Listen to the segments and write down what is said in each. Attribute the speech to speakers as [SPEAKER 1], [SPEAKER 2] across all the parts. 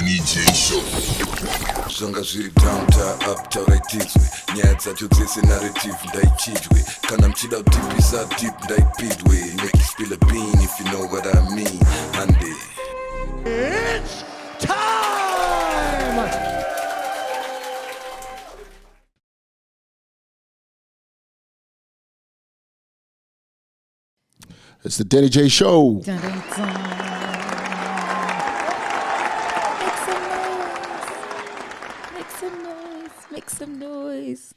[SPEAKER 1] Denny J Show.
[SPEAKER 2] Zvanga zviri downtown uptown raitidzwe nyaya dzacho dzese narrative ndaichidwe kana mchida kutipisa deep ndaipidwe make you spill a bean if you know what I mean hande
[SPEAKER 3] It's time!
[SPEAKER 4] It's the Denny J Show.
[SPEAKER 5] Dun, dun, dun. Make some noise.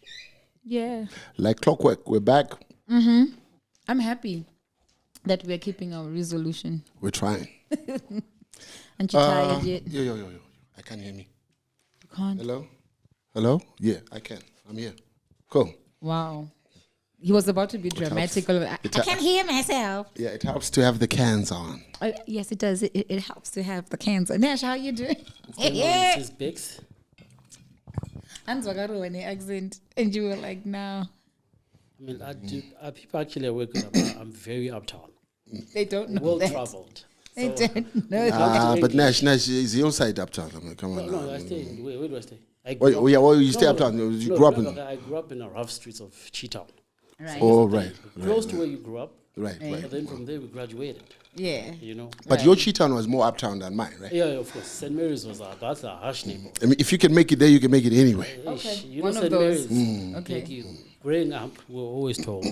[SPEAKER 5] Yeah.
[SPEAKER 4] Like clockwork, we're back.
[SPEAKER 5] I'm happy that we're keeping our resolution.
[SPEAKER 4] We're trying.
[SPEAKER 5] Aren't you tired yet?
[SPEAKER 4] Yo. I can't hear me.
[SPEAKER 5] You can't?
[SPEAKER 4] Hello? Yeah, I can. I'm here. Cool.
[SPEAKER 5] Wow. He was about to be dramatic. I can't hear myself.
[SPEAKER 4] Yeah, it helps to have the cans on.
[SPEAKER 5] Yes, it does. It helps to have the cans. Nash, how you doing?
[SPEAKER 6] His bigs.
[SPEAKER 5] Hans Wagaru an accent. And you were like, no.
[SPEAKER 6] I mean, people actually are working up. I'm very uptown.
[SPEAKER 5] They don't know
[SPEAKER 6] Well
[SPEAKER 5] that.
[SPEAKER 6] traveled.
[SPEAKER 5] They
[SPEAKER 6] So-
[SPEAKER 5] don't know that.
[SPEAKER 4] But Nash is your side uptown. I mean, come on.
[SPEAKER 6] No, I stay. Where do I stay? I
[SPEAKER 4] Oh,
[SPEAKER 6] grew
[SPEAKER 4] yeah,
[SPEAKER 6] up-
[SPEAKER 4] well, you stay uptown. You grew up in.
[SPEAKER 6] I grew up in the rough streets of Cheetah.
[SPEAKER 5] Right.
[SPEAKER 4] Oh, right.
[SPEAKER 6] Close to where you grew up.
[SPEAKER 4] Right.
[SPEAKER 6] But then from there we graduated.
[SPEAKER 5] Yeah.
[SPEAKER 6] You know.
[SPEAKER 4] But your Cheetah was more uptown than mine, right?
[SPEAKER 6] Yeah, of course. St. Mary's was that's a harsh neighborhood.
[SPEAKER 4] I mean, if you can make it there, you can make it anywhere.
[SPEAKER 5] Okay.
[SPEAKER 6] You
[SPEAKER 5] One
[SPEAKER 6] know,
[SPEAKER 5] of
[SPEAKER 6] St.
[SPEAKER 5] those.
[SPEAKER 6] Mary's.
[SPEAKER 5] Okay.
[SPEAKER 6] Like growing up, we were always told,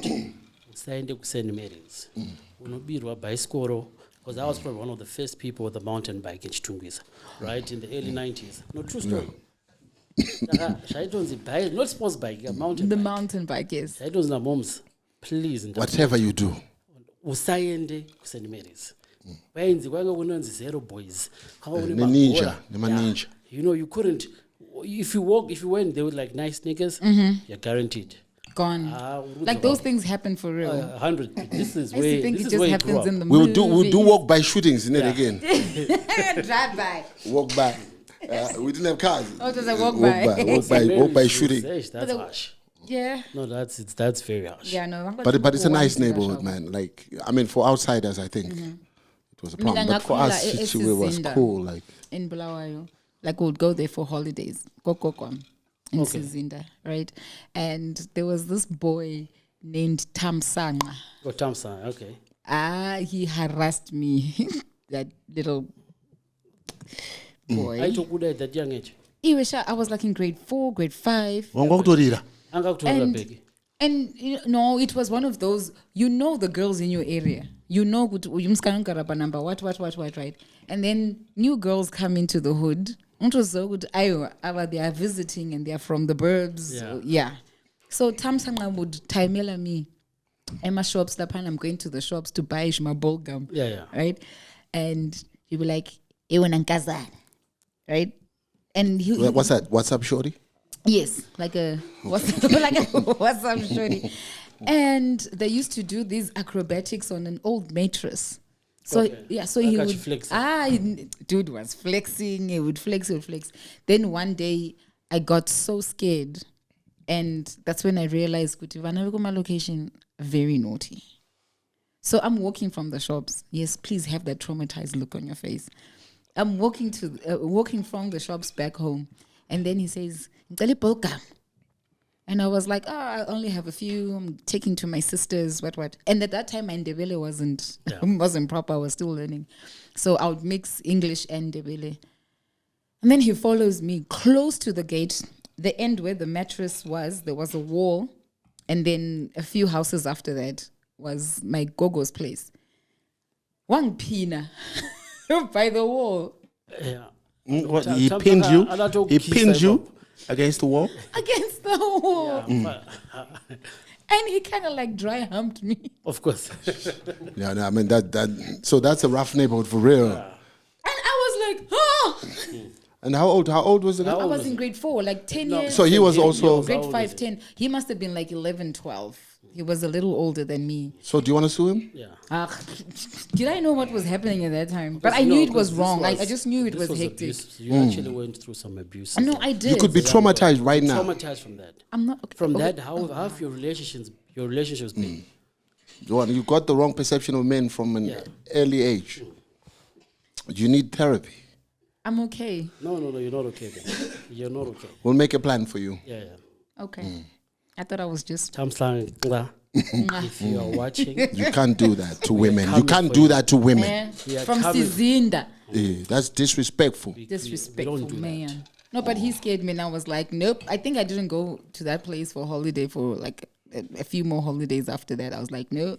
[SPEAKER 6] "Stand up, St. Mary's." We're not be by Skoro, because I was probably one of the first people with a mountain bike in Chitungwiza, right in the early '90s. No, true story. Not sports bike, a mountain
[SPEAKER 5] The
[SPEAKER 6] bike.
[SPEAKER 5] mountain bike, yes.
[SPEAKER 6] I don't know, moms. Please,
[SPEAKER 4] Whatever you do.
[SPEAKER 6] usayende St. Mary's. Bayenzi kwanga kunonzi zero boys.
[SPEAKER 4] Ninja. Ninja.
[SPEAKER 6] You know, you couldn't. If you went there with like nice sneakers, you're guaranteed.
[SPEAKER 5] Gone. Like those things happen for real.
[SPEAKER 6] 100. This is
[SPEAKER 5] I used
[SPEAKER 6] where
[SPEAKER 5] to think
[SPEAKER 6] this
[SPEAKER 5] it
[SPEAKER 6] is
[SPEAKER 5] just
[SPEAKER 6] where you grew
[SPEAKER 5] happens
[SPEAKER 6] up.
[SPEAKER 5] in the
[SPEAKER 4] We'll
[SPEAKER 5] movies.
[SPEAKER 4] do walk by shootings in it
[SPEAKER 6] Yeah.
[SPEAKER 4] again.
[SPEAKER 5] Drive by.
[SPEAKER 4] Walk by. We didn't have cars.
[SPEAKER 5] Oh, just like walk by.
[SPEAKER 4] Walk by shooting.
[SPEAKER 6] That's harsh.
[SPEAKER 5] Yeah.
[SPEAKER 6] No, that's very harsh.
[SPEAKER 5] Yeah, no.
[SPEAKER 4] But it's a nice neighborhood, man. Like, I mean, for outsiders, I think it was a problem. But for us,
[SPEAKER 5] Mina
[SPEAKER 4] it was
[SPEAKER 5] ngakhula
[SPEAKER 4] cool. Like,
[SPEAKER 5] in Bulawayo. Like we would go there for holidays. Kokokwam in
[SPEAKER 6] Okay.
[SPEAKER 5] Sizinda, right? And there was this boy named Tamsanga.
[SPEAKER 6] Oh, Thompson, okay.
[SPEAKER 5] He harassed me. That little boy.
[SPEAKER 6] I took good at that young age.
[SPEAKER 5] I was like in grade 4, grade 5.
[SPEAKER 6] Big.
[SPEAKER 5] And no, it was one of those, the girls in your area. You know, number, what, right? And then new girls come into the hood. It was so good. They are visiting and they are from the burbs. Yeah. So Tamsanga would timela me. Emma shops, I'm going to the shops to buy my ball gum.
[SPEAKER 6] Yeah.
[SPEAKER 5] Right? And he'd be like, right? And he
[SPEAKER 4] what's that? What's up, shorty?
[SPEAKER 5] yes, like a what's up, shorty? And they used to do these acrobatics on an old mattress. So
[SPEAKER 6] Okay.
[SPEAKER 5] so
[SPEAKER 6] Like
[SPEAKER 5] he
[SPEAKER 6] how
[SPEAKER 5] would
[SPEAKER 6] you flexing.
[SPEAKER 5] dude was flexing. He would flex. Then one day I got so scared, and that's when I realized my location very naughty. So I'm walking from the shops. Yes, please have that traumatized look on your face. I'm walking from the shops back home, and then he says, "Ngicela ibhoga." And I was like, I only have a few. I'm taking to my sisters, what. And at that time, my Ndebele wasn't proper. I was still learning. So I would mix English and Ndebele. And then he follows me close to the gate, the end where the mattress was. There was a wall. And then a few houses after that was my gogo's place. One pina by the wall.
[SPEAKER 6] Yeah.
[SPEAKER 4] What,
[SPEAKER 6] Ta-
[SPEAKER 4] he
[SPEAKER 6] ta-
[SPEAKER 4] pinned
[SPEAKER 6] ta-
[SPEAKER 4] you?
[SPEAKER 6] a lot of
[SPEAKER 4] He
[SPEAKER 6] key
[SPEAKER 4] pinned
[SPEAKER 6] type
[SPEAKER 4] you
[SPEAKER 6] of-
[SPEAKER 4] against the wall?
[SPEAKER 5] Against the wall.
[SPEAKER 6] Yeah,
[SPEAKER 5] And he kind of like dry humped me.
[SPEAKER 6] of course.
[SPEAKER 4] Yeah, no, I mean, so that's a rough neighborhood for real.
[SPEAKER 5] And I was like, oh!
[SPEAKER 4] And how old was the guy?
[SPEAKER 5] I was in grade 4, like 10 years.
[SPEAKER 4] So he was also...
[SPEAKER 5] grade
[SPEAKER 6] How old
[SPEAKER 5] 5,
[SPEAKER 6] is he?
[SPEAKER 5] 10. He must have been like 11, 12. He was a little older than me.
[SPEAKER 4] So do you want to sue him?
[SPEAKER 6] Yeah.
[SPEAKER 5] Did I know what was happening at that time? But I
[SPEAKER 6] No,
[SPEAKER 5] knew it was
[SPEAKER 6] 'cause this
[SPEAKER 5] wrong. I just knew it
[SPEAKER 6] this
[SPEAKER 5] was hectic.
[SPEAKER 6] abuse. You actually went through some abuse.
[SPEAKER 5] No, I did.
[SPEAKER 4] You could be traumatized right now.
[SPEAKER 6] traumatized from that.
[SPEAKER 5] I'm not. Okay,
[SPEAKER 6] From
[SPEAKER 5] okay.
[SPEAKER 6] that, how have your relationships been?
[SPEAKER 4] You got the wrong perception of men from an
[SPEAKER 6] Yeah.
[SPEAKER 4] early age. You need therapy.
[SPEAKER 5] I'm okay.
[SPEAKER 6] No, you're not okay. Then. You're not okay.
[SPEAKER 4] We'll make a plan for you.
[SPEAKER 6] Yeah.
[SPEAKER 5] Okay. I thought I was just.
[SPEAKER 6] If you are watching,
[SPEAKER 4] You can't do that to women. You
[SPEAKER 6] coming
[SPEAKER 4] can't
[SPEAKER 6] for
[SPEAKER 4] do
[SPEAKER 6] you.
[SPEAKER 4] that to women.
[SPEAKER 6] We are
[SPEAKER 5] From
[SPEAKER 6] coming.
[SPEAKER 5] Sizinda.
[SPEAKER 4] That's disrespectful.
[SPEAKER 6] We don't
[SPEAKER 5] Disrespectful
[SPEAKER 6] do
[SPEAKER 5] man. No, but he scared me and I was like, nope. I think I didn't go to that place for holiday for like a few more holidays after that. I was like, no.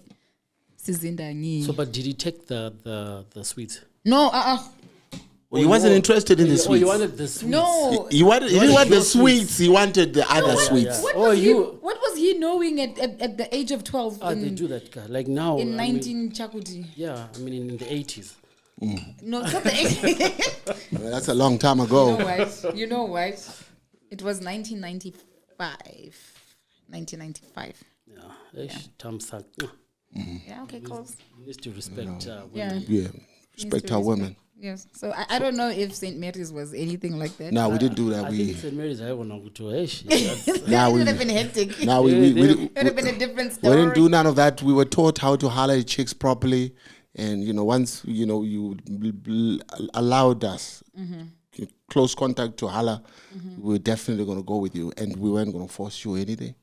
[SPEAKER 5] Sizinda ngi.
[SPEAKER 6] So, but did he take the sweets?
[SPEAKER 5] No,
[SPEAKER 4] He wasn't interested in the
[SPEAKER 6] Oh,
[SPEAKER 4] sweets.
[SPEAKER 6] you wanted the sweets.
[SPEAKER 5] no.
[SPEAKER 4] He didn't want the
[SPEAKER 6] your
[SPEAKER 4] sweets. He wanted the other sweets.
[SPEAKER 5] What,
[SPEAKER 6] Oh,
[SPEAKER 5] was
[SPEAKER 6] you-
[SPEAKER 5] what was he knowing at the age of 12
[SPEAKER 6] Ah, they do that. Like now.
[SPEAKER 5] in
[SPEAKER 6] I mean,
[SPEAKER 5] 19 Chakuti?
[SPEAKER 6] yeah, I mean in the 80s.
[SPEAKER 5] No, it's not the 80s.
[SPEAKER 4] Well, that's a long time ago.
[SPEAKER 5] You know what? It was 1995. 1995.
[SPEAKER 6] Yeah. Tamsak.
[SPEAKER 5] Yeah, okay, close.
[SPEAKER 6] Needs to respect women.
[SPEAKER 5] Yeah.
[SPEAKER 4] Yeah, respect our women.
[SPEAKER 5] Yes. So I don't know if St. Mary's was anything like that.
[SPEAKER 4] No, we didn't do that.
[SPEAKER 6] I
[SPEAKER 4] We
[SPEAKER 6] think St. Mary's I want to go to
[SPEAKER 5] That would have been hectic.
[SPEAKER 4] now
[SPEAKER 5] It
[SPEAKER 4] we
[SPEAKER 5] would have been a different
[SPEAKER 4] we
[SPEAKER 5] story.
[SPEAKER 4] didn't do none of that. We were taught how to holler at chicks properly, and once you allowed us close contact to holler, we were definitely going to go with you, and we weren't going to force you or anything.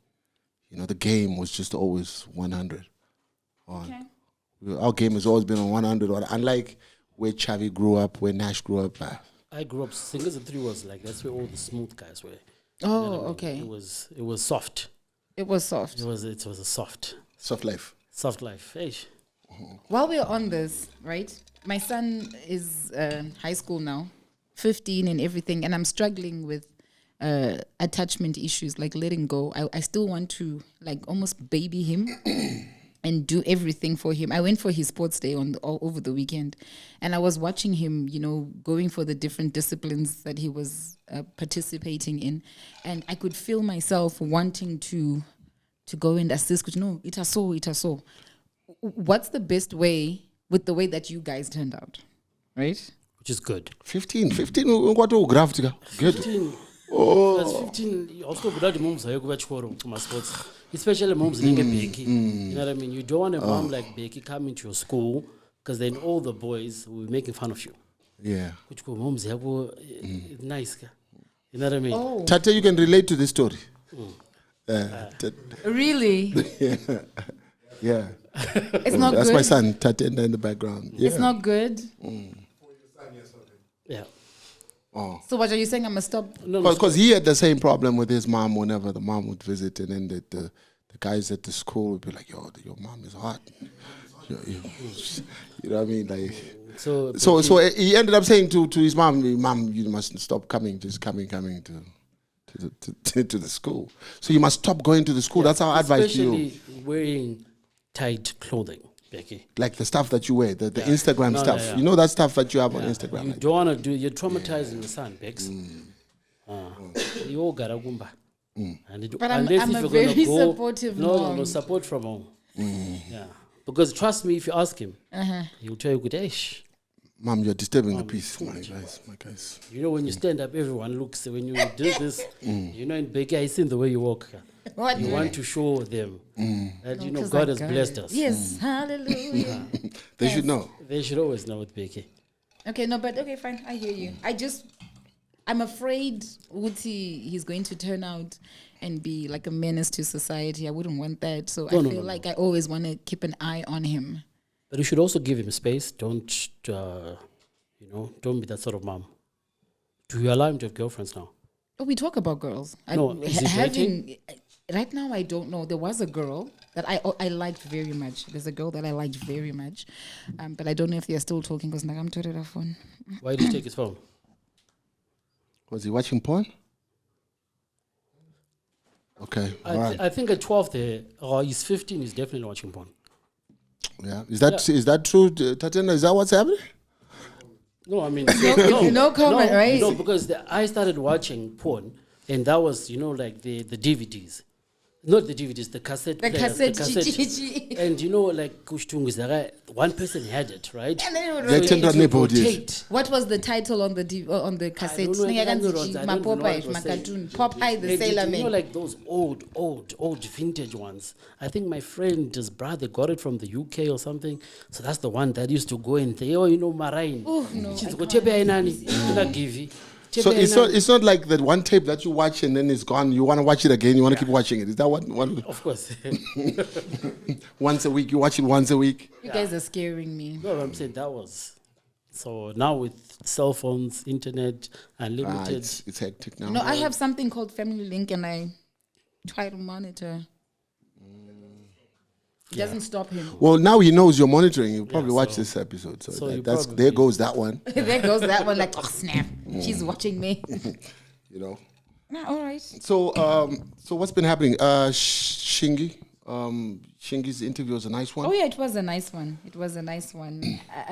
[SPEAKER 4] The game was just always 100.
[SPEAKER 5] Okay.
[SPEAKER 4] Our game has always been on 100. Unlike where Chavi grew up, where Nash grew up.
[SPEAKER 6] I grew up Singers and 3 was like that's where all the smooth guys were.
[SPEAKER 5] Oh, okay.
[SPEAKER 6] It was soft.
[SPEAKER 5] It was soft.
[SPEAKER 6] It was a soft
[SPEAKER 4] Soft life.
[SPEAKER 6] Hey.
[SPEAKER 5] While we're on this, right? My son is high school now, 15 and everything, and I'm struggling with attachment issues, like letting go. I still want to like almost baby him and do everything for him. I went for his sports day all over the weekend, and I was watching him, going for the different disciplines that he was participating in, and I could feel myself wanting to go and assist. No, it has so. What's the best way with the way that you guys turned out, right?
[SPEAKER 6] Which is good.
[SPEAKER 4] 15 what graph good.
[SPEAKER 6] 15. That's 15. Also, without moms, I go to my sports. Especially moms like Becky. You know what I mean? You don't want a mom like Becky coming to your school because then all the boys will be making fun of you.
[SPEAKER 4] Yeah.
[SPEAKER 6] Which go moms nice. You know what I mean?
[SPEAKER 5] Oh,
[SPEAKER 4] Tata, you can relate to this story.
[SPEAKER 5] really?
[SPEAKER 4] Yeah.
[SPEAKER 5] It's not
[SPEAKER 4] That's
[SPEAKER 5] good.
[SPEAKER 4] my son, Tatenda in the background. Yeah.
[SPEAKER 5] It's not good.
[SPEAKER 6] Yeah.
[SPEAKER 5] So what are you saying? I must stop?
[SPEAKER 6] No,
[SPEAKER 4] Because he had the same problem with his mom whenever the mom would visit, and then the guys at the school would be like, "Yo, your mom is hot." You know what I mean? Like,
[SPEAKER 6] So
[SPEAKER 4] he ended up saying to his mom, "Mom, you must stop coming to the school. So you must stop going to the school." That's our advice to you.
[SPEAKER 6] especially wearing tight clothing, Becky.
[SPEAKER 4] Like the stuff that you wear, the Instagram
[SPEAKER 6] No,
[SPEAKER 4] stuff.
[SPEAKER 6] yeah.
[SPEAKER 4] You know that stuff that you have on Instagram.
[SPEAKER 6] You
[SPEAKER 4] like-
[SPEAKER 6] don't want to do. You're traumatizing the son, Bex. You all gotta gumba. And
[SPEAKER 5] But I'm
[SPEAKER 6] unless
[SPEAKER 5] a
[SPEAKER 6] if you're
[SPEAKER 5] very
[SPEAKER 6] gonna go,
[SPEAKER 5] supportive
[SPEAKER 6] no
[SPEAKER 5] mom.
[SPEAKER 6] support from home. Yeah, because trust me, if you ask him, he'll tell you, "Good ish."
[SPEAKER 4] Mom, you're disturbing the peace, my guys.
[SPEAKER 6] You know, when you stand up, everyone looks. When you do this, in Becky, I seen the way you walk.
[SPEAKER 5] What?
[SPEAKER 6] You want to show them that
[SPEAKER 5] Because
[SPEAKER 6] God
[SPEAKER 5] I
[SPEAKER 6] has
[SPEAKER 5] got
[SPEAKER 6] blessed
[SPEAKER 5] it.
[SPEAKER 6] us.
[SPEAKER 5] Yes, hallelujah.
[SPEAKER 4] They should know.
[SPEAKER 6] They should always know with Becky.
[SPEAKER 5] Okay, no, but okay, fine. I hear you. I'm afraid Uti he's going to turn out and be like a menace to society. I wouldn't want that. So I feel like I always want to keep an eye on him.
[SPEAKER 6] But you should also give him space. Don't don't be that sort of mom. Do you allow him to have girlfriends now?
[SPEAKER 5] Oh, we talk about girls.
[SPEAKER 6] No, is he dating?
[SPEAKER 5] Right now, I don't know. There was a girl that I liked very much. There's a girl that I liked very much, but I don't know if they are still talking because I'm to the phone.
[SPEAKER 6] Why did he take his phone?
[SPEAKER 4] Was he watching porn? Okay, all right.
[SPEAKER 6] I think at 12 he's 15, he's definitely watching porn.
[SPEAKER 4] Yeah, is that true, Tatiana? Is that what's happening?
[SPEAKER 6] No, I mean,
[SPEAKER 5] No comment, right?
[SPEAKER 6] No, because I started watching porn, and that was, like the DVDs. Not the DVDs, the cassette.
[SPEAKER 5] The
[SPEAKER 6] players,
[SPEAKER 5] cassette,
[SPEAKER 6] cassette. And you know, like Kushtung, one person had it, right?
[SPEAKER 5] And then it would
[SPEAKER 4] They
[SPEAKER 5] rotate.
[SPEAKER 4] tend to neighborhood, yes.
[SPEAKER 6] rotate.
[SPEAKER 5] What was the title on the cassette?
[SPEAKER 6] know, I don't know what
[SPEAKER 5] Popeye,
[SPEAKER 6] it was saying.
[SPEAKER 5] cartoon. Popeye the
[SPEAKER 6] And
[SPEAKER 5] Sailor
[SPEAKER 6] you know,
[SPEAKER 5] Man.
[SPEAKER 6] like those old vintage ones. I think my friend, his brother, got it from the UK or something. So that's the one that used to go and say, oh, you know, Marine.
[SPEAKER 5] Oh, no,
[SPEAKER 6] She's
[SPEAKER 5] I
[SPEAKER 6] go,
[SPEAKER 5] can't.
[SPEAKER 6] "Chepe ainani, ina give."
[SPEAKER 4] So it's not like that one tape that you watch and then it's gone. You want to watch it again. You want to keep watching it. Is that what?
[SPEAKER 6] Of course.
[SPEAKER 4] Once a week, you watch it once a week.
[SPEAKER 5] You guys are scaring me.
[SPEAKER 6] No, I'm saying that was. So now with cell phones, internet, unlimited.
[SPEAKER 4] It's hectic now.
[SPEAKER 5] No, I have something called Family Link, and I try to monitor. It doesn't stop him.
[SPEAKER 4] Well, now he knows you're monitoring. He'll probably watch
[SPEAKER 6] so-
[SPEAKER 4] this episode. So,
[SPEAKER 6] so you
[SPEAKER 4] that's
[SPEAKER 6] probably-
[SPEAKER 4] there goes that one.
[SPEAKER 5] There goes that one. Like, oh snap, she's watching me.
[SPEAKER 4] You know.
[SPEAKER 5] Nah, all right.
[SPEAKER 4] So so what's been happening? Shingi. Shingi's interview was a nice one.
[SPEAKER 5] Oh yeah, it was a nice one. It was a nice one.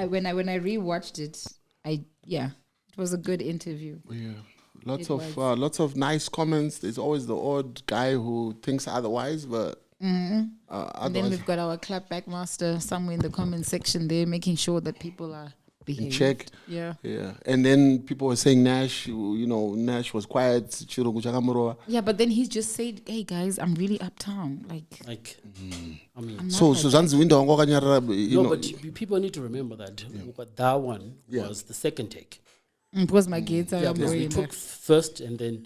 [SPEAKER 5] when I rewatched it, it was a good interview.
[SPEAKER 4] Yeah.
[SPEAKER 5] It
[SPEAKER 4] Lots of nice comments. There's always the odd guy who thinks otherwise, but
[SPEAKER 5] And then
[SPEAKER 4] otherwise
[SPEAKER 5] we've got our clapback master somewhere in the comment section there, making sure that people are behaving.
[SPEAKER 4] check.
[SPEAKER 5] Yeah.
[SPEAKER 4] Yeah. And then people were saying Nash, Nash was quiet. Chirungu chakamurwa.
[SPEAKER 5] Yeah, but then he's just said, "Hey guys, I'm really uptown." Like,
[SPEAKER 6] I mean,
[SPEAKER 5] I'm not
[SPEAKER 4] So
[SPEAKER 5] like
[SPEAKER 4] so zanzi window you
[SPEAKER 6] no,
[SPEAKER 4] know.
[SPEAKER 6] but people need to remember that that one
[SPEAKER 4] Yeah.
[SPEAKER 6] was the second take.
[SPEAKER 5] it was my kids.
[SPEAKER 6] Yeah, because we took first and then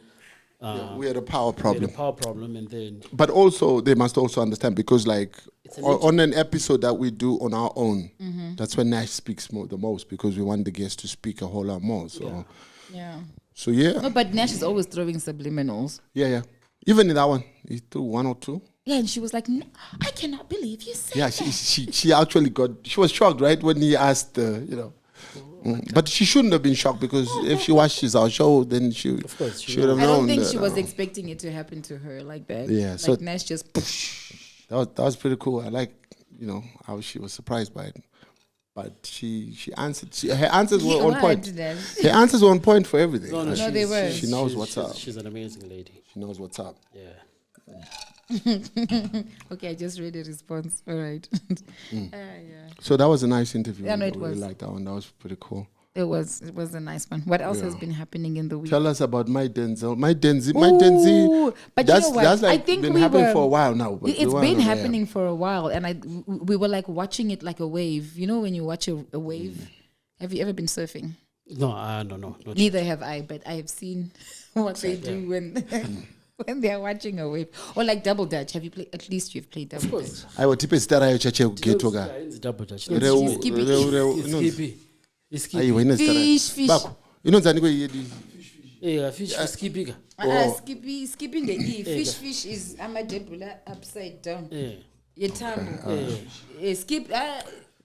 [SPEAKER 4] we had a power
[SPEAKER 6] we had
[SPEAKER 4] problem.
[SPEAKER 6] a power problem and then
[SPEAKER 4] But also, they must also understand because, like,
[SPEAKER 6] It's a
[SPEAKER 4] on an episode that we do on our own, that's when Nash speaks the most because we want the guests to speak a whole lot more. So,
[SPEAKER 5] Yeah.
[SPEAKER 4] yeah,
[SPEAKER 5] No, but Nash is always throwing subliminals.
[SPEAKER 4] yeah. Even in that one, he threw one or two.
[SPEAKER 5] Yeah, and she was like, "No, I cannot believe you said
[SPEAKER 4] Yeah,
[SPEAKER 5] that."
[SPEAKER 4] she actually she was shocked, right, when he asked, But she shouldn't have been shocked because if she watches our show, then she
[SPEAKER 6] course, she
[SPEAKER 4] would have
[SPEAKER 5] I
[SPEAKER 4] known.
[SPEAKER 5] don't think she
[SPEAKER 4] that,
[SPEAKER 5] was expecting it to happen to her like that.
[SPEAKER 4] Yeah,
[SPEAKER 5] like
[SPEAKER 4] so-
[SPEAKER 5] Nash just.
[SPEAKER 4] That was pretty cool. I like, how she was surprised by it. But she answered. Her answers were on point. Her answers were on point for everything.
[SPEAKER 6] no,
[SPEAKER 4] Like,
[SPEAKER 5] they were.
[SPEAKER 4] She knows what's
[SPEAKER 6] she's,
[SPEAKER 4] up.
[SPEAKER 6] She's an amazing lady.
[SPEAKER 4] She knows what's up.
[SPEAKER 6] Yeah.
[SPEAKER 5] Okay, I just read a response. All right. Yeah.
[SPEAKER 4] So that was a nice interview.
[SPEAKER 5] Yeah, no,
[SPEAKER 4] I
[SPEAKER 5] it
[SPEAKER 4] really
[SPEAKER 5] was.
[SPEAKER 4] liked that one. That was pretty cool.
[SPEAKER 5] It was a nice one. What else has been happening in the week?
[SPEAKER 4] Tell us about my Denzel. My
[SPEAKER 5] Ooh,
[SPEAKER 4] Denzi.
[SPEAKER 5] but
[SPEAKER 4] That's
[SPEAKER 5] you know what?
[SPEAKER 4] that's like
[SPEAKER 5] I think
[SPEAKER 4] been
[SPEAKER 5] we
[SPEAKER 4] happening
[SPEAKER 5] were,
[SPEAKER 4] for a while now. But
[SPEAKER 5] It's
[SPEAKER 4] we
[SPEAKER 5] been
[SPEAKER 4] weren't-
[SPEAKER 5] happening for a while, and we were like watching it like a wave. You know when you watch a wave? Have you ever been surfing?
[SPEAKER 6] No, no.
[SPEAKER 5] Neither have I, but I have seen what they do when when they're watching a wave. Or like double dutch. Have you played? At least you've played double dutch.
[SPEAKER 4] I would tip stara yo chache kugeto ga.
[SPEAKER 6] It's double touch. It's
[SPEAKER 4] Ayi wena stara.
[SPEAKER 5] Fish.
[SPEAKER 4] Bako. Inonzani kwe yedi.
[SPEAKER 6] Yeah, fish skipping.
[SPEAKER 5] Skipping the E. Fish is amadebula upside down.
[SPEAKER 6] Yeah.
[SPEAKER 5] Yetambo. Skip.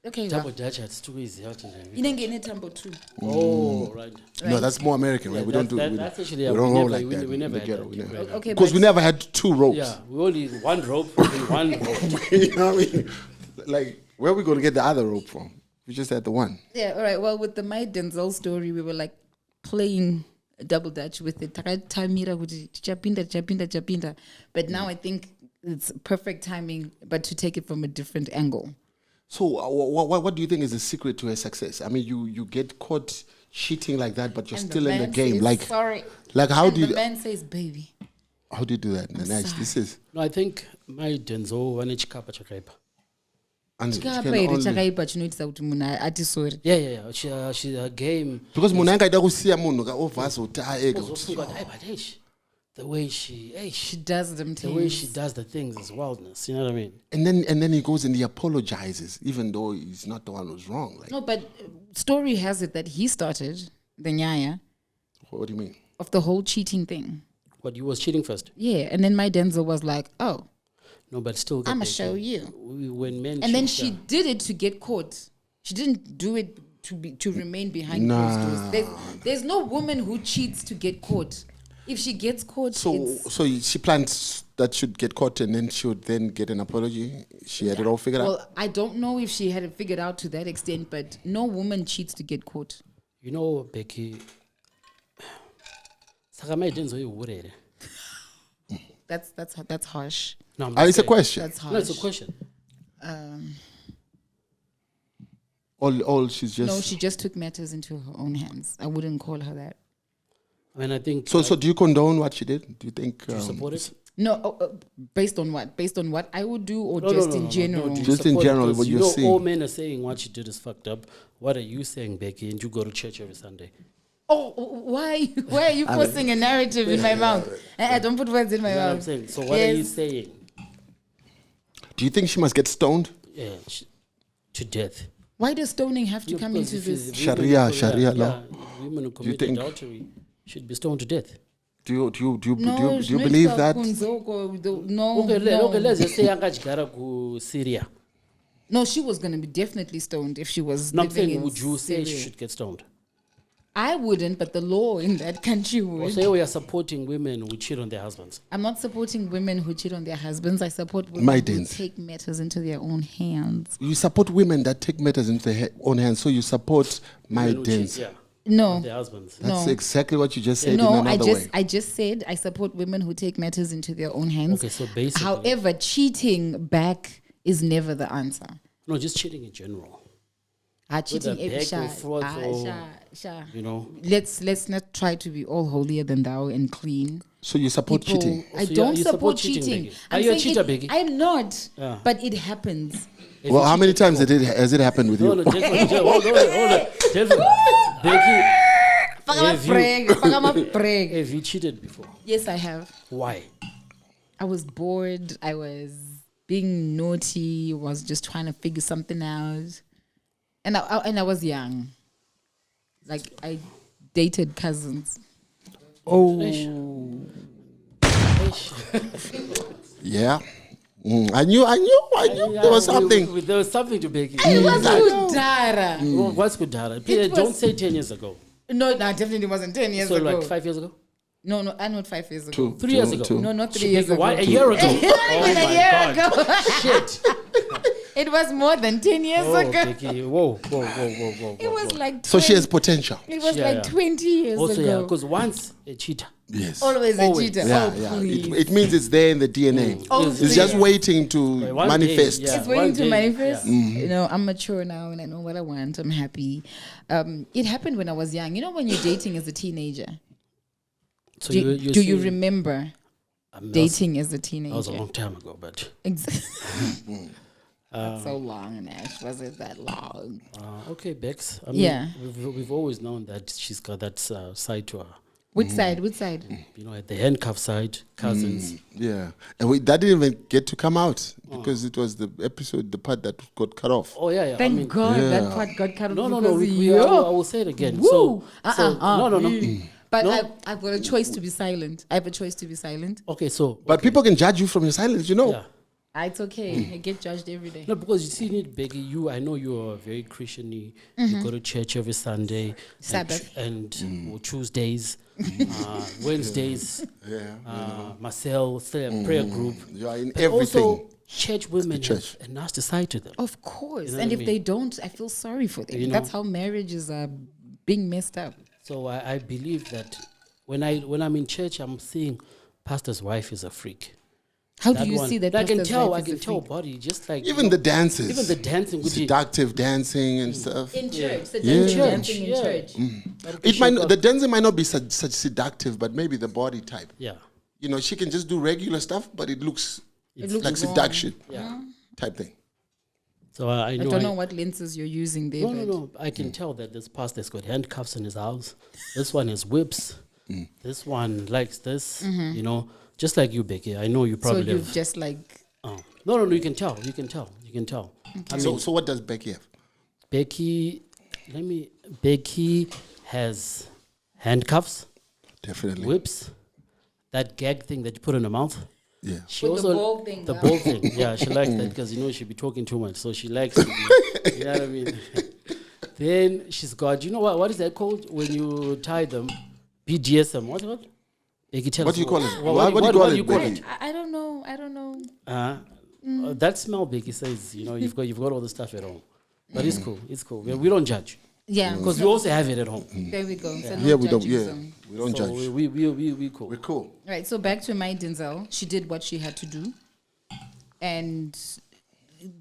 [SPEAKER 5] Okay.
[SPEAKER 6] Double Dutch, it's too easy. How to name it?
[SPEAKER 5] Inengene tambo too.
[SPEAKER 6] Oh, right.
[SPEAKER 4] No, that's more American, right?
[SPEAKER 6] Yeah,
[SPEAKER 4] we don't do.
[SPEAKER 6] that's
[SPEAKER 4] We
[SPEAKER 6] actually
[SPEAKER 4] don't
[SPEAKER 6] we
[SPEAKER 4] roll
[SPEAKER 6] never-
[SPEAKER 4] like
[SPEAKER 6] we-
[SPEAKER 4] that.
[SPEAKER 6] we never
[SPEAKER 4] in the
[SPEAKER 6] had
[SPEAKER 4] ghetto,
[SPEAKER 6] that.
[SPEAKER 4] we never.
[SPEAKER 6] Right.
[SPEAKER 5] Okay,
[SPEAKER 4] Because
[SPEAKER 5] but
[SPEAKER 4] we never had two ropes.
[SPEAKER 6] Yeah, we only one rope and one rope.
[SPEAKER 4] You know what I mean? Like, where are we going to get the other rope from? We just had the one.
[SPEAKER 5] yeah, all right. Well, with the My Denzel story, we were like playing double dutch with it. Chapinda. But now I think it's perfect timing, but to take it from a different angle.
[SPEAKER 4] So, what do you think is the secret to her success? I mean, you get caught cheating like that, but you're
[SPEAKER 5] And
[SPEAKER 4] still in the
[SPEAKER 5] man
[SPEAKER 4] game.
[SPEAKER 5] says,
[SPEAKER 4] Like,
[SPEAKER 5] sorry.
[SPEAKER 4] how
[SPEAKER 5] And
[SPEAKER 4] do
[SPEAKER 5] the
[SPEAKER 4] you
[SPEAKER 5] man says, baby.
[SPEAKER 4] how do you do that? Nice.
[SPEAKER 5] sorry.
[SPEAKER 4] This is
[SPEAKER 6] No, I think my Denzel one chikapa chakaipa.
[SPEAKER 4] and it can
[SPEAKER 5] Chakapa
[SPEAKER 4] only-
[SPEAKER 5] chakaipa chinoitisa kuti munhu ati sorry.
[SPEAKER 6] Yeah. She's a game.
[SPEAKER 4] because munhu angaita kusiya munhu ka ovhazo kuti aega kuti
[SPEAKER 6] But the way she
[SPEAKER 5] She does them
[SPEAKER 6] the way
[SPEAKER 5] things.
[SPEAKER 6] she does the things is wildness. You know what I mean?
[SPEAKER 4] and then he goes and he apologizes even though he's not the one who's wrong. Like,
[SPEAKER 5] No, but story has it that he started the nyaya
[SPEAKER 4] what do you mean?
[SPEAKER 5] of the whole cheating thing.
[SPEAKER 6] What, you was cheating first?
[SPEAKER 5] Yeah, and then my Denzel was like, oh,
[SPEAKER 6] No, but still.
[SPEAKER 5] I'ma show you.
[SPEAKER 6] When men
[SPEAKER 5] and then
[SPEAKER 6] cheat,
[SPEAKER 5] she did it to get caught. She didn't do it to remain behind closed doors. There's no woman who cheats to get caught. If she gets caught,
[SPEAKER 4] So she plans that she'd get caught and then she would then get an apology. She had it all figured out.
[SPEAKER 5] well, I don't know if she had it figured out to that extent, but no woman cheats to get caught.
[SPEAKER 6] You know, Becky. Saka my Denzel you worried.
[SPEAKER 5] That's harsh.
[SPEAKER 6] No, I'm
[SPEAKER 4] It's a
[SPEAKER 6] saying-
[SPEAKER 4] question.
[SPEAKER 5] That's harsh.
[SPEAKER 6] No, it's a question.
[SPEAKER 4] All she's just.
[SPEAKER 5] No, she just took matters into her own hands. I wouldn't call her that.
[SPEAKER 6] I mean, I think.
[SPEAKER 4] So do you condone what she did? Do you think?
[SPEAKER 6] do you support it?
[SPEAKER 5] No, based on what? Based on what I would do, or
[SPEAKER 6] No,
[SPEAKER 5] just
[SPEAKER 6] no,
[SPEAKER 5] in
[SPEAKER 6] no,
[SPEAKER 5] general?
[SPEAKER 6] do you
[SPEAKER 4] Just in
[SPEAKER 6] support it?
[SPEAKER 4] general,
[SPEAKER 6] Because
[SPEAKER 4] what
[SPEAKER 6] you
[SPEAKER 4] you're
[SPEAKER 6] know,
[SPEAKER 4] seeing.
[SPEAKER 6] all men are saying what she did is fucked up. What are you saying, Becky? And you go to church every Sunday.
[SPEAKER 5] Oh, why? Why are you forcing a narrative in my mouth? Don't put words in my
[SPEAKER 6] You know what I'm
[SPEAKER 5] mouth.
[SPEAKER 6] saying? So what are you
[SPEAKER 5] Yes.
[SPEAKER 6] saying?
[SPEAKER 4] Do you think she must get stoned?
[SPEAKER 6] Yeah, to death.
[SPEAKER 5] Why does stoning have to
[SPEAKER 6] Yeah,
[SPEAKER 5] come
[SPEAKER 6] because
[SPEAKER 5] into
[SPEAKER 6] if
[SPEAKER 5] this?
[SPEAKER 4] Sharia law.
[SPEAKER 6] Women who commit
[SPEAKER 4] think-
[SPEAKER 6] adultery should be stoned to death.
[SPEAKER 4] Do you
[SPEAKER 5] No,
[SPEAKER 4] believe that?
[SPEAKER 5] No,
[SPEAKER 6] Okay,
[SPEAKER 5] no.
[SPEAKER 6] okay, let's just say Angajigara ku Syria.
[SPEAKER 5] No, she was going to be definitely stoned if she was
[SPEAKER 6] No, I'm
[SPEAKER 5] living
[SPEAKER 6] saying,
[SPEAKER 5] in
[SPEAKER 6] would you say she
[SPEAKER 5] Syria.
[SPEAKER 6] should get stoned?
[SPEAKER 5] I wouldn't, but the law in that country
[SPEAKER 6] Or
[SPEAKER 5] would.
[SPEAKER 6] say we are supporting women who cheat on their husbands.
[SPEAKER 5] I'm not supporting women who cheat on their husbands. I support women
[SPEAKER 4] My
[SPEAKER 5] who
[SPEAKER 4] deans.
[SPEAKER 5] take matters into their own hands.
[SPEAKER 4] You support women that take matters into their own hands, so you support my
[SPEAKER 6] Women who cheat,
[SPEAKER 4] dens.
[SPEAKER 6] yeah,
[SPEAKER 5] No,
[SPEAKER 6] on their husbands.
[SPEAKER 4] That's
[SPEAKER 5] No.
[SPEAKER 4] exactly what you just said in
[SPEAKER 5] no,
[SPEAKER 4] another way.
[SPEAKER 5] I just said I support women who take matters into their own hands.
[SPEAKER 6] Okay, so basically,
[SPEAKER 5] However, cheating back is never the answer.
[SPEAKER 6] no, just cheating in general.
[SPEAKER 5] Cheating
[SPEAKER 6] Whether back or forth or-
[SPEAKER 5] sha.
[SPEAKER 6] You know,
[SPEAKER 5] Let's not try to be all holier than thou and clean.
[SPEAKER 4] So you support
[SPEAKER 5] People-
[SPEAKER 4] cheating.
[SPEAKER 5] I
[SPEAKER 6] So
[SPEAKER 5] don't
[SPEAKER 6] you
[SPEAKER 5] support
[SPEAKER 6] support cheating,
[SPEAKER 5] cheating.
[SPEAKER 6] Becky? Are you a
[SPEAKER 5] saying
[SPEAKER 6] cheater,
[SPEAKER 5] it-
[SPEAKER 6] Becky?
[SPEAKER 5] I'm not,
[SPEAKER 6] Yeah.
[SPEAKER 5] but it happens.
[SPEAKER 6] If
[SPEAKER 4] Well,
[SPEAKER 6] you
[SPEAKER 4] how many
[SPEAKER 6] cheated
[SPEAKER 4] times has it happened with
[SPEAKER 6] No,
[SPEAKER 4] you?
[SPEAKER 6] no, hold on. Becky, Have you- have you cheated before?
[SPEAKER 5] Yes, I have.
[SPEAKER 6] Why?
[SPEAKER 5] I was bored. I was being naughty. Was just trying to figure something out, and I was young. Like I dated cousins.
[SPEAKER 4] Yeah. I knew. There was something.
[SPEAKER 6] There was something to Becky.
[SPEAKER 5] It was Kudara.
[SPEAKER 6] Well, what's Kudara? Peter,
[SPEAKER 5] was-
[SPEAKER 6] don't say 10 years ago.
[SPEAKER 5] No, definitely wasn't 10 years
[SPEAKER 6] So
[SPEAKER 5] ago.
[SPEAKER 6] like 5 years ago?
[SPEAKER 5] No, I'm not 5 years ago.
[SPEAKER 4] Two,
[SPEAKER 6] 3 years
[SPEAKER 4] two,
[SPEAKER 6] ago?
[SPEAKER 4] two.
[SPEAKER 5] No, not 3
[SPEAKER 6] Should
[SPEAKER 5] years
[SPEAKER 6] be-
[SPEAKER 5] ago.
[SPEAKER 6] why? A year ago? Oh
[SPEAKER 5] Even
[SPEAKER 6] my
[SPEAKER 5] a year
[SPEAKER 6] God.
[SPEAKER 5] ago.
[SPEAKER 6] Shit.
[SPEAKER 5] It was more than 10 years
[SPEAKER 6] Oh,
[SPEAKER 5] ago.
[SPEAKER 6] Becky. Whoa.
[SPEAKER 5] It was like 20,
[SPEAKER 4] So she has potential.
[SPEAKER 5] It was
[SPEAKER 6] Yeah,
[SPEAKER 5] like
[SPEAKER 6] yeah.
[SPEAKER 5] 20 years
[SPEAKER 6] Also, yeah,
[SPEAKER 5] ago.
[SPEAKER 6] because once a cheater.
[SPEAKER 4] Yes.
[SPEAKER 5] Always a
[SPEAKER 6] Always.
[SPEAKER 5] cheater.
[SPEAKER 4] Yeah,
[SPEAKER 5] Oh,
[SPEAKER 4] yeah.
[SPEAKER 5] please.
[SPEAKER 4] It means it's there in the DNA.
[SPEAKER 5] Oh,
[SPEAKER 4] It's
[SPEAKER 5] please.
[SPEAKER 4] just waiting to
[SPEAKER 6] One day,
[SPEAKER 4] manifest.
[SPEAKER 6] yeah.
[SPEAKER 5] It's waiting
[SPEAKER 6] one
[SPEAKER 5] to
[SPEAKER 6] day,
[SPEAKER 5] manifest.
[SPEAKER 6] yeah.
[SPEAKER 5] You know, I'm mature now and I know what I want. I'm happy. It happened when I was young. You know, when you're dating as a teenager,
[SPEAKER 6] So
[SPEAKER 5] do
[SPEAKER 6] you're
[SPEAKER 5] you
[SPEAKER 6] saying-
[SPEAKER 5] remember
[SPEAKER 6] that
[SPEAKER 5] dating as a
[SPEAKER 6] was a
[SPEAKER 5] teenager?
[SPEAKER 6] long time ago, but
[SPEAKER 5] Exactly. Not so long, Nash. Was it that long?
[SPEAKER 6] okay, Bex. I mean,
[SPEAKER 5] Yeah.
[SPEAKER 6] we've always known that she's got that side to her.
[SPEAKER 5] Which side? Which side?
[SPEAKER 6] You know, at the handcuff side, cousins.
[SPEAKER 4] Yeah. And that didn't even get to come out because it was the part that got cut off.
[SPEAKER 6] Oh yeah.
[SPEAKER 5] Thank
[SPEAKER 6] I mean,
[SPEAKER 5] God
[SPEAKER 4] Yeah.
[SPEAKER 5] that part got cut off.
[SPEAKER 6] No.
[SPEAKER 5] because
[SPEAKER 6] I will say it again.
[SPEAKER 5] Woo!
[SPEAKER 6] So,
[SPEAKER 5] Uh-uh,
[SPEAKER 6] no.
[SPEAKER 5] But
[SPEAKER 6] No.
[SPEAKER 5] I've got a choice to be silent. I have a choice to be silent.
[SPEAKER 6] Okay, so
[SPEAKER 4] But people can judge you from your silence, you know.
[SPEAKER 6] yeah.
[SPEAKER 5] It's okay. I get judged every day.
[SPEAKER 6] No, because you see, need Becky. I know you are very Christian-y. You go to church every Sunday,
[SPEAKER 5] Sabbath.
[SPEAKER 6] and or Tuesdays, Wednesdays. Marcel, prayer group.
[SPEAKER 4] You are in
[SPEAKER 6] But
[SPEAKER 4] everything.
[SPEAKER 6] also, church women
[SPEAKER 4] church.
[SPEAKER 6] have a nasty side to them.
[SPEAKER 5] Of course.
[SPEAKER 6] You know
[SPEAKER 5] And
[SPEAKER 6] what
[SPEAKER 5] if
[SPEAKER 6] I
[SPEAKER 5] they
[SPEAKER 6] mean?
[SPEAKER 5] don't, I feel sorry for them.
[SPEAKER 6] You know?
[SPEAKER 5] That's how marriages are being messed up.
[SPEAKER 6] So I believe that when I'm in church, I'm seeing pastor's wife is a freak.
[SPEAKER 5] How do you see that?
[SPEAKER 6] I can
[SPEAKER 5] pastor's
[SPEAKER 6] tell.
[SPEAKER 5] wife
[SPEAKER 6] I
[SPEAKER 5] is
[SPEAKER 6] can
[SPEAKER 5] a
[SPEAKER 6] tell
[SPEAKER 5] freak?
[SPEAKER 6] body just like
[SPEAKER 4] Even the dances.
[SPEAKER 6] even the dancing. Which
[SPEAKER 4] seductive dancing and stuff.
[SPEAKER 5] In church, the
[SPEAKER 4] Yeah.
[SPEAKER 5] dancing in
[SPEAKER 6] Yeah.
[SPEAKER 5] church.
[SPEAKER 4] The dancing might not be such seductive, but maybe the body type.
[SPEAKER 6] yeah.
[SPEAKER 4] You know, she can just do regular stuff, but it looks
[SPEAKER 5] looks
[SPEAKER 4] like
[SPEAKER 5] wrong.
[SPEAKER 4] seduction
[SPEAKER 6] Yeah.
[SPEAKER 4] type thing.
[SPEAKER 6] So I know.
[SPEAKER 5] I don't know what lenses you're using there. but
[SPEAKER 6] No. I can tell that this pastor's got handcuffs in his house. This one has whips. This one likes this. You know, just like you, Becky. I know you
[SPEAKER 5] So
[SPEAKER 6] probably
[SPEAKER 5] you've
[SPEAKER 6] have.
[SPEAKER 5] just like
[SPEAKER 6] No. You can tell. You can tell. I mean,
[SPEAKER 4] So what does Becky have?
[SPEAKER 6] Becky has handcuffs,
[SPEAKER 4] Definitely.
[SPEAKER 6] whips, that gag thing that you put in her mouth.
[SPEAKER 4] Yeah.
[SPEAKER 6] She
[SPEAKER 5] With the
[SPEAKER 6] also
[SPEAKER 5] ball thing,
[SPEAKER 6] the
[SPEAKER 5] huh?
[SPEAKER 6] ball thing. Yeah, she likes that because she'll be talking too much, so she likes to be. You know what I mean? Then she's got. You know what? What is that called when you tie them? BDSM. What's it called? Becky, tell
[SPEAKER 4] What
[SPEAKER 6] us
[SPEAKER 4] do you call it?
[SPEAKER 6] What do you call it?
[SPEAKER 5] I don't know. I don't know.
[SPEAKER 6] That smell, Becky says. You know, you've got all the stuff at home, but it's cool. It's cool. We don't judge
[SPEAKER 5] Yeah.
[SPEAKER 6] because we also have it at home.
[SPEAKER 5] There we go. So no
[SPEAKER 4] Yeah, we don't.
[SPEAKER 5] judging
[SPEAKER 4] Yeah,
[SPEAKER 5] zone.
[SPEAKER 4] we don't
[SPEAKER 6] So
[SPEAKER 4] judge.
[SPEAKER 6] we cool.
[SPEAKER 4] We're cool.
[SPEAKER 5] Right. So back to my Denzel. She did what she had to do. and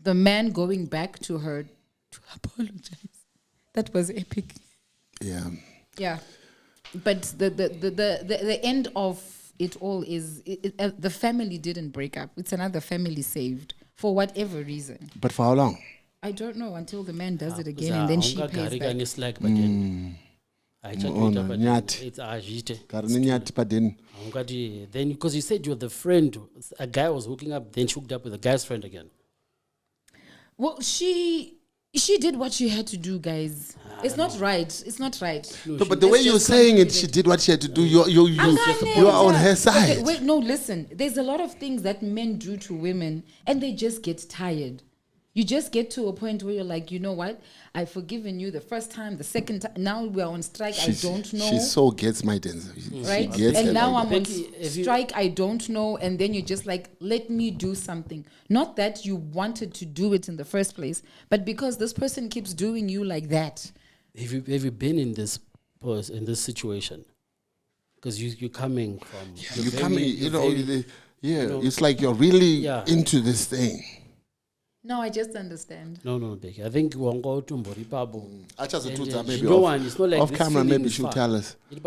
[SPEAKER 5] the man going back to her to apologize. That was epic.
[SPEAKER 4] Yeah.
[SPEAKER 5] Yeah, but the end of it all is the family didn't break up. It's another family saved for whatever reason.
[SPEAKER 4] But for how long?
[SPEAKER 5] I don't know until the man does it again and then she pays back.
[SPEAKER 4] Nyati. Nyati padeni.
[SPEAKER 6] Then because you said you're the friend, a guy was hooking up, then she hooked up with a guy's friend again.
[SPEAKER 5] Well, she did what she had to do, guys. It's not right. It's not right.
[SPEAKER 4] No, but the way you're saying it, she did what she had to do. You are on her side.
[SPEAKER 5] Okay, wait, no, listen. There's a lot of things that men do to women, and they just get tired. You just get to a point where you're like, you know what? I've forgiven you the first time, the second time. Now we're on strike. I don't know.
[SPEAKER 4] She so gets my dance.
[SPEAKER 5] Right? And now I'm on strike. I don't know. And then you're just like, let me do something. Not that you wanted to do it in the first place, but because this person keeps doing you like that.
[SPEAKER 6] Have you been in this situation? Because you're coming from.
[SPEAKER 4] You're coming, it's like you're really into this thing.
[SPEAKER 5] No, I just understand.
[SPEAKER 6] No, Becky. I think we'll go to Mboripabu.
[SPEAKER 4] I just maybe
[SPEAKER 6] it's not like
[SPEAKER 4] off camera. Maybe she'll tell us.
[SPEAKER 6] I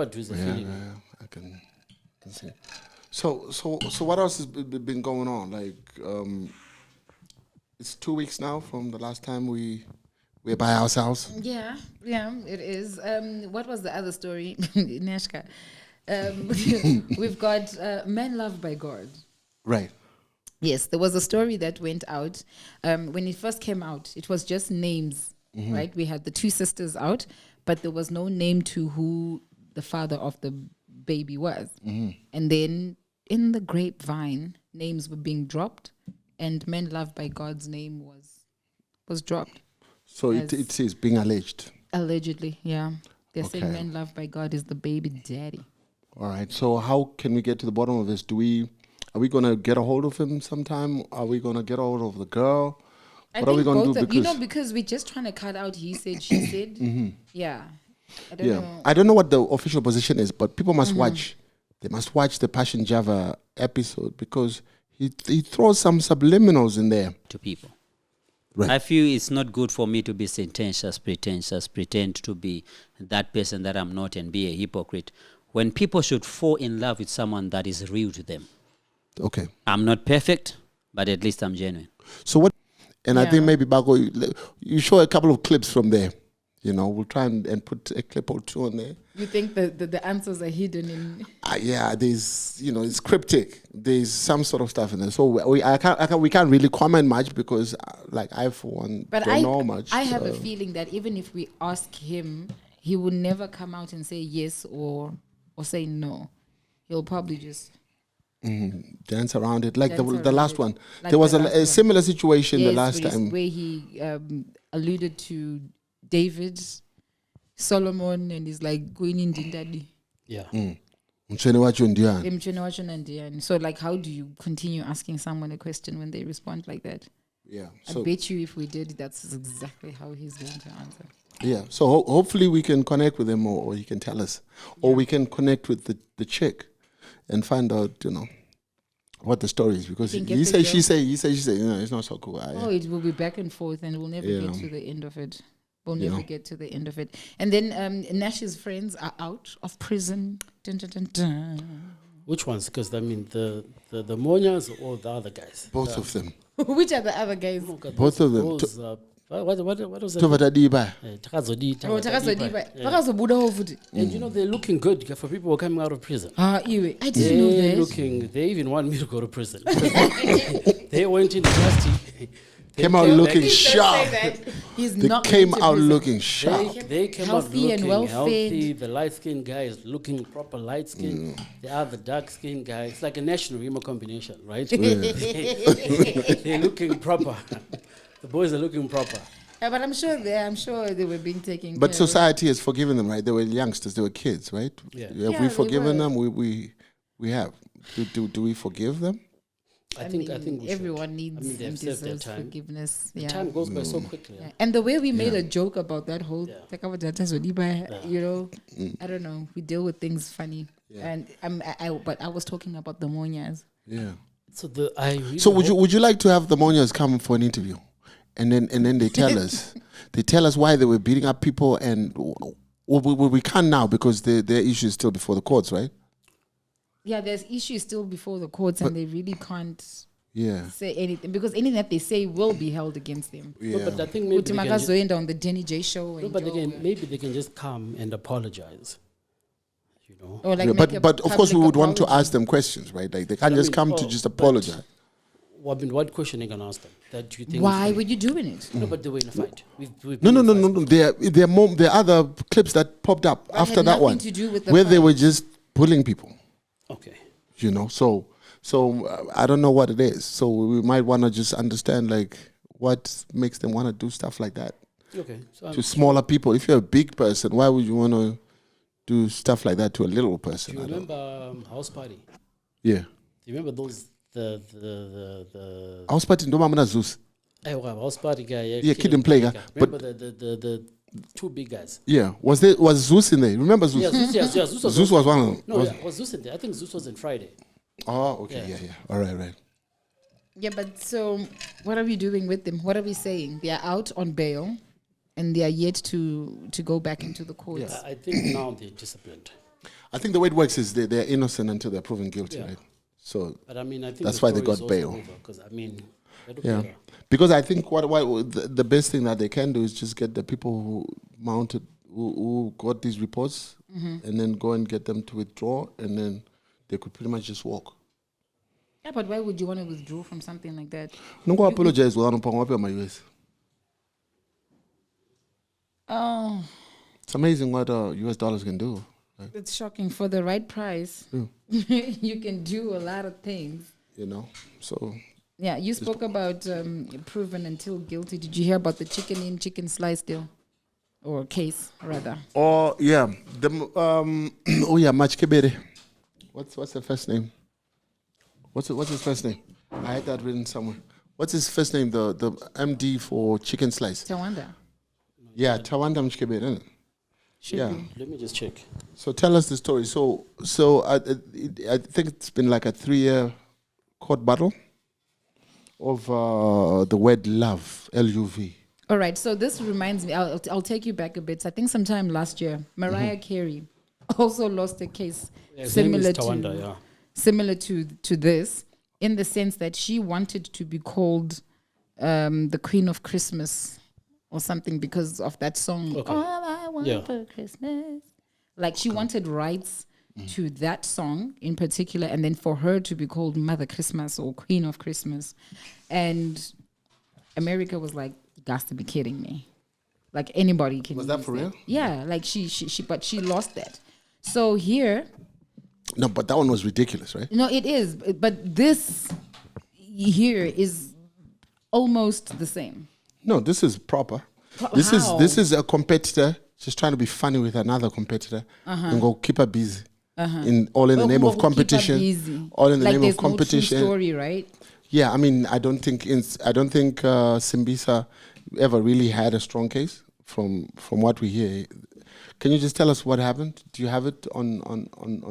[SPEAKER 4] can see. So what else has been going on? Like, it's 2 weeks now from the last time we're by ourselves.
[SPEAKER 5] Yeah, it is. What was the other story, Neshka? We've got Men Loved by God.
[SPEAKER 4] Right.
[SPEAKER 5] Yes, there was a story that went out. When it first came out, it was just names, right? We had the two sisters out, but there was no name to who the father of the baby was. And then in the grapevine, names were being dropped, and Men Loved by God's name was dropped.
[SPEAKER 4] So it is being alleged?
[SPEAKER 5] Allegedly, yeah. They're saying Men Loved by God is the baby daddy.
[SPEAKER 4] All right. So how can we get to the bottom of this? Are we going to get a hold of him sometime? Are we going to get a hold of the girl? What are we going to do?
[SPEAKER 5] Because we're just trying to cut out he said, she said. Yeah. I don't know.
[SPEAKER 4] I don't know what the official position is, but people must watch. They must watch the Passion Java episode because he throws some subliminals in there.
[SPEAKER 1] To people.
[SPEAKER 4] Right.
[SPEAKER 1] I feel it's not good for me to be sententious, pretend to be that person that I'm not and be a hypocrite. When people should fall in love with someone that is real to them.
[SPEAKER 4] Okay.
[SPEAKER 1] I'm not perfect, but at least I'm genuine.
[SPEAKER 4] So what? And I think maybe Bago, you show a couple of clips from there. We'll try and put a clip or two on there.
[SPEAKER 5] You think the answers are hidden in?
[SPEAKER 4] There's it's cryptic. There's some sort of stuff in there. So we can't really comment much because I for one don't know much.
[SPEAKER 5] I have a feeling that even if we ask him, he will never come out and say yes or say no. He'll probably just.
[SPEAKER 4] Dance around it like the last one. Like there was a similar situation the last time
[SPEAKER 5] where he alluded to David, Solomon, and he's like going in Dindadi.
[SPEAKER 6] Yeah.
[SPEAKER 5] So how do you continue asking someone a question when they respond like that?
[SPEAKER 4] Yeah.
[SPEAKER 5] I bet you if we did, that's exactly how he's going to answer.
[SPEAKER 4] Yeah. So hopefully we can connect with him or he can tell us. Or we can connect with the chick. And find out, what the story is because he say, she say, it's not so cool.
[SPEAKER 5] It will be back and forth, and we'll never get to the end of it. Get to the end of it. And then Nash's friends are out of prison. Dun, dun, dun, dun.
[SPEAKER 6] Which ones? Because the Monyas or the other guys?
[SPEAKER 4] Both of them.
[SPEAKER 5] Which are the other guys?
[SPEAKER 4] Both of them.
[SPEAKER 6] What was that? And they're looking good for people who are coming out of prison.
[SPEAKER 5] I didn't know that.
[SPEAKER 6] They even want me to go to prison. They went into custody.
[SPEAKER 4] Came out looking sharp.
[SPEAKER 5] They
[SPEAKER 4] came out looking sharp.
[SPEAKER 6] They came out looking healthy. The light-skinned guy is looking proper light-skinned. The other dark-skinned guy. It's like a national Remo combination, right? They're looking proper. The boys are looking proper.
[SPEAKER 5] But I'm sure they were being taken.
[SPEAKER 4] But society has forgiven them, right? They were youngsters. They were kids, right?
[SPEAKER 6] Yeah.
[SPEAKER 4] Have we forgiven them? We have. Do we forgive them?
[SPEAKER 6] I think we
[SPEAKER 5] everyone needs and deserves forgiveness.
[SPEAKER 6] The time goes by so quickly.
[SPEAKER 5] Yeah. And the way we made a joke about that whole I don't know. We deal with things funny. Yeah. And I was talking about the Monyas.
[SPEAKER 4] Yeah.
[SPEAKER 6] So I really
[SPEAKER 4] So
[SPEAKER 6] hope-
[SPEAKER 4] would you like to have the Monias come for an interview, and then they tell us why they were beating up people, and we can't now because their issue is still before the courts, right?
[SPEAKER 5] Yeah, there's issues still before the courts, and they really can't
[SPEAKER 4] Yeah.
[SPEAKER 5] say anything because anything that they say will be held against them.
[SPEAKER 6] No,
[SPEAKER 4] Yeah.
[SPEAKER 6] but I think maybe
[SPEAKER 5] Uthi
[SPEAKER 6] they can just,
[SPEAKER 5] makazoenda on the Denny J show.
[SPEAKER 6] no,
[SPEAKER 5] And
[SPEAKER 6] but
[SPEAKER 5] Joe,
[SPEAKER 6] again, maybe they can just come and apologize. You know.
[SPEAKER 5] or like
[SPEAKER 4] Yeah,
[SPEAKER 5] make a
[SPEAKER 4] but of course we
[SPEAKER 5] public
[SPEAKER 4] would want to
[SPEAKER 5] apology.
[SPEAKER 4] ask them questions, right? Like they can't
[SPEAKER 6] I
[SPEAKER 4] just
[SPEAKER 6] mean,
[SPEAKER 4] come to
[SPEAKER 6] oh,
[SPEAKER 4] just
[SPEAKER 6] but-
[SPEAKER 4] apologize.
[SPEAKER 6] Well, I mean, what question are you gonna ask them? That you think?
[SPEAKER 5] Why were you doing it?
[SPEAKER 6] No, but they were in a fight. We've
[SPEAKER 4] No,
[SPEAKER 6] been
[SPEAKER 4] no,
[SPEAKER 6] in
[SPEAKER 4] no, no,
[SPEAKER 6] fights
[SPEAKER 4] no. There are other clips that popped up
[SPEAKER 5] That
[SPEAKER 4] after
[SPEAKER 5] had
[SPEAKER 4] that
[SPEAKER 5] nothing
[SPEAKER 4] one,
[SPEAKER 5] to do with the
[SPEAKER 4] where they
[SPEAKER 5] fight.
[SPEAKER 4] were just bullying people.
[SPEAKER 6] before. Okay.
[SPEAKER 4] You know, so I don't know what it is. So we might want to just understand like what makes them want to do stuff like that
[SPEAKER 6] Okay. So
[SPEAKER 4] to smaller people. If you're a big person, why would you want to do stuff like that to a little
[SPEAKER 6] do
[SPEAKER 4] person?
[SPEAKER 6] you
[SPEAKER 4] I don't.
[SPEAKER 6] remember House Party?
[SPEAKER 4] Yeah,
[SPEAKER 6] Do you remember those the
[SPEAKER 4] I was partying. Don't remember Zeus.
[SPEAKER 6] House Party guy?
[SPEAKER 4] Yeah, Kid and Play guy.
[SPEAKER 6] Remember the two big guys?
[SPEAKER 4] Yeah, was Zeus in there? Remember Zeus?
[SPEAKER 6] Yeah, Zeus, yes, Zeus was,
[SPEAKER 4] Zeus was one of them.
[SPEAKER 6] No,
[SPEAKER 4] Was-
[SPEAKER 6] yeah, was Zeus in there? I think Zeus was in Friday.
[SPEAKER 4] Oh, okay,
[SPEAKER 6] Yeah.
[SPEAKER 4] yeah. All right.
[SPEAKER 5] Yeah, but so what are we doing with them? What are we saying? They are out on bail, and they are yet to go back into the courts.
[SPEAKER 6] I think now they're disciplined.
[SPEAKER 4] I think the way it works is they're innocent until they're proven guilty,
[SPEAKER 6] Yeah.
[SPEAKER 4] right? So
[SPEAKER 6] But I mean, I think
[SPEAKER 4] That's why they got bail.
[SPEAKER 6] Because I mean, they look
[SPEAKER 4] yeah,
[SPEAKER 6] better.
[SPEAKER 4] because I think what the best thing that they can do is just get the people who mounted who got these reports, and then go and get them to withdraw, and then they could pretty much just walk.
[SPEAKER 5] Yeah, but why would you want to withdraw from something like that?
[SPEAKER 4] No go apologize. Well, I'm my US.
[SPEAKER 5] Oh,
[SPEAKER 4] It's amazing what US dollars can do. Right?
[SPEAKER 5] it's shocking. For the right price, you can do a lot of things.
[SPEAKER 4] You know, so
[SPEAKER 5] Yeah, you spoke about proven until guilty. Did you hear about the chicken in, chicken slice deal? Or case, rather.
[SPEAKER 4] oh yeah, oh yeah, Mach Kebere. What's the first name? What's his first name? I had that written somewhere. What's his first name? The MD for Chicken Slice.
[SPEAKER 5] Tawanda.
[SPEAKER 4] Yeah, Tawanda Mchkebere, isn't it?
[SPEAKER 5] Should
[SPEAKER 4] Yeah.
[SPEAKER 5] be.
[SPEAKER 6] Let me just check.
[SPEAKER 4] So tell us the story. So I think it's been like a 3-year court battle of the word love, LUV.
[SPEAKER 5] All right, so this reminds me, I'll take you back a bit. I think sometime last year, Mariah Carey also lost a case
[SPEAKER 6] Yeah, his name
[SPEAKER 5] similar
[SPEAKER 6] is Tawanda,
[SPEAKER 5] to
[SPEAKER 6] yeah.
[SPEAKER 5] similar to this, in the sense that she wanted to be called the Queen of Christmas or something because of that song.
[SPEAKER 6] Okay.
[SPEAKER 5] All I want
[SPEAKER 6] Yeah.
[SPEAKER 5] for Christmas. Like she wanted rights to that song in particular, and then for her to be called Mother Christmas or Queen of Christmas. And America was like, "Got to be kidding me." Like anybody can.
[SPEAKER 4] Was that
[SPEAKER 5] use
[SPEAKER 4] for real?
[SPEAKER 5] Yeah, like but she lost that. So here,
[SPEAKER 4] No, but that one was ridiculous, right?
[SPEAKER 5] no, it is, but this here is almost the same.
[SPEAKER 4] No, this is proper.
[SPEAKER 5] How?
[SPEAKER 4] This is a competitor just trying to be funny with another competitor and go keep her busy. In the
[SPEAKER 5] Well,
[SPEAKER 4] name
[SPEAKER 5] who
[SPEAKER 4] of
[SPEAKER 5] will keep her
[SPEAKER 4] competition.
[SPEAKER 5] busy?
[SPEAKER 4] All in the
[SPEAKER 5] Like
[SPEAKER 4] name
[SPEAKER 5] there's
[SPEAKER 4] of
[SPEAKER 5] no true
[SPEAKER 4] competition.
[SPEAKER 5] story, right?
[SPEAKER 4] Yeah, I mean, I don't think Simbisa ever really had a strong case from what we hear. Can you just tell us what happened? Do you have it on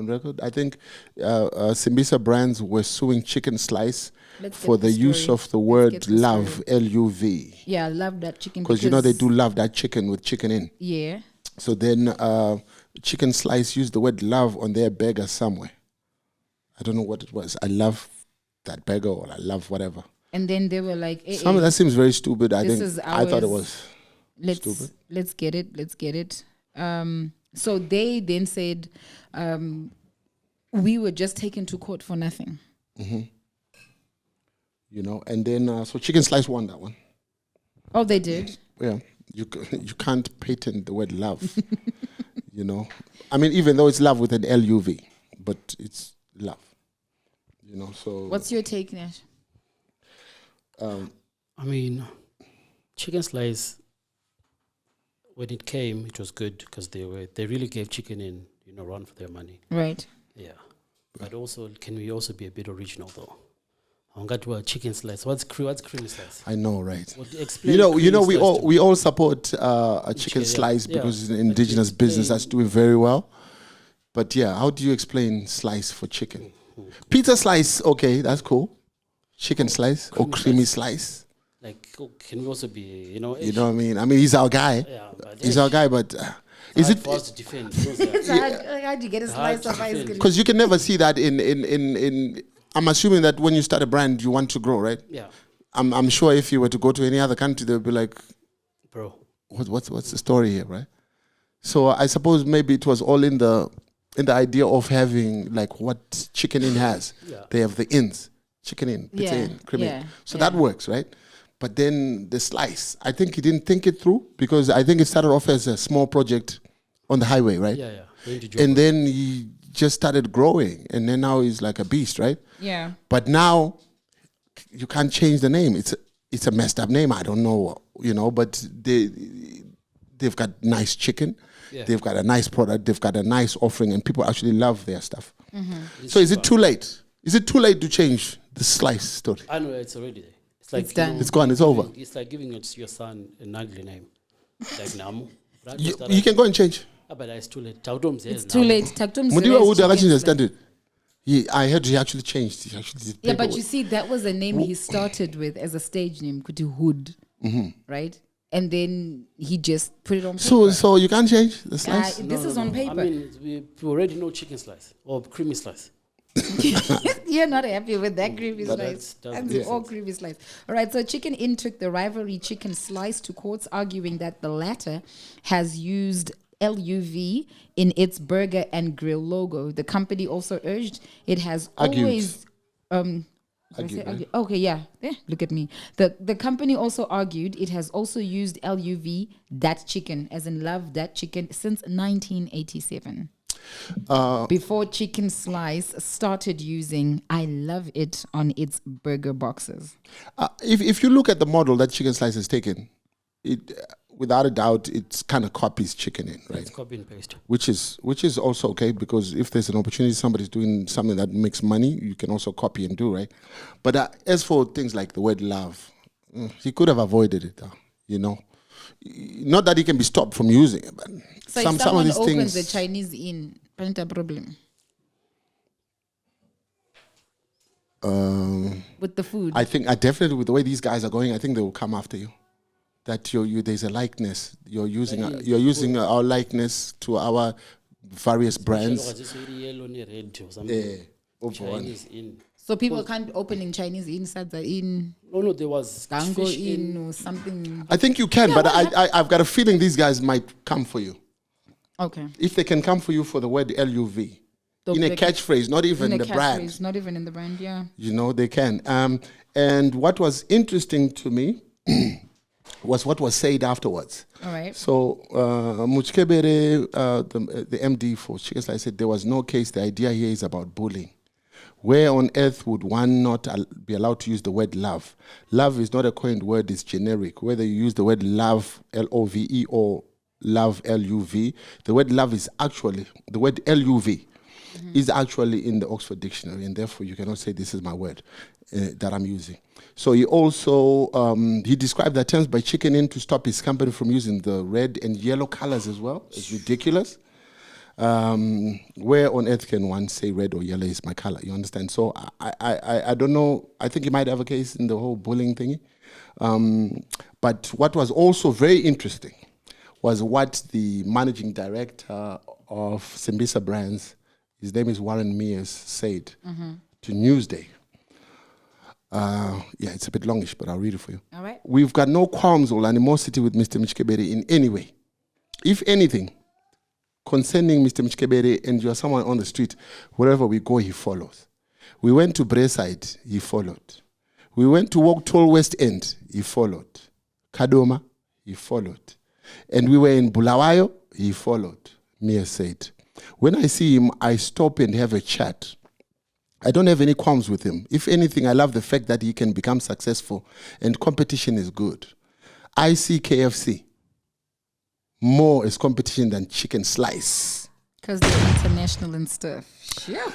[SPEAKER 4] record? I think Simbisa brands were suing Chicken Slice
[SPEAKER 5] Let's
[SPEAKER 4] for
[SPEAKER 5] get
[SPEAKER 4] the
[SPEAKER 5] the
[SPEAKER 4] use
[SPEAKER 5] story.
[SPEAKER 4] of the
[SPEAKER 5] Let's
[SPEAKER 4] word
[SPEAKER 5] get the
[SPEAKER 4] love,
[SPEAKER 5] story.
[SPEAKER 4] LUV.
[SPEAKER 5] Yeah, I love that chicken
[SPEAKER 4] Because you know they do love that chicken with chicken in.
[SPEAKER 5] Yeah.
[SPEAKER 4] So then Chicken Slice used the word love on their burger somewhere. I don't know what it was. I love that burger, or I love whatever.
[SPEAKER 5] And then they were like,
[SPEAKER 4] Some of that seems very stupid. I
[SPEAKER 5] This
[SPEAKER 4] think
[SPEAKER 5] is
[SPEAKER 4] I thought it
[SPEAKER 5] ours.
[SPEAKER 4] was stupid.
[SPEAKER 5] let's get it. So they then said, we were just taken to court for nothing.
[SPEAKER 4] You know, and then so Chicken Slice won that one.
[SPEAKER 5] Oh, they did.
[SPEAKER 4] Yeah, you can't patent the word love. You know, I mean, even though it's love with an LUV, but it's love. You know, so
[SPEAKER 5] What's your take, Nash?
[SPEAKER 6] I mean, chicken slice. When it came, it was good because they really gave chicken in, run for their money.
[SPEAKER 5] Right.
[SPEAKER 6] Yeah, but also, can we also be a bit original though? I'm going to a chicken slice. What's creamy slice?
[SPEAKER 4] I know, right?
[SPEAKER 6] Well, explain
[SPEAKER 4] You know,
[SPEAKER 6] creamy
[SPEAKER 4] we
[SPEAKER 6] slice
[SPEAKER 4] all
[SPEAKER 6] to me.
[SPEAKER 4] we all support a chicken
[SPEAKER 6] Chicken, yeah.
[SPEAKER 4] slice
[SPEAKER 6] Yeah.
[SPEAKER 4] because it's an
[SPEAKER 6] But
[SPEAKER 4] indigenous
[SPEAKER 6] explain-
[SPEAKER 4] business that's doing very well. But yeah, how do you explain slice for chicken? Pizza slice, okay, that's cool. chicken slice or creamy slice.
[SPEAKER 6] Like, can we also be,
[SPEAKER 4] You know what I mean? I mean, he's our guy.
[SPEAKER 6] Yeah, but
[SPEAKER 4] He's our guy, but is it
[SPEAKER 6] for us to defend? Those are-
[SPEAKER 5] So how do you get a slice of ice cream?
[SPEAKER 4] because you can never see that in I'm assuming that when you start a brand, you want to grow, right?
[SPEAKER 6] yeah,
[SPEAKER 4] I'm sure if you were to go to any other country, they'll be like,
[SPEAKER 6] bro.
[SPEAKER 4] what's the story here, right? So I suppose maybe it was all in the idea of having like what Chicken Inn has.
[SPEAKER 6] Yeah.
[SPEAKER 4] They have the inns, Chicken Inn, Pizza
[SPEAKER 5] Yeah,
[SPEAKER 4] Inn, Cream
[SPEAKER 5] yeah,
[SPEAKER 4] Inn. So that
[SPEAKER 5] yeah.
[SPEAKER 4] works, right? But then the slice, I think he didn't think it through because I think it started off as a small project on the highway, right?
[SPEAKER 6] Yeah. Going to
[SPEAKER 4] And
[SPEAKER 6] Joburg.
[SPEAKER 4] then he just started growing, and then now he's like a beast, right?
[SPEAKER 5] Yeah.
[SPEAKER 4] But now you can't change the name. It's a messed up name. I don't know, but they've got nice chicken.
[SPEAKER 6] Yeah.
[SPEAKER 4] They've got a nice product. They've got a nice offering, and people actually love their stuff.
[SPEAKER 5] Mm-hmm.
[SPEAKER 4] So is it too late? Is it too late to change the slice story?
[SPEAKER 6] I know it's already there. It's like
[SPEAKER 5] It's done.
[SPEAKER 4] It's gone. It's over.
[SPEAKER 6] It's like giving your son an ugly name, like Namu. Right?
[SPEAKER 4] You can go and change.
[SPEAKER 6] But it's too late. Tautom says
[SPEAKER 5] It's too late. Taktum
[SPEAKER 4] Mudiwa
[SPEAKER 5] says
[SPEAKER 4] would
[SPEAKER 5] chicken
[SPEAKER 4] actually
[SPEAKER 5] slice.
[SPEAKER 4] understand it. I heard he actually changed. He actually did
[SPEAKER 5] Yeah, but
[SPEAKER 4] paperwork.
[SPEAKER 5] you see, that was a name he started with as a stage name, Kuti Hood, right? And then he just put it on paper.
[SPEAKER 4] So you can't change the slice.
[SPEAKER 5] This is on paper.
[SPEAKER 6] I mean, we already know chicken slice or creamy slice.
[SPEAKER 5] You're not happy with that creamy
[SPEAKER 6] But
[SPEAKER 5] slice.
[SPEAKER 6] that's
[SPEAKER 5] And
[SPEAKER 6] different.
[SPEAKER 5] all creamy slice. All right, so Chicken Inn took the rivalry chicken slice to courts, arguing that the latter has used LUV in its burger and grill logo. The company also urged it has
[SPEAKER 4] Argued.
[SPEAKER 5] always
[SPEAKER 4] Argued, right?
[SPEAKER 5] Okay, yeah. Look at me. The company also argued it has also used LUV, that chicken, as in love that chicken, since 1987. Before Chicken Slice started using I love it on its burger boxes.
[SPEAKER 4] If you look at the model that Chicken Slice has taken, it without a doubt it kind of copies Chicken Inn, right?
[SPEAKER 6] It's copy and paste.
[SPEAKER 4] Which is also okay because if there's an opportunity, somebody's doing something that makes money, you can also copy and do, right? But as for things like the word love, he could have avoided it, Not that he can be stopped from using it, but
[SPEAKER 5] So
[SPEAKER 4] some
[SPEAKER 5] if
[SPEAKER 4] of
[SPEAKER 5] someone
[SPEAKER 4] these
[SPEAKER 5] opens
[SPEAKER 4] things.
[SPEAKER 5] a Chinese Inn, not a problem with the food.
[SPEAKER 4] I think definitely with the way these guys are going, I think they will come after you. That there's a likeness. You're using our likeness to our various brands.
[SPEAKER 6] Just yellow and red or something. Chinese in.
[SPEAKER 5] So people can't be opening Chinese Inn, Sadza Inn,
[SPEAKER 6] No, there was
[SPEAKER 5] Gango
[SPEAKER 6] fish
[SPEAKER 5] Inn or something.
[SPEAKER 4] I think you can, but I've got a feeling these guys might come for you.
[SPEAKER 5] Okay.
[SPEAKER 4] If they can come for you for the word LUV,
[SPEAKER 5] So
[SPEAKER 4] in a
[SPEAKER 5] they-
[SPEAKER 4] catchphrase, not even
[SPEAKER 5] in a
[SPEAKER 4] the brand.
[SPEAKER 5] catchphrase, not even in the brand, yeah.
[SPEAKER 4] They can. And what was interesting to me was what was said afterwards.
[SPEAKER 5] All right.
[SPEAKER 4] So Muchkebere, the MD for Chicken Slice, said there was no case. The idea here is about bullying. Where on earth would one not be allowed to use the word love? Love is not a coined word, it's generic. Whether you use the word love, L-O-V-E, or love, L-U-V, the word love is actually, the word L-U-V is actually in the Oxford Dictionary, and therefore you cannot say this is my word that I'm using. So he also, he described the attempts by Chicken Inn to stop his company from using the red and yellow colors as well. It's ridiculous. Where on earth can one say red or yellow is my color? You understand? So I don't know. I think you might have a case in the whole bullying thingy. But what was also very interesting was what the managing director of Simbisa Brands, his name is Warren Mears, said to Newsday. It's a bit longish, but I'll read it for you.
[SPEAKER 5] All right.
[SPEAKER 4] We've got no qualms or animosity with Mr. Mchkebere in any way. If anything, concerning Mr. Mchkebere, and you're someone on the street, wherever we go, he follows. We went to Braeside, he followed. We went to Walk Toll West End, he followed. Kadoma, he followed. And we were in Bulawayo, he followed. Mia said, when I see him, I stop and have a chat. I don't have any qualms with him. If anything, I love the fact that he can become successful and competition is good. I see KFC more as competition than Chicken Slice.
[SPEAKER 5] Because they're international and stuff. Yeah.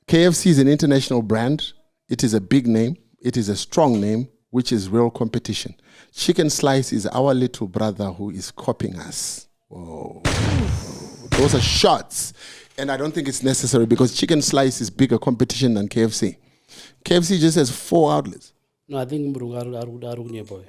[SPEAKER 4] KFC is an international brand. It is a big name. It is a strong name, which is real competition. Chicken Slice is our little brother who is copying us. Whoa. Those are shots. And I don't think it's necessary because Chicken Slice is bigger competition than KFC. KFC just has 4 outlets.
[SPEAKER 6] No, I think Murunga boy.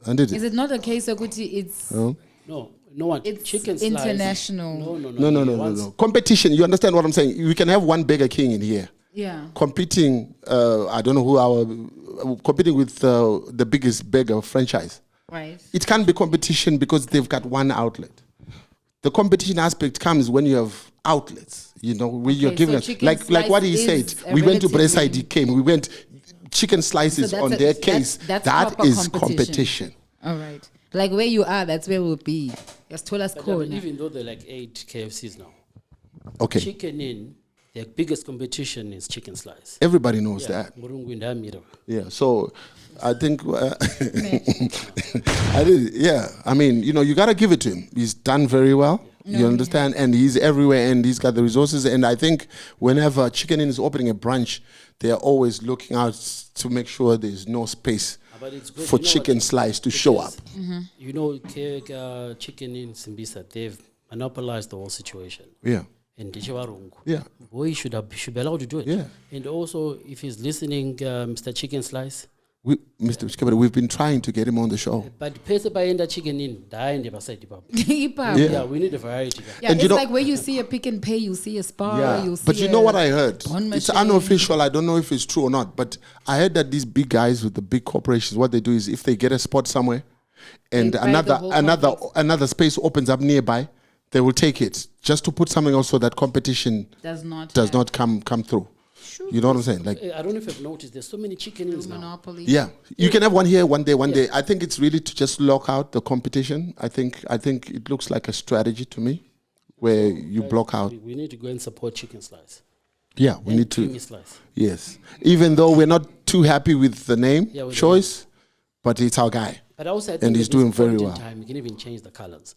[SPEAKER 4] And did
[SPEAKER 5] Is
[SPEAKER 4] it?
[SPEAKER 5] it not a case of it's
[SPEAKER 6] No, no one.
[SPEAKER 5] it's
[SPEAKER 6] Chicken slice.
[SPEAKER 5] international?
[SPEAKER 4] No. Competition. You understand what I'm saying? We can have one Burger King in here
[SPEAKER 5] Yeah.
[SPEAKER 4] competing. I don't know who competing with the biggest burger franchise.
[SPEAKER 5] Right.
[SPEAKER 4] It can't be competition because they've got one outlet. The competition aspect comes when you have outlets. You know, where you're
[SPEAKER 5] Okay,
[SPEAKER 4] giving
[SPEAKER 5] so
[SPEAKER 4] us
[SPEAKER 5] chicken
[SPEAKER 4] like what he
[SPEAKER 5] slice
[SPEAKER 4] said.
[SPEAKER 5] is a
[SPEAKER 4] We went to
[SPEAKER 5] relatively-
[SPEAKER 4] Breside, came. We went chicken slices
[SPEAKER 5] So
[SPEAKER 4] on
[SPEAKER 5] that's
[SPEAKER 4] their
[SPEAKER 5] a-
[SPEAKER 4] case.
[SPEAKER 5] that's
[SPEAKER 4] That
[SPEAKER 5] proper
[SPEAKER 4] is competition.
[SPEAKER 5] All right. Like where you are, that's where we'll be. Just told us
[SPEAKER 6] But
[SPEAKER 5] corner.
[SPEAKER 6] even though there are like 8 KFCs now,
[SPEAKER 4] Okay,
[SPEAKER 6] Chicken Inn, their biggest competition is chicken slice.
[SPEAKER 4] everybody knows
[SPEAKER 6] Yeah,
[SPEAKER 4] that.
[SPEAKER 6] Murungu and Amira.
[SPEAKER 4] Yeah, so I think I did. Yeah, I mean, you know, you gotta give it to him. He's done very well. You understand, and he's everywhere, and he's got the resources. And I think whenever Chicken Inn is opening a branch, they are always looking out to make sure there's no space
[SPEAKER 6] But it's good,
[SPEAKER 4] for
[SPEAKER 6] you know
[SPEAKER 4] chicken
[SPEAKER 6] what?
[SPEAKER 4] slice to show up.
[SPEAKER 6] Because, You know, Chicken Inn Simbisa, they've monopolized the whole situation.
[SPEAKER 4] Yeah,
[SPEAKER 6] And Dishawarungu.
[SPEAKER 4] yeah,
[SPEAKER 6] Boy should be allowed to do it.
[SPEAKER 4] Yeah.
[SPEAKER 6] And also, if he's listening, Mr. Chicken Slice,
[SPEAKER 4] Mr. Chikabara, we've been trying to get him on the show.
[SPEAKER 6] but pesa by enda chicken in, die in the beside
[SPEAKER 5] Hip-hop.
[SPEAKER 4] Yeah.
[SPEAKER 6] Yeah, we need a variety.
[SPEAKER 5] Yeah,
[SPEAKER 4] And you
[SPEAKER 5] it's
[SPEAKER 4] know-
[SPEAKER 5] like where you see a Pick and Pay, you see a Spar, you see
[SPEAKER 4] but you know what I heard?
[SPEAKER 5] bond
[SPEAKER 4] It's
[SPEAKER 5] machine.
[SPEAKER 4] unofficial. I don't know if it's true or not. But I heard that these big guys with the big corporations, what they do is if they get a spot somewhere, and
[SPEAKER 5] They buy the whole complex.
[SPEAKER 4] another space opens up nearby, they will take it just to put something else so that competition
[SPEAKER 5] does not
[SPEAKER 4] does
[SPEAKER 5] have
[SPEAKER 4] not come through. You know what I'm saying? Like,
[SPEAKER 6] I don't know if you've noticed, there's so many chicken inns now.
[SPEAKER 5] monopoly.
[SPEAKER 4] yeah, you can have one here, one day. I think it's really to just lock out the competition. I think it looks like a strategy to me, where you block out.
[SPEAKER 6] We need to go and support Chicken Slice.
[SPEAKER 4] Yeah, we
[SPEAKER 6] And
[SPEAKER 4] need to.
[SPEAKER 6] Creamy Slice.
[SPEAKER 4] Yes, even though we're not too happy with the name
[SPEAKER 6] Yeah, with the
[SPEAKER 4] choice, but it's our guy.
[SPEAKER 6] But also, I think
[SPEAKER 4] And he's
[SPEAKER 6] at this
[SPEAKER 4] doing very
[SPEAKER 6] point in
[SPEAKER 4] well.
[SPEAKER 6] Time, you can even change the colors.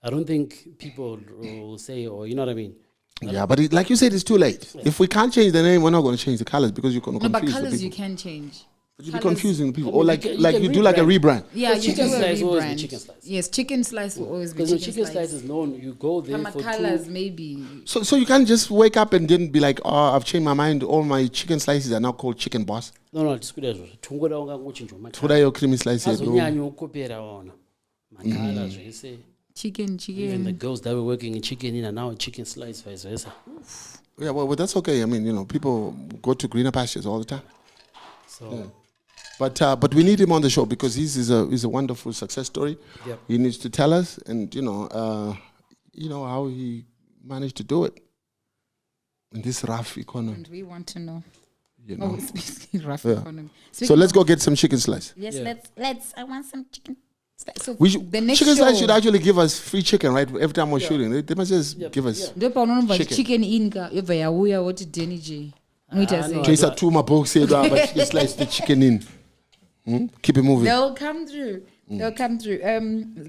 [SPEAKER 6] I don't think people will say, or you know what I mean?
[SPEAKER 4] Yeah, but like you said, it's too late. If we can't change the name, we're not going to change the colors because you're going to
[SPEAKER 5] No, but
[SPEAKER 4] confuse the
[SPEAKER 5] colors you
[SPEAKER 4] people.
[SPEAKER 5] can change.
[SPEAKER 4] But you'll be
[SPEAKER 5] colours-
[SPEAKER 4] confusing the people.
[SPEAKER 6] I mean,
[SPEAKER 4] Or like
[SPEAKER 6] you
[SPEAKER 4] like
[SPEAKER 6] can
[SPEAKER 4] you do like a rebrand.
[SPEAKER 5] Yeah,
[SPEAKER 6] Because
[SPEAKER 5] you
[SPEAKER 6] chicken
[SPEAKER 5] do a
[SPEAKER 6] slice will always be
[SPEAKER 5] rebrand.
[SPEAKER 6] chicken slice.
[SPEAKER 5] Yes, chicken slice will always be
[SPEAKER 6] Because the
[SPEAKER 5] chicken,
[SPEAKER 6] chicken slice is known, you go there
[SPEAKER 5] From
[SPEAKER 6] for
[SPEAKER 5] colors,
[SPEAKER 6] 2.
[SPEAKER 5] maybe.
[SPEAKER 4] So you can't just wake up and then be like, oh, I've changed my mind. All my chicken slices are now called Chicken Boss.
[SPEAKER 6] No, it's good as well. Tungoda unganguchinjwa
[SPEAKER 4] What are your creamy slices? bro?
[SPEAKER 6] azonyanya ukopera ona makala zvese.
[SPEAKER 5] Chicken.
[SPEAKER 6] Even the girls that were working in chicken in are now chicken slice vice versa.
[SPEAKER 4] Yeah, well, that's okay. I mean, you know, people go to greener pastures all the time.
[SPEAKER 6] So
[SPEAKER 4] But we need him on the show because he's a wonderful success story.
[SPEAKER 6] Yep.
[SPEAKER 4] He needs to tell us, and you know how he managed to do it in this rough economy.
[SPEAKER 5] And we want to know.
[SPEAKER 4] You know.
[SPEAKER 5] Oh, it's rough
[SPEAKER 4] Yeah.
[SPEAKER 5] economy.
[SPEAKER 4] So let's go get some chicken slice.
[SPEAKER 5] Yes,
[SPEAKER 6] Yeah.
[SPEAKER 5] let's. I want some chicken. So
[SPEAKER 4] We should,
[SPEAKER 5] the next
[SPEAKER 4] chicken
[SPEAKER 5] show.
[SPEAKER 4] slice should actually give us free chicken, right? Every time we're shooting, they must just give us.
[SPEAKER 5] Ndopa unonomva
[SPEAKER 4] Chicken.
[SPEAKER 5] chicken inka yobva yauya woti Denny J. Unoita sei?
[SPEAKER 6] no.
[SPEAKER 4] Trace a two my box say but chicken slice the chicken in. Keep it moving.
[SPEAKER 5] They'll come through. They'll come through.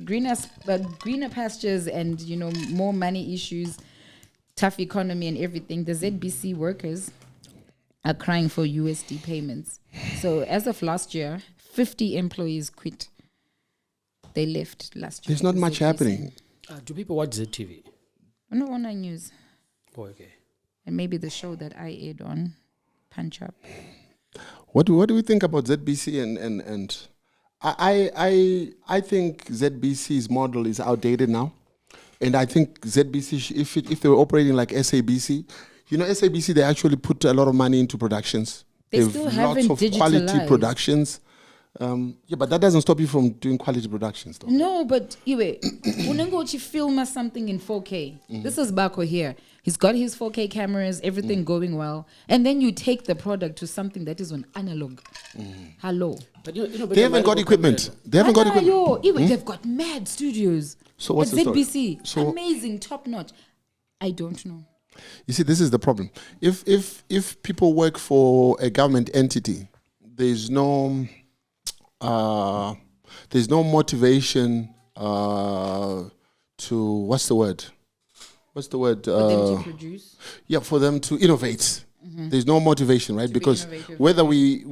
[SPEAKER 5] Greener pastures and more money issues, tough economy and everything. The ZBC workers are crying for USD payments. So as of last year, 50 employees quit. They left last year.
[SPEAKER 4] There's not
[SPEAKER 5] The
[SPEAKER 4] much
[SPEAKER 5] ZBC.
[SPEAKER 4] happening.
[SPEAKER 6] do people watch ZTV?
[SPEAKER 5] No one on news.
[SPEAKER 6] Oh, okay.
[SPEAKER 5] And maybe the show that I aired on, Punch Up.
[SPEAKER 4] What do we think about ZBC and I think ZBC's model is outdated now, and I think ZBC if they were operating like SABC, SABC they actually put a lot of money into productions.
[SPEAKER 5] They
[SPEAKER 4] They've
[SPEAKER 5] still
[SPEAKER 4] lots
[SPEAKER 5] haven't
[SPEAKER 4] of quality
[SPEAKER 5] digitalized.
[SPEAKER 4] productions. Yeah, but that doesn't stop you from doing quality productions, though.
[SPEAKER 5] No, but iwe, unengo uchi film something in 4K. This is Bako here. He's got his 4K cameras, everything going well, and then you take the product to something that is on analog. Hello.
[SPEAKER 6] But you know,
[SPEAKER 4] They haven't got equipment. They haven't got equipment.
[SPEAKER 5] Yo, iwe, they've got mad studios.
[SPEAKER 4] So what's
[SPEAKER 5] At
[SPEAKER 4] the story?
[SPEAKER 5] ZBC,
[SPEAKER 4] So-
[SPEAKER 5] amazing, top notch. I don't know.
[SPEAKER 4] You see, this is the problem. If people work for a government entity, there's no motivation to what's the word?
[SPEAKER 5] For them to produce.
[SPEAKER 4] Yeah, for them to innovate. There's no motivation, right? Because
[SPEAKER 5] innovative.
[SPEAKER 4] whether we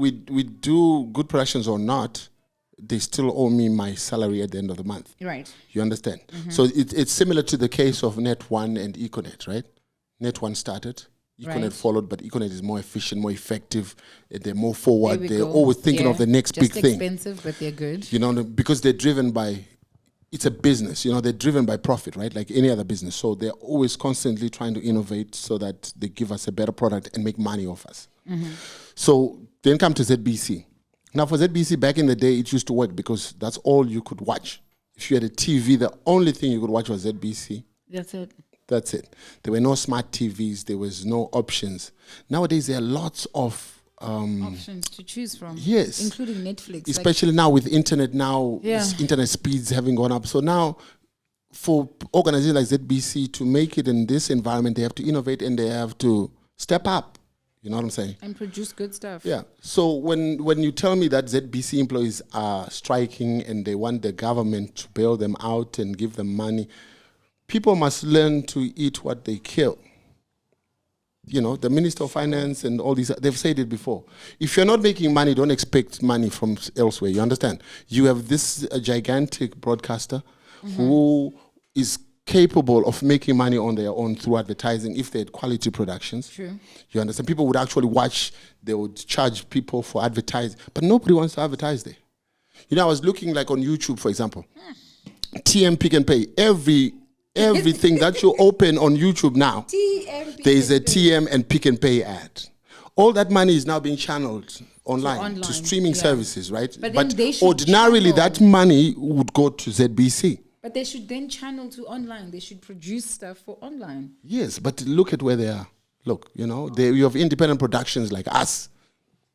[SPEAKER 4] do good productions or not, they still owe me my salary at the end of the month.
[SPEAKER 5] Right.
[SPEAKER 4] You understand? So it's similar to the case of Net1 and Econet, right? Net1 started, Econet
[SPEAKER 5] Right.
[SPEAKER 4] followed, but Econet is more efficient, more effective. They're more forward.
[SPEAKER 5] There we
[SPEAKER 4] They're
[SPEAKER 5] go.
[SPEAKER 4] always thinking
[SPEAKER 5] Yeah.
[SPEAKER 4] of the next
[SPEAKER 5] Just
[SPEAKER 4] big thing.
[SPEAKER 5] expensive, but they're good.
[SPEAKER 4] You know, because they're driven by, it's a business, you know, they're driven by profit, right? Like any other business. So they're always constantly trying to innovate so that they give us a better product and make money off us. So then come to ZBC. Now for ZBC, back in the day, it used to work because that's all you could watch. If you had a TV, the only thing you could watch was ZBC.
[SPEAKER 5] That's it.
[SPEAKER 4] That's it. There were no smart TVs. There was no options. Nowadays, there are lots of
[SPEAKER 5] Options to choose from.
[SPEAKER 4] yes.
[SPEAKER 5] Including Netflix.
[SPEAKER 4] especially now with internet now,
[SPEAKER 5] Yeah.
[SPEAKER 4] internet speeds having gone up. So now, for organizations like ZBC to make it in this environment, they have to innovate and they have to step up. You know what I'm saying?
[SPEAKER 5] and produce good stuff.
[SPEAKER 4] Yeah. So when you tell me that ZBC employees are striking and they want the government to bail them out and give them money, people must learn to eat what they kill. You know, the Minister of Finance and all these, they've said it before. If you're not making money, don't expect money from elsewhere. You understand? You have this gigantic broadcaster who is capable of making money on their own through advertising if they had quality productions.
[SPEAKER 5] True.
[SPEAKER 4] You understand? People would actually watch, they would charge people for advertising, but nobody wants to advertise there. You know, I was looking like on YouTube, for example, TM Pick and Pay. Everything that you open on YouTube now, there is a TM and Pick and Pay ad. All that money is now being channeled online to streaming services, right?
[SPEAKER 5] But then they should
[SPEAKER 4] ordinarily,
[SPEAKER 5] channel.
[SPEAKER 4] that money would go to ZBC.
[SPEAKER 5] But they should then channel to online. They should produce stuff for online.
[SPEAKER 4] Yes, but look at where they are. Look, you know, you have independent productions like us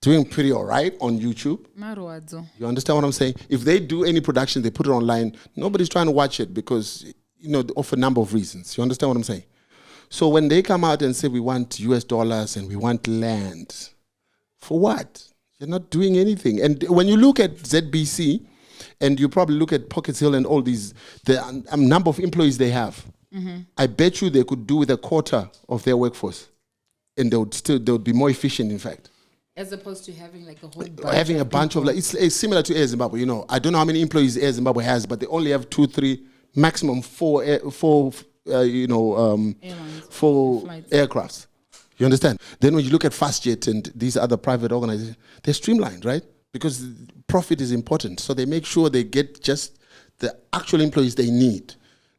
[SPEAKER 4] doing pretty all right on YouTube.
[SPEAKER 5] Maruadzo.
[SPEAKER 4] You understand what I'm saying? If they do any production, they put it online, nobody's trying to watch it because, you know, of a number of reasons. You understand what I'm saying? So when they come out and say we want US dollars and we want land, for what? You're not doing anything. And when you look at ZBC, and you probably look at Pockets Hill and all these, the number of employees they have, I bet you they could do with a quarter of their workforce. And they would be more efficient, in fact.
[SPEAKER 5] As opposed to having like a whole bunch
[SPEAKER 4] Having a bunch of, like, it's similar to Air Zimbabwe, you know. I don't know how many employees Air Zimbabwe has, but they only have 2, 3, maximum 4
[SPEAKER 5] Airlines.
[SPEAKER 4] aircrafts. You understand? Then when you look at FastJet and these other private organizations, they're streamlined, right? Because profit is important. So they make sure they get just the actual employees they need,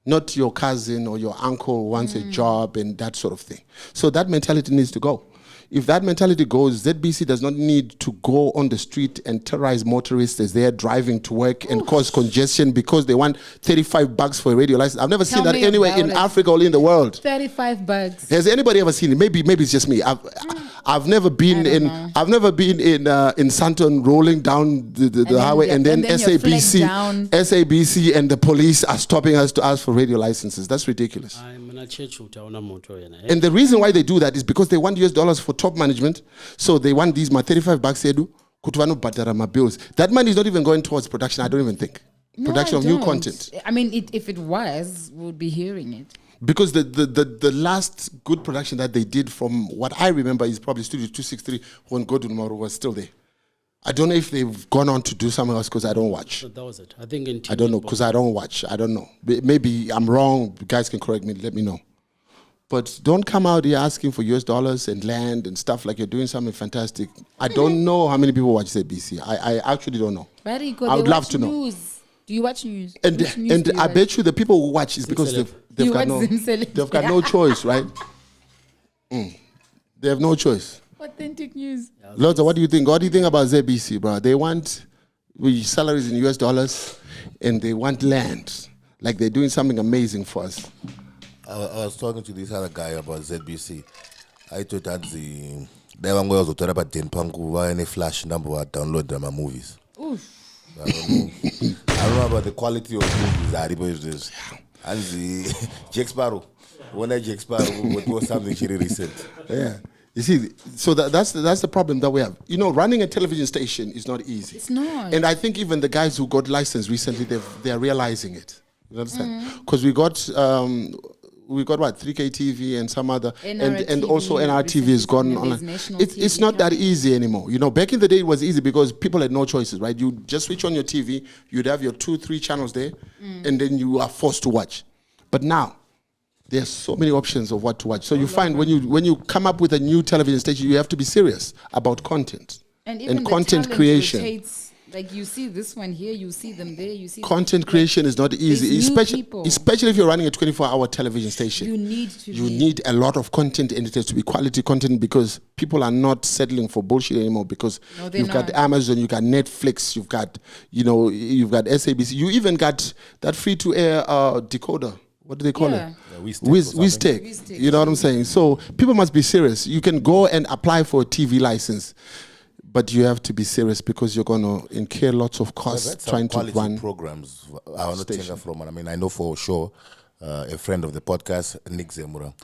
[SPEAKER 4] not your cousin or your uncle who wants a job and that sort of thing. So that mentality needs to go. If that mentality goes, ZBC does not need to go on the street and terrorize motorists as they are driving to work and cause congestion because they want $35 for a radio license. I've never seen that
[SPEAKER 5] me
[SPEAKER 4] anywhere
[SPEAKER 5] about
[SPEAKER 4] in
[SPEAKER 5] it.
[SPEAKER 4] Africa or in the world.
[SPEAKER 5] $35.
[SPEAKER 4] Has anybody ever seen it? Maybe it's just me. I've never been in Santon rolling down the highway and then
[SPEAKER 5] you're flagged down.
[SPEAKER 4] SABC and the police are stopping us to ask for radio licenses. That's ridiculous. And the reason why they do that is because they want US dollars for top management. So they want these $35 edu kuti vanobhadhara my bills. That money is not even going towards production, I don't even think.
[SPEAKER 5] No,
[SPEAKER 4] Production
[SPEAKER 5] I
[SPEAKER 4] of new
[SPEAKER 5] don't.
[SPEAKER 4] content.
[SPEAKER 5] I mean, if it was, we would be hearing it.
[SPEAKER 4] Because the last good production that they did from what I remember is probably Studio 263 when Godwin Mauro was still there. I don't know if they've gone on to do something else because I don't watch.
[SPEAKER 6] So that was it. I think
[SPEAKER 4] I don't know because I don't watch. I don't know. Maybe I'm wrong. You guys can correct me. Let me know. But don't come out here asking for US dollars and land and stuff like you're doing something fantastic. I don't know how many people watch ZBC. I actually don't know. I would love to know.
[SPEAKER 5] Do you watch news?
[SPEAKER 4] And
[SPEAKER 5] Which news
[SPEAKER 4] and
[SPEAKER 5] do you
[SPEAKER 4] I
[SPEAKER 5] watch?
[SPEAKER 4] bet you the people who watch is because they've
[SPEAKER 5] You
[SPEAKER 4] got
[SPEAKER 5] watch Zimsele.
[SPEAKER 4] they've got no choice, right? They have no choice.
[SPEAKER 5] Authentic news.
[SPEAKER 4] Lots what do you think? What do you think about ZBC, bro? They want salaries in US dollars and they want land. Like they're doing something amazing for us.
[SPEAKER 7] I was talking to this other guy about ZBC. I thought that they were talking about Den Pangu any flash number or download my movies.
[SPEAKER 5] Oof.
[SPEAKER 7] I don't know about the quality of movies. And the Jack Sparrow. When I Jack Sparrow was something really recent.
[SPEAKER 4] Yeah. You see, so that's the problem that we have. You know, running a television station is not easy.
[SPEAKER 5] It's not.
[SPEAKER 4] And I think even the guys who got licensed recently, they're realizing it. You understand? Because we got what 3K TV and some other and also NRTV has gone online. It's not that easy anymore. You know, back in the day it was easy because people had no choices, right? You just switch on your TV, you'd have your 2-3 channels there, and then you are forced to watch. But now There's so many options of what to watch. So you find when you come up with a new television station, you have to be serious about content
[SPEAKER 5] And even the
[SPEAKER 4] content
[SPEAKER 5] talent
[SPEAKER 4] creation.
[SPEAKER 5] rotates. Like you see this one here, you see them there, you see
[SPEAKER 4] Content creation is not easy,
[SPEAKER 5] there's new
[SPEAKER 4] especially
[SPEAKER 5] people.
[SPEAKER 4] especially if you're running a 24-hour television station.
[SPEAKER 5] You need to.
[SPEAKER 4] You need a lot of content, and it has to be quality content because people are not settling for bullshit anymore. Because
[SPEAKER 5] No, they're
[SPEAKER 4] you've got
[SPEAKER 5] not.
[SPEAKER 4] Amazon, you've got Netflix, you've got you've got SABC, you even got that free-to-air decoder. What do they call
[SPEAKER 5] Yeah.
[SPEAKER 4] it?
[SPEAKER 7] WizTech or something.
[SPEAKER 4] WizTech. You know what I'm saying? So people must be serious. You can go and apply for a TV license, but you have to be serious because you're going to incur lots of
[SPEAKER 7] I've
[SPEAKER 4] costs
[SPEAKER 7] had some
[SPEAKER 4] trying to
[SPEAKER 7] quality
[SPEAKER 4] run.
[SPEAKER 7] programs. I want to take her from, and I mean, I know for sure a friend of the podcast, Nick Zemura.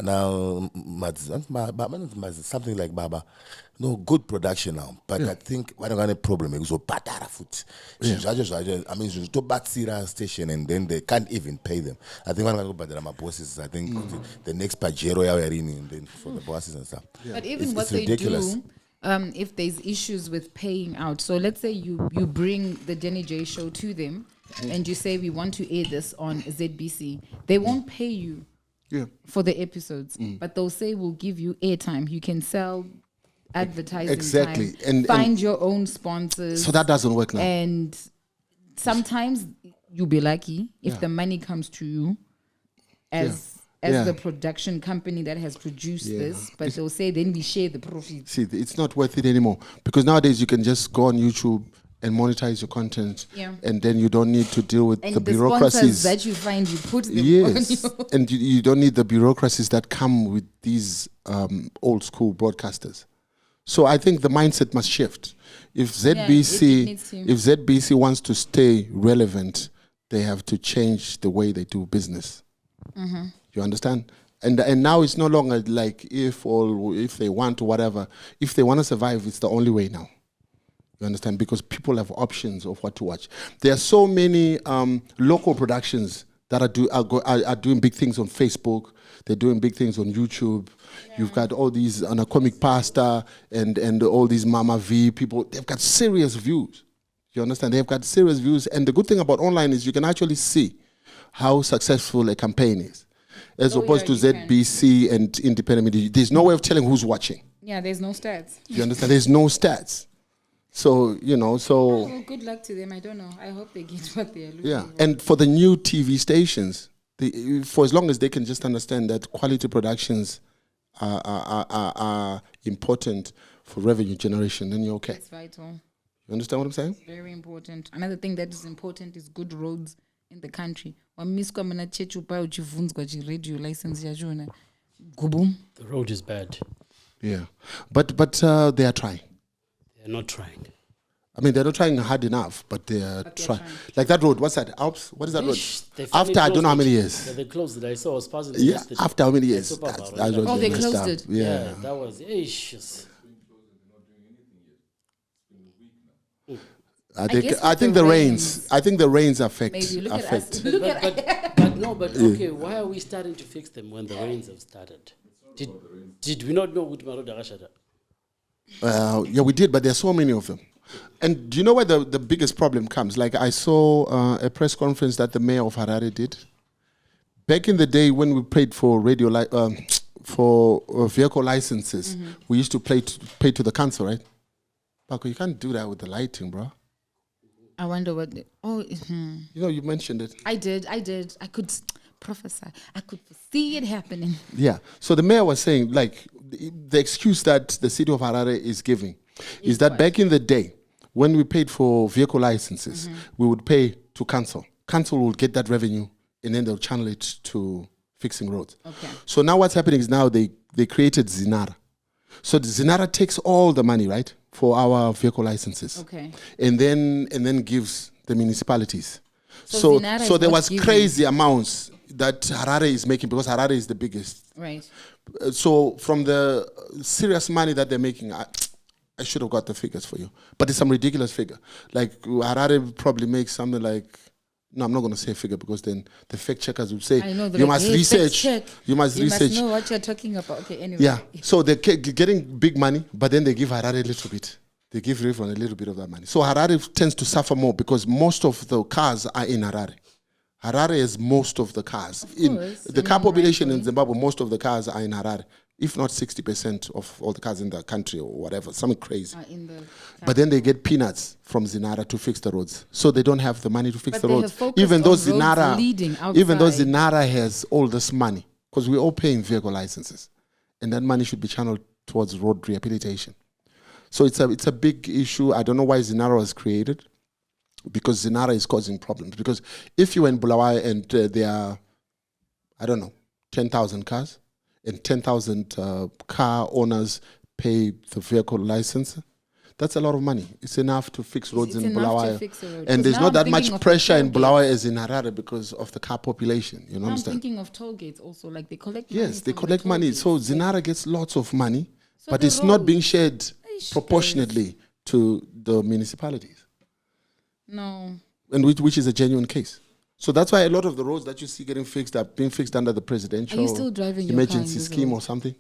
[SPEAKER 7] Now, something like Baba. No, good production now. But I think what I'm going to problem is patara foot. I mean, to Batsira station and then they can't even pay them. I think I'm going to go my bosses. I think the next Pajero and then for the bosses and stuff.
[SPEAKER 5] But even
[SPEAKER 7] It's
[SPEAKER 5] what they
[SPEAKER 7] ridiculous.
[SPEAKER 5] do, if there's issues with paying out. So let's say you bring the Denny J show to them and you say we want to air this on ZBC. They won't pay you for the episodes, but they'll say we'll give you airtime. You can sell advertising
[SPEAKER 4] Exactly.
[SPEAKER 5] time.
[SPEAKER 4] And
[SPEAKER 5] Find your own sponsors.
[SPEAKER 4] So that doesn't work now.
[SPEAKER 5] And sometimes you'll be lucky if the money comes to you as the production company that has produced this, but they'll say then we share the profits.
[SPEAKER 4] See, it's not worth it anymore because nowadays you can just go on YouTube and monetize your content, and then you don't need to deal with
[SPEAKER 5] And
[SPEAKER 4] the
[SPEAKER 5] the sponsors
[SPEAKER 4] bureaucracies.
[SPEAKER 5] that you find, you put them
[SPEAKER 4] Yes,
[SPEAKER 5] on you.
[SPEAKER 4] and you don't need the bureaucracies that come with these old school broadcasters. So I think the mindset must shift. If
[SPEAKER 5] it needs
[SPEAKER 4] ZBC
[SPEAKER 5] to.
[SPEAKER 4] wants to stay relevant, they have to change the way they do business. You understand? And now it's no longer like if they want or whatever. If they want to survive, it's the only way now. You understand? Because people have options of what to watch. There are so many local productions that are doing big things on Facebook. They're doing big things on YouTube. You've got all these Anacomic Pasta and all these Mama V people. They've got serious views. You understand? They've got serious views. And the good thing about online is you can actually see how successful a campaign is. As opposed to ZBC and independent media. There's no way of telling who's watching.
[SPEAKER 5] Yeah, there's no stats.
[SPEAKER 4] You understand? There's no stats. So,
[SPEAKER 5] Well, good luck to them. I don't know. I hope they get what they're looking for.
[SPEAKER 4] And for the new TV stations, for as long as they can just understand that quality productions are important for revenue generation, then you're okay.
[SPEAKER 5] It's vital.
[SPEAKER 4] You understand what I'm saying?
[SPEAKER 5] Very important. Another thing that is important is good roads in the country. Radio license Gubum.
[SPEAKER 6] The road is bad.
[SPEAKER 4] Yeah. But they are trying.
[SPEAKER 6] They're not trying.
[SPEAKER 4] I mean, they're not trying hard enough, but they're trying. Like that road, what's that? Alps? What is that road?
[SPEAKER 6] They finally
[SPEAKER 4] After I don't know how
[SPEAKER 6] closed
[SPEAKER 4] many
[SPEAKER 6] it.
[SPEAKER 4] years.
[SPEAKER 6] Yeah, they closed it. I saw. I was passing it
[SPEAKER 4] Yeah,
[SPEAKER 6] yesterday.
[SPEAKER 4] after how many years?
[SPEAKER 6] Super
[SPEAKER 4] That
[SPEAKER 6] power,
[SPEAKER 4] road
[SPEAKER 5] Oh, they
[SPEAKER 4] messed
[SPEAKER 5] closed
[SPEAKER 4] up.
[SPEAKER 5] it.
[SPEAKER 6] Yeah, that was yes.
[SPEAKER 4] I think the rains. I think the rains affect.
[SPEAKER 5] Maybe look at us. Look at
[SPEAKER 6] But okay, why are we starting to fix them when the rains have started? Did we not know what Marital Gashada?
[SPEAKER 4] Yeah, we did, but there are so many of them. And do you know where the biggest problem comes? Like I saw a press conference that the mayor of Harare did. Back in the day when we paid for vehicle licenses, we used to pay to the council, right? Paco, you can't do that with the lighting, bro.
[SPEAKER 5] I wonder what.
[SPEAKER 4] You mentioned it.
[SPEAKER 5] I did. I could prophesy. I could see it happening.
[SPEAKER 4] Yeah. So the mayor was saying, like, the excuse that the city of Harare is giving is that back in the day, when we paid for vehicle licenses, we would pay to council. Council will get that revenue, and then they'll channel it to fixing roads. Okay. So now what's happening is now they created Zinara. So the Zinara takes all the money, right, for our vehicle licenses.
[SPEAKER 5] Okay.
[SPEAKER 4] And then gives the municipalities.
[SPEAKER 5] So
[SPEAKER 4] So there was crazy amounts that Harare is making because Harare is the biggest.
[SPEAKER 5] Right.
[SPEAKER 4] So from the serious money that they're making, I should have got the figures for you. But it's some ridiculous figure. Like Harare probably makes something like, no, I'm not going to say a figure because then the fact checkers will say,
[SPEAKER 5] I know,
[SPEAKER 4] you must research. You must research.
[SPEAKER 5] You must know what you're talking about. Okay, anyway.
[SPEAKER 4] Yeah. So they're getting big money, but then they give Harare a little bit. They give Rivalry a little bit of that money. So Harare tends to suffer more because most of the cars are in Harare. Harare has most of the cars.
[SPEAKER 5] course,
[SPEAKER 4] The
[SPEAKER 5] in
[SPEAKER 4] car population in
[SPEAKER 5] Marital.
[SPEAKER 4] Zimbabwe, most of the cars are in Harare, if not 60% of all the cars in the country or whatever, something crazy.
[SPEAKER 5] In the
[SPEAKER 4] But then they get peanuts from Zinara to fix the roads. So they don't have the money to fix
[SPEAKER 5] But
[SPEAKER 4] the
[SPEAKER 5] they
[SPEAKER 4] roads.
[SPEAKER 5] have focused
[SPEAKER 4] Even though
[SPEAKER 5] on roads
[SPEAKER 4] Zinara,
[SPEAKER 5] leading
[SPEAKER 4] even though
[SPEAKER 5] outside.
[SPEAKER 4] Zinara has all this money, because we're all paying vehicle licenses, and that money should be channeled towards road rehabilitation. So it's a big issue. I don't know why Zinara was created, because Zinara is causing problems. Because if you were in Bulawayo and there are, I don't know, 10,000 cars, and 10,000 car owners pay the vehicle license, that's a lot of money. It's enough to fix roads
[SPEAKER 5] It's
[SPEAKER 4] in
[SPEAKER 5] enough to
[SPEAKER 4] Bulawayo.
[SPEAKER 5] fix a road.
[SPEAKER 4] And
[SPEAKER 5] 'Cause
[SPEAKER 4] there's
[SPEAKER 5] now
[SPEAKER 4] not
[SPEAKER 5] I'm
[SPEAKER 4] that
[SPEAKER 5] thinking
[SPEAKER 4] much
[SPEAKER 5] of the
[SPEAKER 4] pressure in
[SPEAKER 5] toll
[SPEAKER 4] Bulawayo
[SPEAKER 5] gates.
[SPEAKER 4] as in Harare because of the car population. You know,
[SPEAKER 5] I'm
[SPEAKER 4] understand?
[SPEAKER 5] thinking of toll gates also, like they collect money.
[SPEAKER 4] Yes, they
[SPEAKER 5] from the
[SPEAKER 4] collect
[SPEAKER 5] toll
[SPEAKER 4] money.
[SPEAKER 5] gates.
[SPEAKER 4] So Zinara gets lots of money,
[SPEAKER 5] So
[SPEAKER 4] but
[SPEAKER 5] the
[SPEAKER 4] it's not being
[SPEAKER 5] roads.
[SPEAKER 4] shared
[SPEAKER 5] Eish,
[SPEAKER 4] proportionately to the municipalities,
[SPEAKER 5] No.
[SPEAKER 4] and which is a genuine case. So that's why a lot of the roads that you see getting fixed are being fixed under the presidential
[SPEAKER 5] Are you still driving your car in
[SPEAKER 4] emergency
[SPEAKER 5] those
[SPEAKER 4] scheme or
[SPEAKER 5] roads?
[SPEAKER 4] something.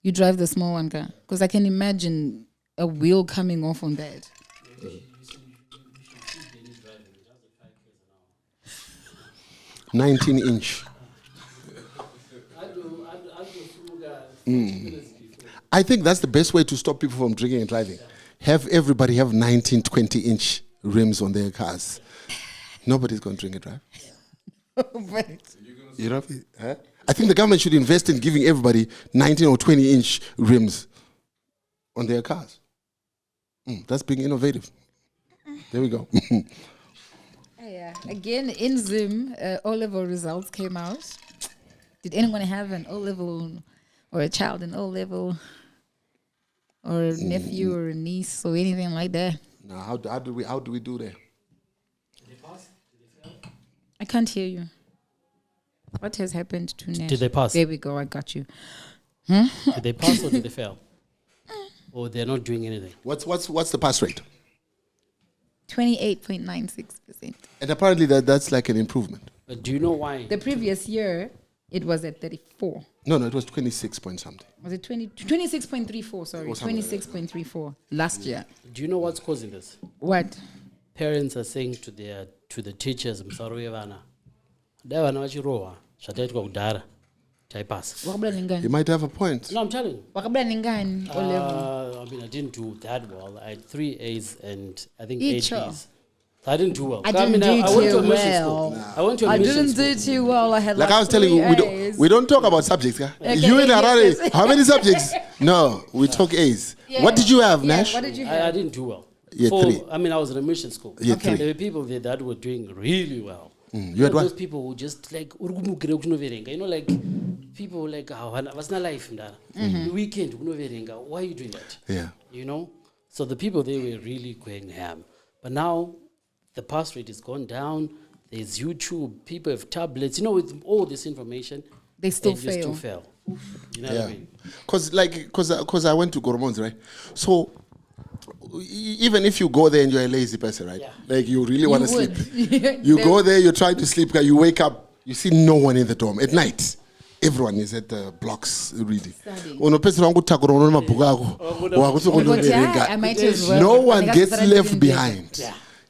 [SPEAKER 5] You drive the small one car? Because I can imagine a wheel coming off on that.
[SPEAKER 4] 19-inch. I think that's the best way to stop people from drinking and driving. Have everybody have 19, 20-inch rims on their cars. Nobody's going to drink and drive. You know? Huh? I think the government should invest in giving everybody 19 or 20-inch rims on their cars. That's being innovative. There we go.
[SPEAKER 5] Yeah. Again, in Zim, O-level results came out. Did anyone have an O-level or a child in O-level or a nephew or a niece or anything like that?
[SPEAKER 4] Now, how do we do that?
[SPEAKER 5] I can't hear you. What has happened to Nash?
[SPEAKER 6] Did they pass?
[SPEAKER 5] There we go. I got you.
[SPEAKER 6] Did they pass or did they fail? Or they're not doing anything?
[SPEAKER 4] What's the pass rate?
[SPEAKER 5] 28.96%.
[SPEAKER 4] And apparently that's like an improvement.
[SPEAKER 6] But do you know why?
[SPEAKER 5] The previous year, it was at 34.
[SPEAKER 4] No, it was 26 point something.
[SPEAKER 5] Was it 26.34? Sorry,
[SPEAKER 4] Or something like
[SPEAKER 5] 26.34 last year.
[SPEAKER 6] Do you know what's causing this?
[SPEAKER 5] What?
[SPEAKER 6] Parents are saying to the teachers, "Msaru vana, davana vachirohwa zvataitwa kudhara taipasa."
[SPEAKER 5] Wakabula ningani?
[SPEAKER 4] You might have a point.
[SPEAKER 6] No, I'm telling you.
[SPEAKER 5] Wakabula ningani? O level.
[SPEAKER 6] I mean, I didn't do that well. I had 3 A's and I think
[SPEAKER 5] Each
[SPEAKER 6] 8
[SPEAKER 5] or?
[SPEAKER 6] B's. So I didn't do well.
[SPEAKER 5] I
[SPEAKER 6] So,
[SPEAKER 5] didn't do
[SPEAKER 6] I went to a
[SPEAKER 5] too
[SPEAKER 6] mission
[SPEAKER 5] well.
[SPEAKER 6] school. I went to a
[SPEAKER 5] I
[SPEAKER 6] mission
[SPEAKER 5] didn't
[SPEAKER 6] school.
[SPEAKER 5] do too well. I had
[SPEAKER 4] Like I was telling you, we don't talk about subjects. Yeah? You in
[SPEAKER 5] yes,
[SPEAKER 4] Harare,
[SPEAKER 5] yes.
[SPEAKER 4] how many subjects? No, we talk A's. What did you have, Nash?
[SPEAKER 5] What did you
[SPEAKER 6] I
[SPEAKER 5] have?
[SPEAKER 6] didn't do well.
[SPEAKER 4] Yeah, 3.
[SPEAKER 6] I mean, I was in a mission school.
[SPEAKER 4] Yeah,
[SPEAKER 5] Okay.
[SPEAKER 4] 3.
[SPEAKER 6] There were people there that were doing really well.
[SPEAKER 4] You had
[SPEAKER 6] Those
[SPEAKER 4] what?
[SPEAKER 6] people who just like, you know, like people who like, what's not life? The weekend, why are you doing that?
[SPEAKER 4] Yeah.
[SPEAKER 6] You know? So the people, they were really going ham. But now the pass rate has gone down. There's YouTube. People have tablets. You know, with all this information,
[SPEAKER 5] They still
[SPEAKER 6] just
[SPEAKER 5] fail.
[SPEAKER 6] fail. You know what I mean?
[SPEAKER 4] Because I went to Goromons, right? So even if you go there and you're a lazy person, right?
[SPEAKER 6] Yeah.
[SPEAKER 4] Like you really want to
[SPEAKER 5] would.
[SPEAKER 4] sleep. You go there, you try to sleep, you wake up, you see no one in the dorm at night. Everyone is at the blocks reading.
[SPEAKER 5] Studying.
[SPEAKER 4] Unopesera wangutakura unoona mabhuku ako. Wakuti
[SPEAKER 5] But
[SPEAKER 4] kundoverenga.
[SPEAKER 5] I might as well.
[SPEAKER 4] No one
[SPEAKER 5] Because
[SPEAKER 4] gets
[SPEAKER 5] I
[SPEAKER 4] left
[SPEAKER 5] didn't
[SPEAKER 4] behind.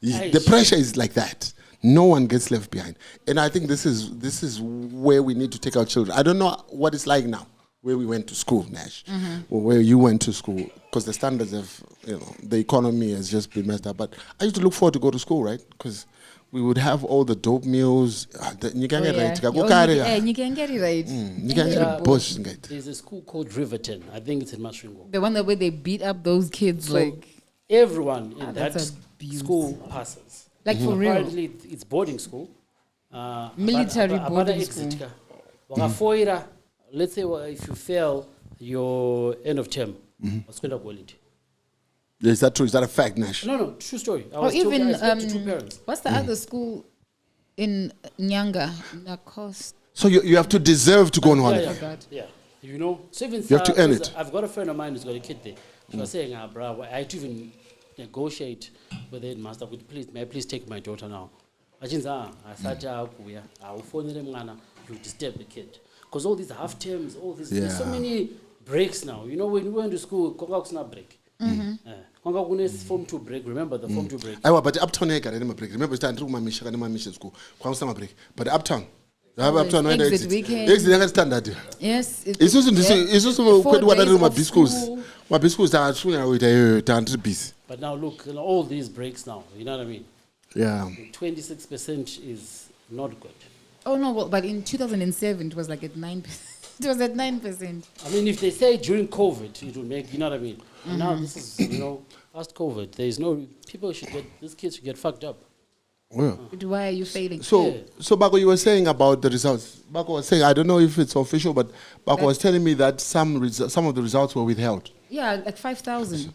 [SPEAKER 6] Yeah.
[SPEAKER 4] The pressure is like that. No one gets left behind. And I think this is where we need to take our children. I don't know what it's like now, where we went to school, Nash, or where you went to school, because the standards of, the economy has just been messed up. But I used to look forward to go to school, right? Because we would have all the dope meals. You can get right.
[SPEAKER 5] You can get it right.
[SPEAKER 4] You can get bush.
[SPEAKER 6] There's a school called Riverton. I think it's in Masvingo.
[SPEAKER 5] The one that where they beat up those kids,
[SPEAKER 6] So
[SPEAKER 5] like
[SPEAKER 6] everyone in that
[SPEAKER 5] that's abuse.
[SPEAKER 6] school passes.
[SPEAKER 5] for real.
[SPEAKER 6] Apparently, it's boarding school.
[SPEAKER 5] Military boarding school.
[SPEAKER 6] Wakafoira, let's say if you fail your end of term, what's going to go into?
[SPEAKER 4] Is that true? Is that a fact, Nash?
[SPEAKER 6] No, true story. I
[SPEAKER 5] Or
[SPEAKER 6] was talking,
[SPEAKER 5] even
[SPEAKER 6] I spoke to 2 parents.
[SPEAKER 5] what's the other school in Nyanga? Lacoste.
[SPEAKER 4] So you have to deserve to go on holiday.
[SPEAKER 5] God.
[SPEAKER 6] Yeah. You know, so even
[SPEAKER 4] You have to earn it.
[SPEAKER 6] I've got a friend of mine who's got a kid there. She was saying, bro, I had to even negotiate with the headmaster. May I please take my daughter now? I said, I will phone them, you disturb the kid. Because all these half terms, all these, there's so
[SPEAKER 4] Yeah.
[SPEAKER 6] many breaks now. You know, when we went to school, Konga's not break. kwanga kune form 2 break. Remember the form 2 break?
[SPEAKER 4] Aiwa, but uptown I got any break. Remember, it's time to my mission school. Kwanga break. But uptown. Uptown when
[SPEAKER 5] exit weekend.
[SPEAKER 4] Exit standard.
[SPEAKER 5] Yes.
[SPEAKER 4] It's also quite what I do my biscuits.
[SPEAKER 5] school.
[SPEAKER 4] My biscuits are swinging with a piece.
[SPEAKER 6] But now look, all these breaks now, you know what I mean?
[SPEAKER 4] Yeah.
[SPEAKER 6] 26% is not good.
[SPEAKER 5] Oh no, well, but in 2007 it was like at 9%. It was at 9%.
[SPEAKER 6] I mean, if they say during COVID, it would make, you know what I mean? Now this is, past COVID, there is no, these kids should get fucked up.
[SPEAKER 4] Yeah.
[SPEAKER 5] But why are you failing?
[SPEAKER 4] So Bako, you were saying about the results. Bako was saying, I don't know if it's official, but Bako was telling me that some of the results were withheld.
[SPEAKER 5] Yeah, like 5,000.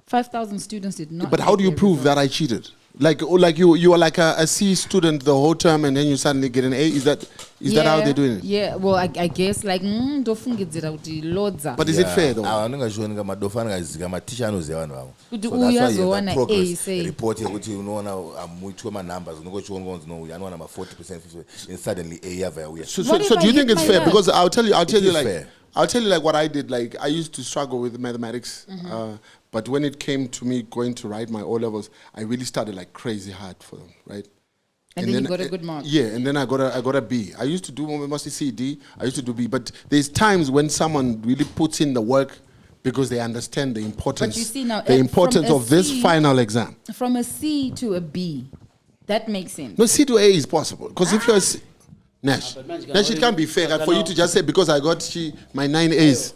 [SPEAKER 5] 5,000 students did not.
[SPEAKER 4] But how do you prove that I cheated? Like you are like a C student the whole term and then you suddenly get an A? Is that how they're doing it?
[SPEAKER 5] Yeah, well, I guess like loads.
[SPEAKER 4] But is it fair though?
[SPEAKER 7] I'm not sure my teacher knows the one.
[SPEAKER 5] But
[SPEAKER 7] So
[SPEAKER 5] who
[SPEAKER 7] that's
[SPEAKER 5] has
[SPEAKER 7] why you
[SPEAKER 5] one
[SPEAKER 7] have
[SPEAKER 5] A,
[SPEAKER 7] that progress
[SPEAKER 5] say?
[SPEAKER 7] report here, which you know now I'm with my numbers. No, you know, I know I'm 40%, 50%, and suddenly A have a
[SPEAKER 4] So
[SPEAKER 5] What if
[SPEAKER 4] do
[SPEAKER 5] I
[SPEAKER 4] you think
[SPEAKER 5] hit
[SPEAKER 4] it's
[SPEAKER 5] my
[SPEAKER 4] fair?
[SPEAKER 5] dad?
[SPEAKER 4] Because I'll tell you
[SPEAKER 7] is
[SPEAKER 4] like
[SPEAKER 7] fair.
[SPEAKER 4] I'll tell you like what I did. Like I used to struggle with mathematics, but when it came to me going to write my O levels, I really started like crazy hard for them, right?
[SPEAKER 5] And then you got a good mark.
[SPEAKER 4] Yeah, and then I got a B. I used to do mostly C, D. I used to do B, but there's times when someone really puts in the work because they understand the importance.
[SPEAKER 5] But you see now,
[SPEAKER 4] the importance
[SPEAKER 5] from a
[SPEAKER 4] of this
[SPEAKER 5] C-
[SPEAKER 4] final exam.
[SPEAKER 5] From a C to a B, that makes sense.
[SPEAKER 4] No, C to A is possible because if you're a C, Nash,
[SPEAKER 6] but man, you can
[SPEAKER 4] Nash, it can't be fair for you to just say because I got my 9 A's,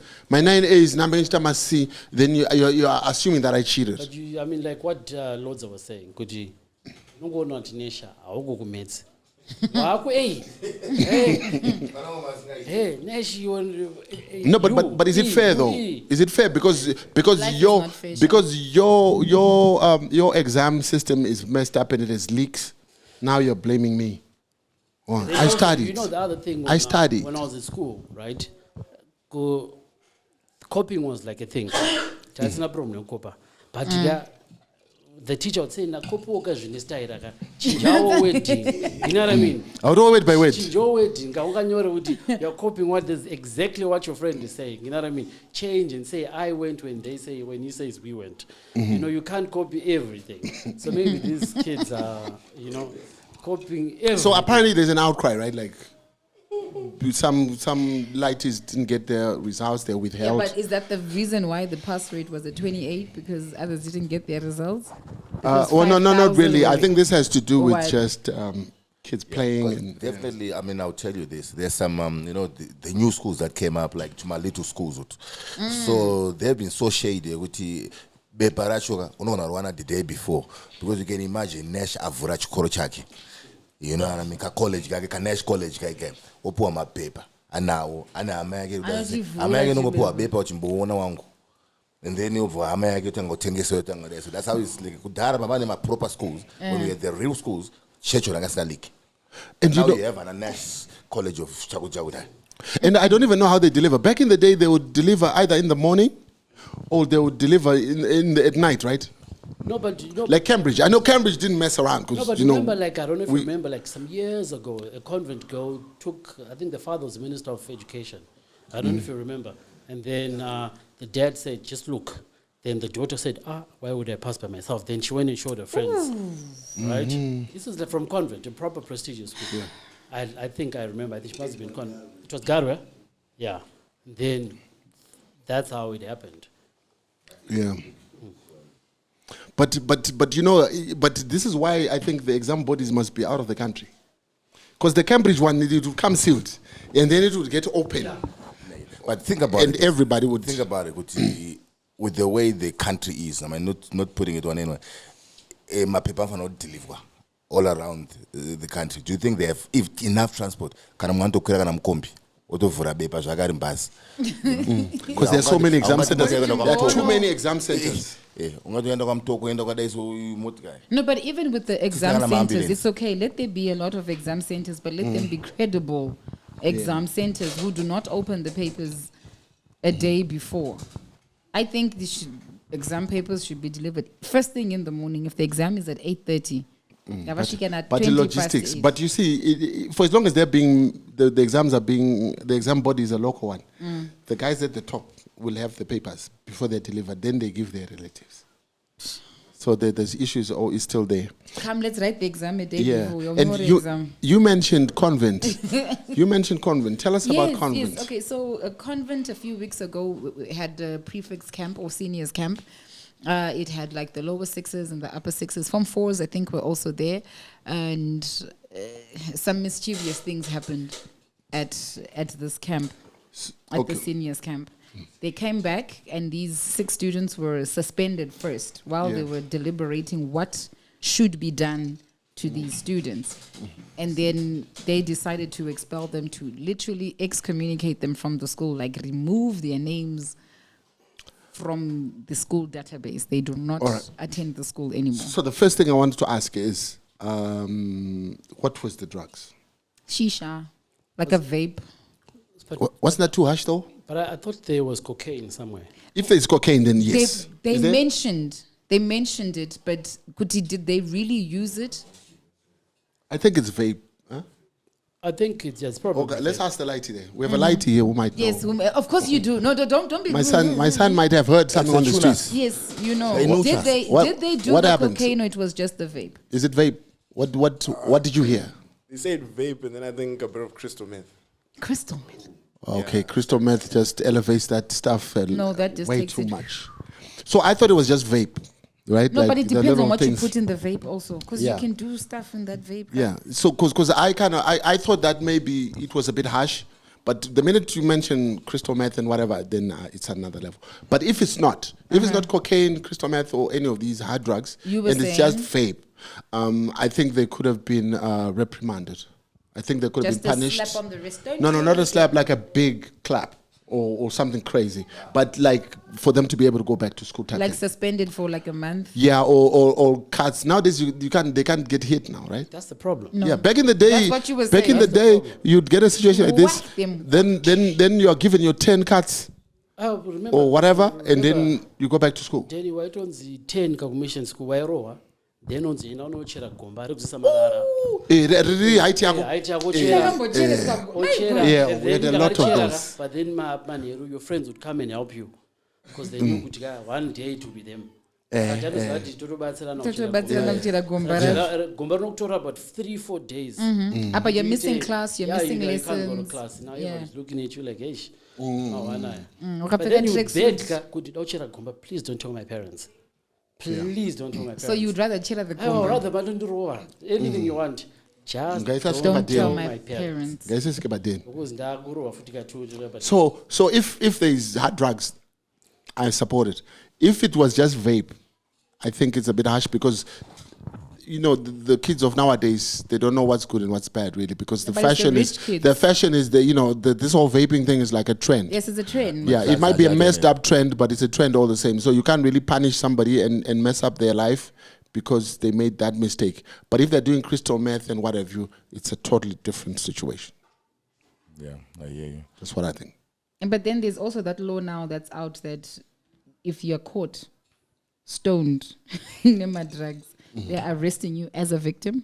[SPEAKER 4] number each time I C, then you are assuming that I cheated.
[SPEAKER 6] But I mean, like what Lords was saying, could you go not in Asia, I'll go to Mets. Hey, Nash,
[SPEAKER 4] No, but is it fair though? Is it fair because
[SPEAKER 5] Life is not fair,
[SPEAKER 4] your exam system is messed up and it has leaks? Now you're blaming me. Oh, I studied.
[SPEAKER 6] You know the other thing.
[SPEAKER 4] I studied.
[SPEAKER 6] When I was at school, right? Copying was like a thing. That's no problem, copper. But the teacher would say, "Na copy occasion is tired. Chinjawo wedding." You know what I mean?
[SPEAKER 4] I would wait by wait.
[SPEAKER 6] Chinjawo wedding. You're copying what is exactly what your friend is saying. You know what I mean? Change and say, "I went" when they say, when you say we went. You know, you can't copy everything. So maybe these kids are, copying everything.
[SPEAKER 4] So apparently there's an outcry, right? Like some lighties didn't get their results, they're
[SPEAKER 5] Yeah,
[SPEAKER 4] withheld.
[SPEAKER 5] but is that the reason why the pass rate was at 28 because others didn't get their results?
[SPEAKER 4] Well, no, not really. I think this has to do with
[SPEAKER 5] Why?
[SPEAKER 4] just kids playing.
[SPEAKER 7] Because
[SPEAKER 4] And
[SPEAKER 7] definitely, I mean, I'll tell you this. There's some, the new schools that came up, like to my little schools. So they've been so shady with the day before. Because you can imagine Nash Avura Chikoro Chaki. You know what I mean? College, Nash College, Opu my paper. And now, I'm going to go paper, wangu. And then you get and go so that's how it's like my proper schools. When we had the real schools, and now you have a Nash College of Chagujaguda.
[SPEAKER 4] And I don't even know how they deliver. Back in the day, they would deliver either in the morning or they would deliver at night, right?
[SPEAKER 6] No, but
[SPEAKER 4] Like Cambridge. I know Cambridge didn't mess around.
[SPEAKER 6] No, but remember, like, I don't know if you remember, like, some years ago, a convent girl took, I think the father was Minister of Education. I don't know if you remember. And then the dad said, just look. Then the daughter said, why would I pass by myself? Then she went and showed her friends. Right? This is from convent, a proper prestigious school. Yeah. I think I remember. I think she must have been convent. It was Garwe. Yeah. Then that's how it happened.
[SPEAKER 4] Yeah. But this is why I think the exam bodies must be out of the country. Because the Cambridge one needed to come sealed and then it would get open. Yeah.
[SPEAKER 7] But think about it.
[SPEAKER 4] And everybody would
[SPEAKER 7] think about it with the way the country is. I mean, not putting it on anyone. My people are not deliver all around the country. Do you think they have enough transport? Because
[SPEAKER 4] there's so many exam centers. There are too many exam centers.
[SPEAKER 5] No, but even with the exam centers, it's okay. Let there be a lot of exam centers, but let them be credible exam centers who do not open the papers a day before. I think exam papers should be delivered first thing in the morning. If the exam is at 8:30,
[SPEAKER 4] but the logistics. But you see, for as long as they're being the exam body is a local one. The guys at the top will have the papers before they're delivered. Then they give their relatives. So there's issues, or is still there.
[SPEAKER 5] Come, let's write the exam a day
[SPEAKER 4] Yeah.
[SPEAKER 5] before your
[SPEAKER 4] And
[SPEAKER 5] memorial exam.
[SPEAKER 4] you mentioned convent. You mentioned convent. Tell us about convent.
[SPEAKER 5] Yes. Okay, so a convent a few weeks ago had a prefix camp or seniors camp. It had like the lower sixes and the upper sixes. Form fours, I think, were also there. And some mischievous things happened at this camp, at the seniors camp. They came back, and these 6 students were suspended first while they were deliberating what should be done to these students. And then they decided to expel them, to literally excommunicate them from the school, like remove their names from the school database. They do not attend the school anymore.
[SPEAKER 4] So the first thing I wanted to ask is, what was the drugs?
[SPEAKER 5] Shisha, like a vape.
[SPEAKER 4] Wasn't that too harsh though?
[SPEAKER 6] But I thought there was cocaine somewhere.
[SPEAKER 4] If there's cocaine, then yes.
[SPEAKER 5] They
[SPEAKER 4] Is there?
[SPEAKER 5] mentioned it, but Kuti, did they really use it?
[SPEAKER 4] I think it's vape. Huh?
[SPEAKER 6] I think it's just probably.
[SPEAKER 4] Okay, let's ask the lighty there. We have a lighty here who might know.
[SPEAKER 5] Yes, of course you do. No, don't be.
[SPEAKER 4] My son might have heard something on the streets.
[SPEAKER 5] Yes, you know.
[SPEAKER 4] They know
[SPEAKER 5] Did
[SPEAKER 4] us.
[SPEAKER 5] they do
[SPEAKER 4] What
[SPEAKER 5] the
[SPEAKER 4] happened?
[SPEAKER 5] cocaine, or it was just the vape?
[SPEAKER 4] Is it vape? What did you hear?
[SPEAKER 8] They said vape, and then I think a bit of crystal meth.
[SPEAKER 5] Crystal meth.
[SPEAKER 4] Okay, crystal meth just elevates that stuff
[SPEAKER 5] No, that just
[SPEAKER 4] way
[SPEAKER 5] takes
[SPEAKER 4] too
[SPEAKER 5] it.
[SPEAKER 4] much. So I thought it was just vape, right?
[SPEAKER 5] No,
[SPEAKER 4] Like
[SPEAKER 5] but it
[SPEAKER 4] the
[SPEAKER 5] depends
[SPEAKER 4] little
[SPEAKER 5] on what
[SPEAKER 4] things.
[SPEAKER 5] you put in the vape also, because
[SPEAKER 4] Yeah.
[SPEAKER 5] you can do stuff in that vape.
[SPEAKER 4] Yeah. So because I thought that maybe it was a bit harsh, but the minute you mention crystal meth and whatever, then it's another level. But if it's not, if it's not cocaine, crystal meth, or any of these hard drugs,
[SPEAKER 5] You were
[SPEAKER 4] and it's just
[SPEAKER 5] saying?
[SPEAKER 4] vape, I think they could have been reprimanded. I think they could have
[SPEAKER 5] Just
[SPEAKER 4] been
[SPEAKER 5] a
[SPEAKER 4] punished.
[SPEAKER 5] slap on the wrist. Don't
[SPEAKER 4] No,
[SPEAKER 5] do
[SPEAKER 4] not a
[SPEAKER 5] it.
[SPEAKER 4] slap, like a big clap or something crazy. But like for them to be able to go back to school type
[SPEAKER 5] Like
[SPEAKER 4] thing.
[SPEAKER 5] suspended for like a month.
[SPEAKER 4] Yeah, or cuts. Nowadays they can't get hit now, right?
[SPEAKER 6] That's the problem.
[SPEAKER 5] No.
[SPEAKER 4] Yeah, back in the day,
[SPEAKER 5] That's what you were
[SPEAKER 4] back in
[SPEAKER 5] saying.
[SPEAKER 4] the day, you'd get a situation like this,
[SPEAKER 5] Whack them.
[SPEAKER 4] then you are given your 10 cuts
[SPEAKER 6] I remember.
[SPEAKER 4] or whatever, and then
[SPEAKER 6] remember
[SPEAKER 4] you go back to school.
[SPEAKER 6] Denny white on the 10 commission school wairowa. Then on the no chera gomba rekuzisa marara.
[SPEAKER 4] Really, height yako.
[SPEAKER 6] Height yako
[SPEAKER 4] Yeah.
[SPEAKER 6] chera. Ochera.
[SPEAKER 4] Yeah,
[SPEAKER 6] And
[SPEAKER 4] we
[SPEAKER 6] then
[SPEAKER 4] had a
[SPEAKER 6] you
[SPEAKER 4] lot of
[SPEAKER 6] gotta chera,
[SPEAKER 4] those.
[SPEAKER 6] But then your friends would come and help you because they knew kuti one day to be them.
[SPEAKER 5] Totobatsirana kuchera gomba.
[SPEAKER 6] Gomba rinokutora about 3-4 days.
[SPEAKER 5] But you're missing class, you're
[SPEAKER 6] Yeah,
[SPEAKER 5] missing
[SPEAKER 6] you can't go to
[SPEAKER 5] lessons.
[SPEAKER 6] class. Now
[SPEAKER 5] Yeah.
[SPEAKER 6] everybody's looking at you like, hey, but
[SPEAKER 5] Wakapfeka
[SPEAKER 6] then you
[SPEAKER 5] tracksuit.
[SPEAKER 6] beg, kuti dauchera gomba, please don't tell my parents. Please don't tell my parents.
[SPEAKER 5] So you'd rather chera the
[SPEAKER 6] I would
[SPEAKER 5] gomba.
[SPEAKER 6] rather bandondirowa. Anything you want. Just
[SPEAKER 4] Guys, that's
[SPEAKER 6] don't
[SPEAKER 4] what I
[SPEAKER 5] Don't
[SPEAKER 4] did.
[SPEAKER 5] tell my parents.
[SPEAKER 4] Guys, let's get back then.
[SPEAKER 6] Because ndakurowa futi katuti, but
[SPEAKER 4] So if there's hard drugs, I support it. If it was just vape, I think it's a bit harsh because the kids of nowadays, they don't know what's good and what's bad really, because the
[SPEAKER 5] But it's the
[SPEAKER 4] fashion
[SPEAKER 5] rich kids.
[SPEAKER 4] is this whole vaping thing is like a trend.
[SPEAKER 5] Yes, it's a trend.
[SPEAKER 4] Yeah, it might be a messed up trend, but it's a trend all the same. So you can't really punish somebody and mess up their life because they made that mistake. But if they're doing crystal meth and what have you, it's a totally different situation.
[SPEAKER 7] Yeah, I hear you.
[SPEAKER 4] That's what I think.
[SPEAKER 5] But then there's also that law now that's out that if you're caught stoned in Nema drugs, they're arresting you as a victim.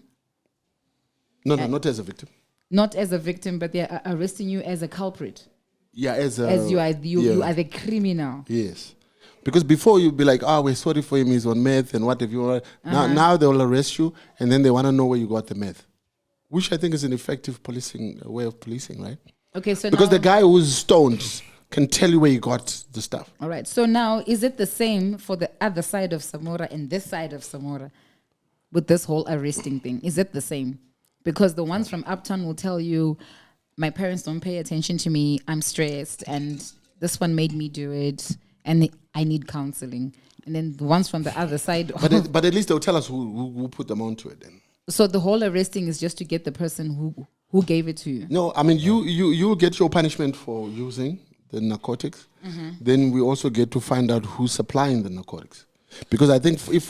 [SPEAKER 4] No, not as a victim.
[SPEAKER 5] Not as a victim, but they're arresting you as a culprit.
[SPEAKER 4] Yeah, as
[SPEAKER 5] You are
[SPEAKER 4] yeah.
[SPEAKER 5] the criminal.
[SPEAKER 4] Yes. Because before you'd be like, we're sorry for him, he's on meth and what have you. Now they'll arrest you and then they want to know where you got the meth. Which I think is an effective way of policing, right?
[SPEAKER 5] Okay, so
[SPEAKER 4] Because
[SPEAKER 5] now,
[SPEAKER 4] the guy who's stoned can tell you where you got the stuff.
[SPEAKER 5] all right. So now, is it the same for the other side of Samora and this side of Samora with this whole arresting thing? Is it the same? Because the ones from Uptown will tell you, my parents don't pay attention to me, I'm stressed, and this one made me do it, and I need counseling. And then the ones from the other side.
[SPEAKER 4] But at least they'll tell us who put them onto it then.
[SPEAKER 5] So the whole arresting is just to get the person who gave it to you.
[SPEAKER 4] No, I mean, you get your punishment for using the narcotics. Then we also get to find out who's supplying the narcotics. Because I think if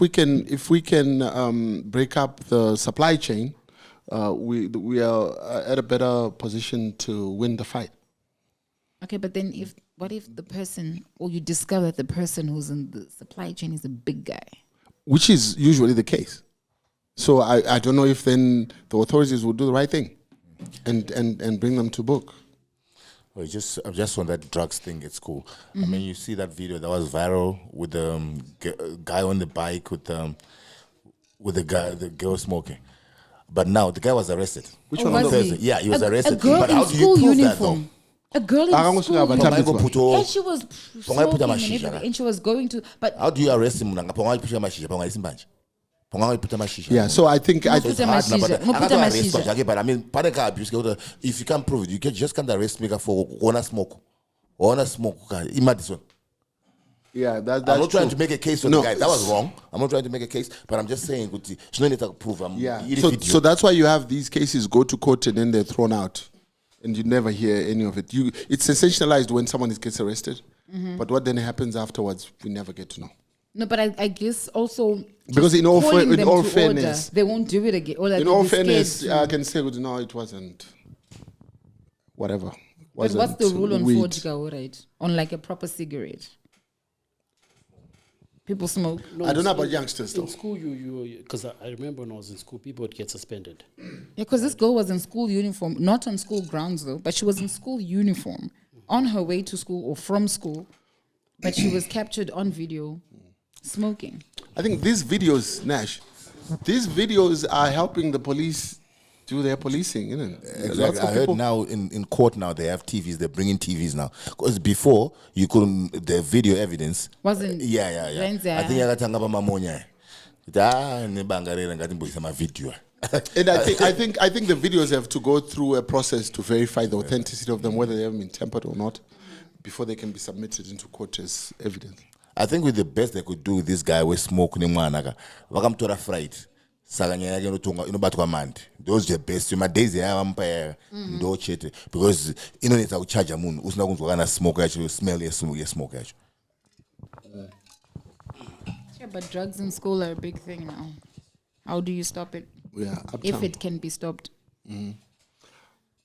[SPEAKER 4] we can break up the supply chain, we are at a better position to win the fight.
[SPEAKER 5] Okay, but then what if the person, or you discover that the person who's in the supply chain is a big guy?
[SPEAKER 4] Which is usually the case. So I don't know if then the authorities will do the right thing and bring them to book.
[SPEAKER 7] Oh, just on that drugs thing at school. I mean, you see that video that was viral with the guy on the bike with the girl smoking. But now the guy was arrested.
[SPEAKER 4] Which
[SPEAKER 5] Oh,
[SPEAKER 4] one?
[SPEAKER 5] was he?
[SPEAKER 7] Yeah, he was arrested.
[SPEAKER 5] A girl
[SPEAKER 7] But
[SPEAKER 5] in
[SPEAKER 7] how do you
[SPEAKER 5] school
[SPEAKER 7] prove
[SPEAKER 5] uniform. A girl in school uniform. And she was smoking and everything. And she was going to. But
[SPEAKER 7] How do you arrest him?
[SPEAKER 4] Yeah, so I think I
[SPEAKER 5] Put him as shisha. Put him as shisha.
[SPEAKER 7] But I mean, if you can't prove it, you just can't arrest me for wanna smoke. Imagine.
[SPEAKER 4] yeah, that's
[SPEAKER 7] I'm not trying
[SPEAKER 4] true.
[SPEAKER 7] to make a case for
[SPEAKER 4] No.
[SPEAKER 7] the guy. That was wrong. I'm not trying to make a case, but I'm just saying, she don't need to prove.
[SPEAKER 4] Yeah, so that's why you have these cases go to court and then they're thrown out, and you never hear any of it. It's sensationalized when someone gets arrested, but what then happens afterwards, we never get to know.
[SPEAKER 5] no, but I guess also
[SPEAKER 4] Because in all
[SPEAKER 5] calling them to
[SPEAKER 4] fairness,
[SPEAKER 5] order, they won't do it again. Or like
[SPEAKER 4] in
[SPEAKER 5] they'll
[SPEAKER 4] all
[SPEAKER 5] be scared
[SPEAKER 4] fairness,
[SPEAKER 5] to-
[SPEAKER 4] I can say, no, it wasn't. Whatever.
[SPEAKER 5] But what's the rule on
[SPEAKER 4] weed.
[SPEAKER 5] forged right? On like a proper cigarette. People smoke.
[SPEAKER 4] I don't know about youngsters
[SPEAKER 6] In
[SPEAKER 4] though.
[SPEAKER 6] school, because I remember when I was in school, people would get suspended.
[SPEAKER 5] Yeah, because this girl was in school uniform, not on school grounds though, but she was in school uniform on her way to school or from school, but she was captured on video smoking.
[SPEAKER 4] I think these videos, Nash, these videos are helping the police do their policing, isn't it?
[SPEAKER 7] Exactly.
[SPEAKER 4] Lots of
[SPEAKER 7] I heard
[SPEAKER 4] people-
[SPEAKER 7] now in court now they have TVs. They're bringing TVs now because before you couldn't. The video evidence
[SPEAKER 5] Wasn't
[SPEAKER 7] Yeah.
[SPEAKER 5] Renza.
[SPEAKER 7] I think yakatanga pamamonya. Nebangarera ngati mbuyisa ma video.
[SPEAKER 4] And I think the videos have to go through a process to verify the authenticity of them, whether they have been tampered or not, before they can be submitted into court as evidence.
[SPEAKER 7] I think with the best they could do with this guy with smoke nemwana vakamtora fried saka nyaya yake inobatwa mandi those the best days yavampa ndo chete because inonetsa kucharja munhu usina kunzwa kana smoke yacho smell yesmoke yacho.
[SPEAKER 5] Yeah, but drugs in school are a big thing now. How do you stop it?
[SPEAKER 4] Yeah,
[SPEAKER 5] If
[SPEAKER 4] uptown.
[SPEAKER 5] it can be stopped.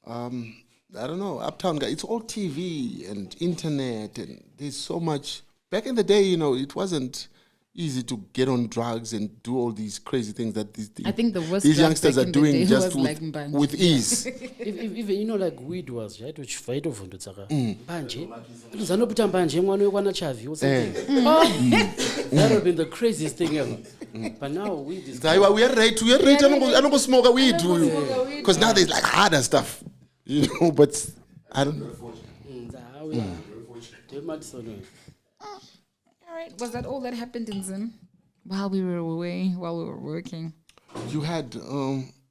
[SPEAKER 4] I don't know, uptown guy. It's all TV and internet, and there's so much. Back in the day, it wasn't easy to get on drugs and do all these crazy things that
[SPEAKER 5] I think the worst
[SPEAKER 4] these
[SPEAKER 5] drug
[SPEAKER 4] youngsters
[SPEAKER 5] back
[SPEAKER 4] are
[SPEAKER 5] in the
[SPEAKER 4] doing
[SPEAKER 5] day
[SPEAKER 4] just
[SPEAKER 5] was like mbanje.
[SPEAKER 4] with ease.
[SPEAKER 6] Even like weed was right, which fight of tsaka mbanje uzanopita mbanje mwana wekwana chavi or something. That would have been the craziest thing ever. But now weed is
[SPEAKER 4] We are right. I don't go smoke a weed, because now there's like harder stuff, But I don't know.
[SPEAKER 5] All right. Was that all that happened in Zim while we were away, while we were working?
[SPEAKER 4] You had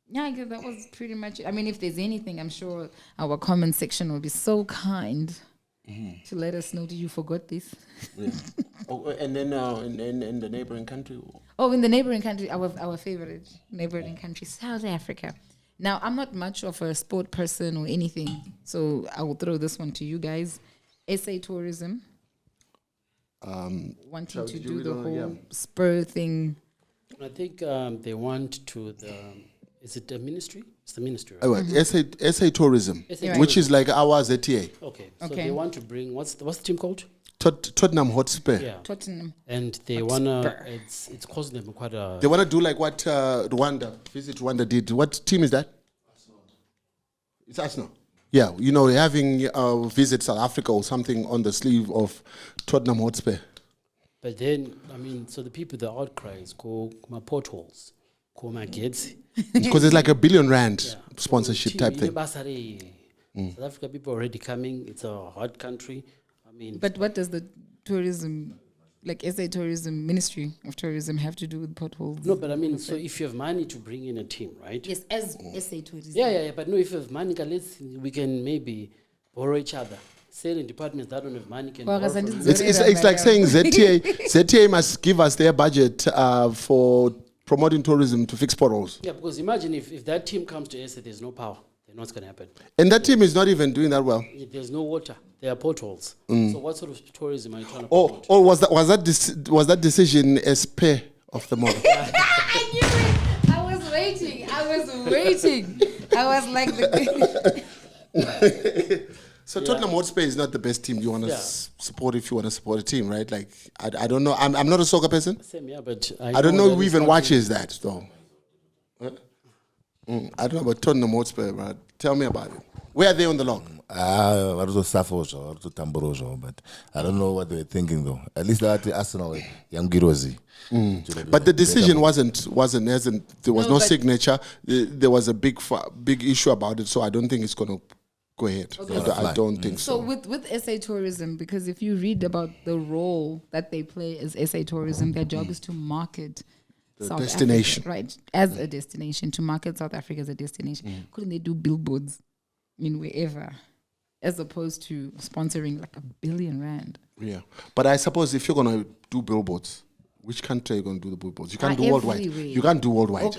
[SPEAKER 5] Yeah, I guess that was pretty much it. I mean, if there's anything, I'm sure our comment section will be so kind to let us know. Did you forgot this?
[SPEAKER 4] and then in the neighboring country.
[SPEAKER 5] Oh, in the neighboring country, our favorite neighboring country, South Africa. Now, I'm not much of a sport person or anything, so I will throw this one to you guys. SA tourism. Wanting to do the whole spur thing.
[SPEAKER 6] I think they want to is it the ministry? It's the ministry, right?
[SPEAKER 4] Oh, SA Tourism,
[SPEAKER 6] SA
[SPEAKER 4] which is like our ZTA.
[SPEAKER 6] Okay, so
[SPEAKER 5] Okay.
[SPEAKER 6] they want to bring what's the team called?
[SPEAKER 4] Tottenham Hotspur.
[SPEAKER 6] Yeah,
[SPEAKER 5] Tottenham.
[SPEAKER 6] and they wanna it's costing them quite a.
[SPEAKER 4] They want to do like what Visit Rwanda did. What team is that? Arsenal. It's Arsenal. Yeah, having Visit South Africa or something on the sleeve of Tottenham Hotspur.
[SPEAKER 6] But then I mean, so the people, the outcries go my potholes, go my kids.
[SPEAKER 4] Because it's like a R1 billion sponsorship type thing.
[SPEAKER 6] South Africa people already coming. It's a hot country. I mean,
[SPEAKER 5] But what does the tourism, like SA Tourism, Ministry of Tourism, have to do with potholes?
[SPEAKER 6] no, but I mean, so if you have money to bring in a team, right?
[SPEAKER 5] Yes, as SA Tourism.
[SPEAKER 6] Yeah. But no, if you have money, we can maybe borrow each other. Selling departments that don't have money can
[SPEAKER 5] Well,
[SPEAKER 6] borrow from
[SPEAKER 5] Gazandi's
[SPEAKER 6] you.
[SPEAKER 4] It's like saying ZTA must give us their budget for promoting tourism to fix potholes.
[SPEAKER 6] Yeah, because imagine if that team comes to SA, there's no power. Then what's going to happen?
[SPEAKER 4] And that team is not even doing that well.
[SPEAKER 6] There's no water. There are potholes. So what sort of tourism are you trying to promote?
[SPEAKER 4] Or was that decision as pair of the model?
[SPEAKER 5] I knew it. I was waiting. I was like,
[SPEAKER 4] So Tottenham Hotspur is not the best team you want to support if you want to support a team, right? Like I don't know. I'm not a soccer person.
[SPEAKER 6] Same, yeah, but
[SPEAKER 4] I don't know
[SPEAKER 6] that
[SPEAKER 4] who
[SPEAKER 6] it's
[SPEAKER 4] even
[SPEAKER 6] not
[SPEAKER 4] watches that though. I don't know about Tottenham Hotspur, but tell me about it. Where are they on the log?
[SPEAKER 7] but I don't know what they were thinking though. At least that Arsenal, young Girozi.
[SPEAKER 4] But the decision hasn't. There was
[SPEAKER 5] No,
[SPEAKER 4] no
[SPEAKER 5] but-
[SPEAKER 4] signature. There was a big issue about it, so I don't think it's going to go ahead. I don't think
[SPEAKER 5] So
[SPEAKER 4] so.
[SPEAKER 5] with SA tourism, because if you read about the role that they play as SA tourism, their job is to market South
[SPEAKER 4] destination.
[SPEAKER 5] Africa, right? As a destination, to market South Africa as a destination. Couldn't they do billboards wherever, as opposed to sponsoring like R1 billion?
[SPEAKER 4] Yeah, but I suppose if you're going to do billboards, which country are you going to do the billboards? You can't do worldwide.
[SPEAKER 5] Everywhere.
[SPEAKER 4] You can't do worldwide.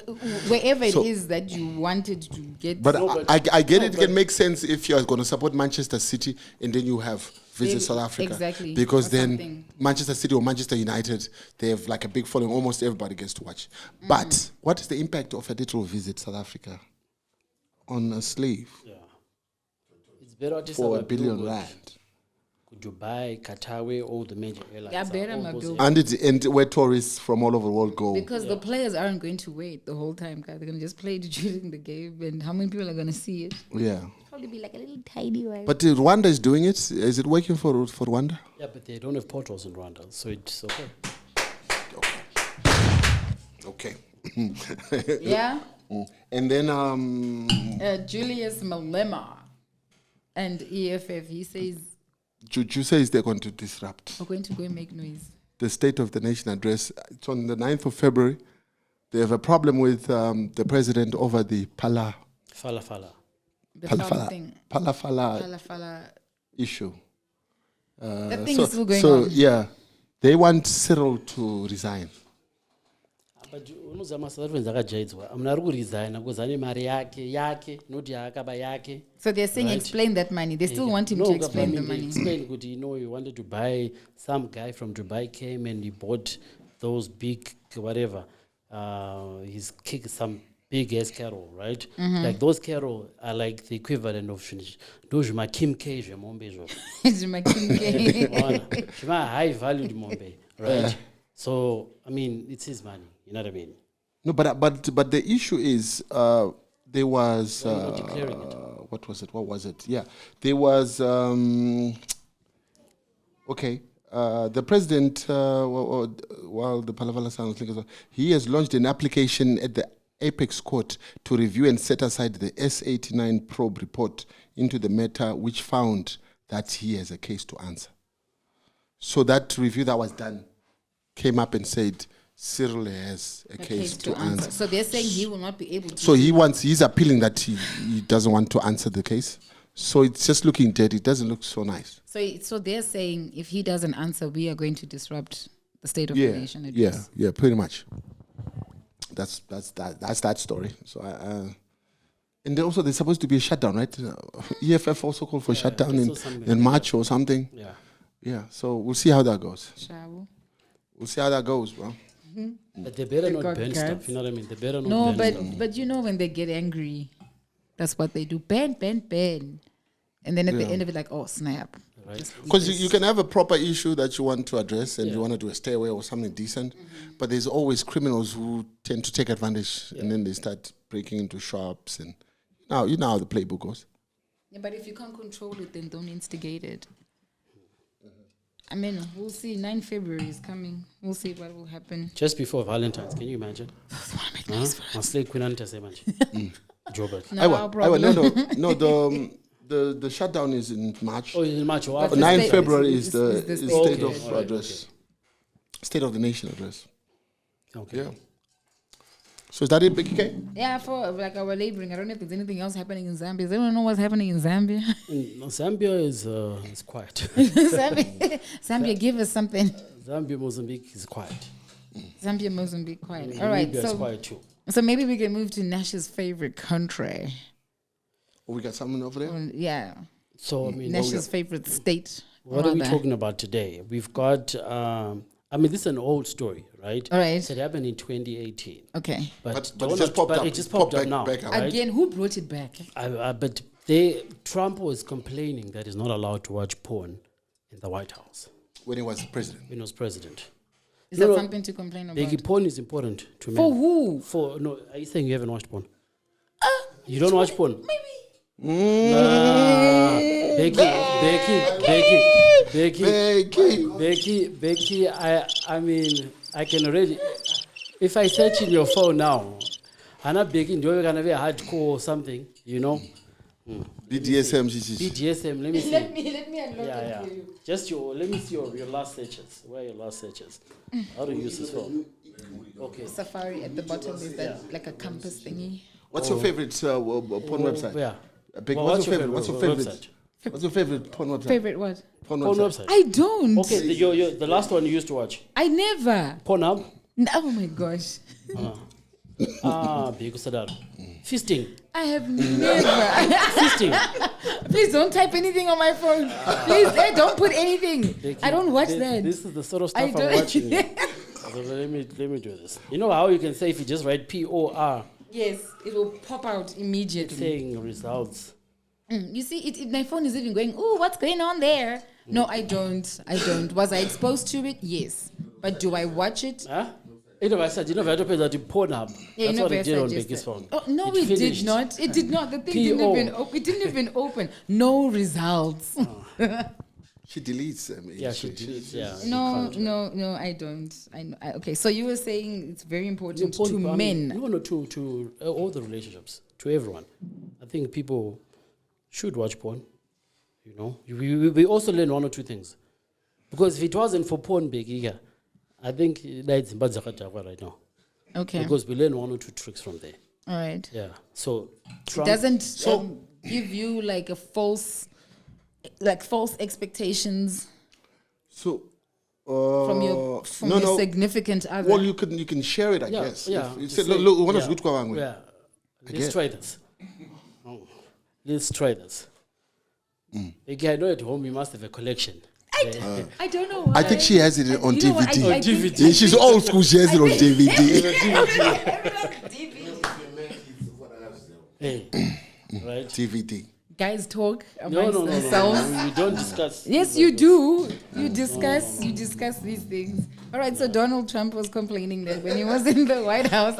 [SPEAKER 5] Wherever
[SPEAKER 4] So-
[SPEAKER 5] it is that you wanted to get.
[SPEAKER 4] But I get it. It can make sense if you're going to support Manchester City and then you have Visit
[SPEAKER 5] Maybe-
[SPEAKER 4] South Africa.
[SPEAKER 5] exactly,
[SPEAKER 4] Because
[SPEAKER 5] or
[SPEAKER 4] then
[SPEAKER 5] something.
[SPEAKER 4] Manchester City or Manchester United, they have like a big following. Almost everybody gets to watch. But what is the impact of a little Visit South Africa on a slave
[SPEAKER 6] It's better to
[SPEAKER 4] for
[SPEAKER 6] have
[SPEAKER 4] R1 billion?
[SPEAKER 6] billboard. Dubai, Qatar, all the major airlines.
[SPEAKER 5] Yeah,
[SPEAKER 6] are
[SPEAKER 5] better
[SPEAKER 6] all
[SPEAKER 5] my
[SPEAKER 6] those
[SPEAKER 5] billboard.
[SPEAKER 4] And where tourists from all over the world go.
[SPEAKER 5] Because the players aren't going to wait the whole time, guys. They're going to just play it during the game. And how many people are going to see it?
[SPEAKER 4] Yeah.
[SPEAKER 5] Probably be like a little tiny one.
[SPEAKER 4] But Rwanda is doing it. Is it working for Rwanda?
[SPEAKER 6] Yeah, but they don't have portals in Rwanda, so it's okay.
[SPEAKER 4] Okay.
[SPEAKER 5] Yeah?
[SPEAKER 4] And then
[SPEAKER 5] Julius Malema and EFF, he says,
[SPEAKER 4] Juju says they're going to disrupt
[SPEAKER 5] we're going to go and make noise.
[SPEAKER 4] the State of the Nation address. It's on the 9th of February. They have a problem with the president over the
[SPEAKER 6] Fala.
[SPEAKER 5] The fala thing.
[SPEAKER 4] Palafala
[SPEAKER 5] Fala.
[SPEAKER 4] issue.
[SPEAKER 5] That thing is still going
[SPEAKER 4] so
[SPEAKER 5] on.
[SPEAKER 4] yeah, they want Cyril to resign.
[SPEAKER 6] But unozama South Africans akajaidzwa. Amuna ari kuresigna because ane mari yake, not yakaba yake.
[SPEAKER 5] So they're saying
[SPEAKER 6] Right.
[SPEAKER 5] explain that money. They still want him
[SPEAKER 6] No,
[SPEAKER 5] to explain the
[SPEAKER 6] government, they
[SPEAKER 5] money.
[SPEAKER 6] explain good, he wanted to buy, some guy from Dubai came and he bought those big, whatever, he's kicked some big ass cattle, right? Like those cattle are like the equivalent of those Kim K,
[SPEAKER 5] Juma Kimke.
[SPEAKER 6] high valued Mombe, right? So, I mean, it's his money, you know what I mean?
[SPEAKER 4] No, but the issue is there was
[SPEAKER 6] Why not declaring it?
[SPEAKER 4] what was it? What was it? Yeah, there was okay. The president, while the Palavala sounds like he has launched an application at the Apex Court to review and set aside the S89 probe report into the matter, which found that he has a case to answer. So that review that was done came up and said Cyril has a case to answer.
[SPEAKER 5] So they're saying he will not be able to.
[SPEAKER 4] So he's appealing that he doesn't want to answer the case. So it's just looking dead. It doesn't look so nice.
[SPEAKER 5] So they're saying if he doesn't answer, we are going to disrupt the State of the Nation address.
[SPEAKER 4] Yeah, pretty much. That's that story. So and also there's supposed to be a shutdown, right? EFF also called for shutdown in March or something.
[SPEAKER 6] Yeah.
[SPEAKER 4] Yeah. So we'll see how that goes.
[SPEAKER 5] Shall
[SPEAKER 4] We'll see how that goes, bro.
[SPEAKER 6] But they better
[SPEAKER 5] They
[SPEAKER 6] not
[SPEAKER 5] got
[SPEAKER 6] burn
[SPEAKER 5] guts.
[SPEAKER 6] stuff, you know what I mean? They better not
[SPEAKER 5] No,
[SPEAKER 6] burn stuff.
[SPEAKER 5] but you know when they get angry, that's what they do. Ban. And then at the end of it, like, oh, snap.
[SPEAKER 6] Right.
[SPEAKER 5] Just eat
[SPEAKER 4] Because
[SPEAKER 5] this.
[SPEAKER 4] you can have a proper issue that you want to address and you want to do a stairway or something decent, but there's always criminals who tend to take advantage and then they start breaking into shops and you know how the playbook goes.
[SPEAKER 5] Yeah, but if you can't control it, then don't instigate it. I mean, we'll see. 9 February is coming. We'll see what will happen.
[SPEAKER 6] Just before Valentine's, can you imagine? Maslay Queen Anta say much. Jobert.
[SPEAKER 5] No,
[SPEAKER 4] Aiwa,
[SPEAKER 5] our problem.
[SPEAKER 4] the shutdown is in March.
[SPEAKER 6] Oh, in March.
[SPEAKER 5] But the
[SPEAKER 4] 9
[SPEAKER 5] state-
[SPEAKER 4] February
[SPEAKER 5] is
[SPEAKER 4] is the
[SPEAKER 5] the state
[SPEAKER 4] state
[SPEAKER 6] Okay.
[SPEAKER 4] of
[SPEAKER 6] Alright,
[SPEAKER 4] address, State of the Nation address.
[SPEAKER 6] Okay.
[SPEAKER 4] Yeah. So is that it, Big K?
[SPEAKER 5] Yeah, for like our laboring. I don't know if there's anything else happening in Zambia. Does anyone know what's happening in Zambia?
[SPEAKER 6] Zambia is quiet.
[SPEAKER 5] Zambia, give us something.
[SPEAKER 6] Zambia, Mozambique is quiet.
[SPEAKER 5] Zambia, Mozambique, quiet. All right,
[SPEAKER 6] Namibia is
[SPEAKER 5] so
[SPEAKER 6] quiet too.
[SPEAKER 5] maybe we can move to Nash's favorite country.
[SPEAKER 4] Oh, we got someone over there.
[SPEAKER 5] Yeah,
[SPEAKER 6] So, I mean,
[SPEAKER 5] Nash's favorite state.
[SPEAKER 6] what are we
[SPEAKER 5] rather.
[SPEAKER 6] talking about today? We've got, this is an old story, right?
[SPEAKER 5] All right.
[SPEAKER 6] So it happened in 2018.
[SPEAKER 5] Okay.
[SPEAKER 4] But
[SPEAKER 6] don't
[SPEAKER 4] it just
[SPEAKER 6] not-
[SPEAKER 4] popped up.
[SPEAKER 6] It just popped up
[SPEAKER 4] back
[SPEAKER 6] now.
[SPEAKER 4] up.
[SPEAKER 6] right?
[SPEAKER 5] Again, who brought it back?
[SPEAKER 6] But Trump was complaining that he's not allowed to watch porn in the White House
[SPEAKER 4] When he was president.
[SPEAKER 6] when he was president.
[SPEAKER 5] Is
[SPEAKER 6] No,
[SPEAKER 5] that
[SPEAKER 6] no,
[SPEAKER 5] something to complain about?
[SPEAKER 6] Biggie, porn is important to men.
[SPEAKER 5] For who?
[SPEAKER 6] Are you saying you haven't watched porn? You don't watch porn?
[SPEAKER 5] Maybe.
[SPEAKER 6] Becky, I mean, I can already, if I search in your phone now, I'm not Becky, you're going to be a hardcore or something, you know?
[SPEAKER 4] BDSM.
[SPEAKER 6] BDSM, let me see.
[SPEAKER 5] Let me unlock it for you.
[SPEAKER 6] Just let me see your last searches. Where are your last searches? How do you use this phone? Okay.
[SPEAKER 5] Safari at the bottom is that like a compass thingy.
[SPEAKER 4] What's your favorite porn website?
[SPEAKER 6] Yeah.
[SPEAKER 4] What's your favorite?
[SPEAKER 6] website?
[SPEAKER 4] What's your favorite porn website?
[SPEAKER 5] Favorite what?
[SPEAKER 4] Porn
[SPEAKER 6] Porn
[SPEAKER 4] website.
[SPEAKER 6] website.
[SPEAKER 5] I don't.
[SPEAKER 6] Okay, the last one you used to watch.
[SPEAKER 5] I never.
[SPEAKER 6] Pornhub.
[SPEAKER 5] Oh my gosh.
[SPEAKER 6] Big Sadar. Fisting.
[SPEAKER 5] I have never.
[SPEAKER 6] Fisting.
[SPEAKER 5] Please don't type anything on my phone. Please don't put anything. I don't watch that.
[SPEAKER 6] This is the sort of
[SPEAKER 5] I
[SPEAKER 6] stuff I'm watching. So let me do this. You know how you can say if you just write POR,
[SPEAKER 5] Yes, it will pop out immediately.
[SPEAKER 6] saying results.
[SPEAKER 5] You see, my phone is even going, oh, what's going on there? No, I don't. Was I exposed to it? Yes. But do I watch it?
[SPEAKER 6] Huh? I said, you know, that Pornhub.
[SPEAKER 5] Yeah,
[SPEAKER 6] That's
[SPEAKER 5] you know,
[SPEAKER 6] what it did on
[SPEAKER 5] suggested.
[SPEAKER 6] Becky's phone.
[SPEAKER 5] Oh, no,
[SPEAKER 6] It
[SPEAKER 5] it did
[SPEAKER 6] finished.
[SPEAKER 5] not. It did not. The thing didn't even open. No results.
[SPEAKER 4] She deletes them.
[SPEAKER 6] Yeah, she deletes. Yeah.
[SPEAKER 5] No, I don't. Okay, so you were saying it's very important to
[SPEAKER 6] I mean,
[SPEAKER 5] men.
[SPEAKER 6] No, to all the relationships, to everyone. I think people should watch porn. You know, we also learn one or two things. Because if it wasn't for porn, Becky, I think that's in Badzakatawa right now.
[SPEAKER 5] Okay.
[SPEAKER 6] Because we learn one or two tricks from there.
[SPEAKER 5] All right.
[SPEAKER 6] Yeah. So
[SPEAKER 5] It doesn't give you like a false expectations
[SPEAKER 4] So
[SPEAKER 5] from your significant other.
[SPEAKER 4] Well, you can share it, I guess.
[SPEAKER 6] Yeah.
[SPEAKER 4] If you say, look, what is good going
[SPEAKER 6] Yeah.
[SPEAKER 4] I
[SPEAKER 6] Let's
[SPEAKER 4] get.
[SPEAKER 6] try this. Let's try this. Again, I know at home you must have a collection.
[SPEAKER 5] I don't know why.
[SPEAKER 4] I think she has it on
[SPEAKER 5] You know what,
[SPEAKER 4] DVD.
[SPEAKER 5] I think-
[SPEAKER 4] Yeah, she's old school. She has it on DVD.
[SPEAKER 6] Hey. Right?
[SPEAKER 4] DVD.
[SPEAKER 5] Guys talk
[SPEAKER 6] No,
[SPEAKER 5] amongst
[SPEAKER 6] no.
[SPEAKER 5] themselves.
[SPEAKER 6] We don't discuss.
[SPEAKER 5] Yes, you do. You discuss these things. All right, so Donald Trump was complaining that when he was in the White House,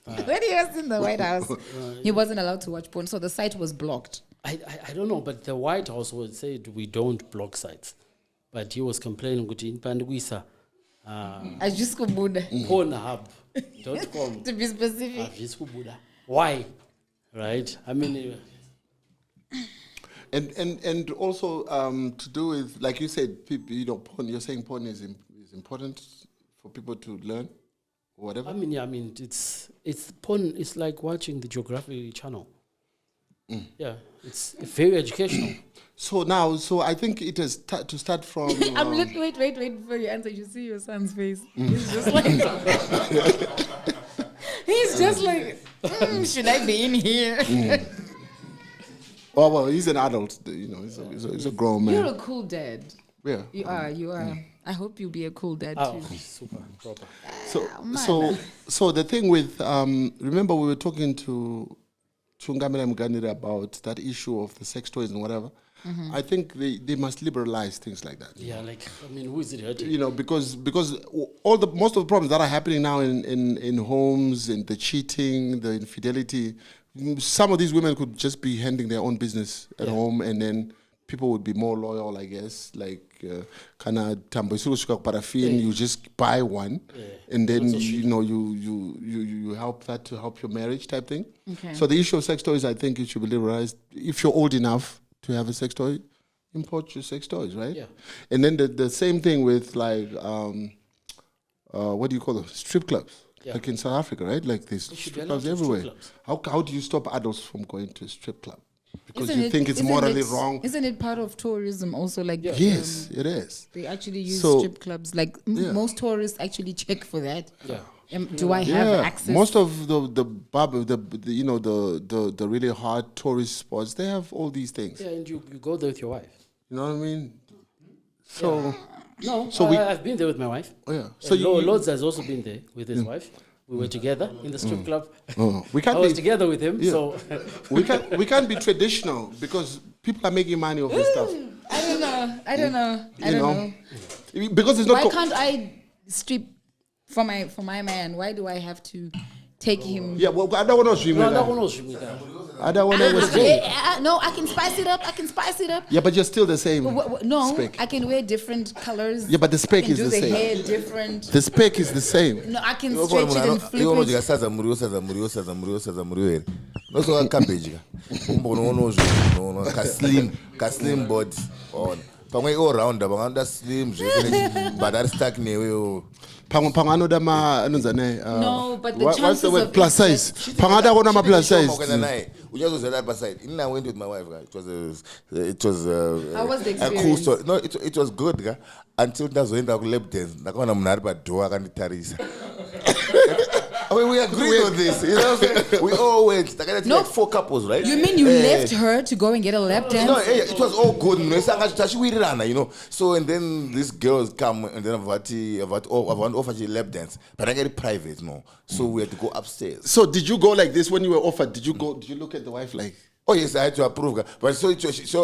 [SPEAKER 5] when he was in the White House, he wasn't allowed to watch porn, so the site was blocked.
[SPEAKER 6] I don't know, but the White House would say we don't block sites. But he was complaining in Pandwisa,
[SPEAKER 5] I just go Buddha.
[SPEAKER 6] Pornhub.com.
[SPEAKER 5] To be specific.
[SPEAKER 6] Why? Right? I mean,
[SPEAKER 4] And also to do with, like you said, people, porn. You're saying porn is important for people to learn, or whatever.
[SPEAKER 6] I mean, it's porn. It's like watching the Geography Channel. Yeah, it's very educational.
[SPEAKER 4] So I think it has to start from.
[SPEAKER 5] Wait before you answer. You see your son's face. He's just like. He's just like. Should I be in here?
[SPEAKER 4] Well, he's an adult. You know, he's a grown man.
[SPEAKER 5] You're a cool dad.
[SPEAKER 4] Yeah.
[SPEAKER 5] You are. I hope you'll be a cool dad
[SPEAKER 6] Oh,
[SPEAKER 5] too.
[SPEAKER 6] super proper.
[SPEAKER 4] So the thing with remember we were talking to Chungamela Muganira about that issue of the sex toys and whatever. I think they must liberalize things like that.
[SPEAKER 6] Yeah, who is it hurting?
[SPEAKER 4] You know, because most of the problems that are happening now in homes, and the cheating, the infidelity, some of these women could just be handling their own business at home, and then people would be more loyal, I guess. Like kana tambo paraffin, you just buy one, and then you help that to help your marriage type thing.
[SPEAKER 5] Okay.
[SPEAKER 4] So the issue of sex toys, I think it should be liberalized. If you're old enough to have a sex toy, import your sex toys, right?
[SPEAKER 6] Yeah.
[SPEAKER 4] And then the same thing with like what do you call them? Strip clubs.
[SPEAKER 6] Yeah.
[SPEAKER 4] Like in South Africa, right? Like there's
[SPEAKER 6] should
[SPEAKER 4] strip
[SPEAKER 6] be allowed
[SPEAKER 4] clubs
[SPEAKER 6] to
[SPEAKER 4] everywhere.
[SPEAKER 6] strip clubs.
[SPEAKER 4] How do you stop adults from going to a strip club? Because
[SPEAKER 5] Isn't
[SPEAKER 4] you think it's morally wrong.
[SPEAKER 5] Isn't it part of tourism also? Like
[SPEAKER 4] Yes, it is.
[SPEAKER 5] they actually use
[SPEAKER 4] So-
[SPEAKER 5] strip clubs. Like most tourists actually check for that.
[SPEAKER 6] Yeah.
[SPEAKER 5] Do I have access?
[SPEAKER 4] Most of the really hard tourist spots, they have all these things.
[SPEAKER 6] Yeah, and you go there with your wife.
[SPEAKER 4] You know what I mean? So
[SPEAKER 6] No,
[SPEAKER 4] So
[SPEAKER 6] I've been there with my wife.
[SPEAKER 4] oh yeah.
[SPEAKER 6] So
[SPEAKER 4] So you,
[SPEAKER 6] Lords has also been there with his wife. We were together in the strip club.
[SPEAKER 4] we
[SPEAKER 6] I
[SPEAKER 4] can't
[SPEAKER 6] was
[SPEAKER 4] be
[SPEAKER 6] together with him, so
[SPEAKER 4] we can't be traditional because people are making money off this stuff.
[SPEAKER 5] I don't know.
[SPEAKER 4] Because it's not.
[SPEAKER 5] Why can't I strip for my man? Why do I have to take him?
[SPEAKER 4] Yeah, well, I don't want to swim
[SPEAKER 6] no,
[SPEAKER 4] with
[SPEAKER 6] no
[SPEAKER 4] that.
[SPEAKER 6] one knows me that.
[SPEAKER 4] I don't want to wear.
[SPEAKER 5] No, I can spice it up.
[SPEAKER 4] Yeah, but you're still the same.
[SPEAKER 5] No,
[SPEAKER 4] spec.
[SPEAKER 5] I can wear different colors.
[SPEAKER 4] Yeah, but the spec
[SPEAKER 5] I can
[SPEAKER 4] is
[SPEAKER 5] do
[SPEAKER 4] the
[SPEAKER 5] the
[SPEAKER 4] same.
[SPEAKER 5] hair different.
[SPEAKER 4] The spec is the same.
[SPEAKER 5] No, I can stretch it and flip it.
[SPEAKER 7] No, so cabbage. Slim body on. Pangwe all round, but slim, but that's stuck near.
[SPEAKER 5] No, but the
[SPEAKER 4] what's
[SPEAKER 5] chances
[SPEAKER 4] the word?
[SPEAKER 5] of
[SPEAKER 4] Plus size. Pangada one of my plus size.
[SPEAKER 7] We just was at that side. I went with my wife. It was
[SPEAKER 5] How was the
[SPEAKER 7] a cool
[SPEAKER 5] experience?
[SPEAKER 7] story. No, it was good. Until that's when I lap dance. I can't remember door and Teresa. I mean, we agreed on this. You know what I'm saying? We all went.
[SPEAKER 5] No.
[SPEAKER 7] Like 4 couples, right?
[SPEAKER 5] You mean you left her to go and get a lap dance?
[SPEAKER 7] No, it was all good. You know. So and then these girls come and then I want offer a lap dance, but I get it private, no. So we had to go upstairs.
[SPEAKER 4] So did you go like this when you were offered? Did you look at the wife like?
[SPEAKER 7] Oh yes, I had to approve. But so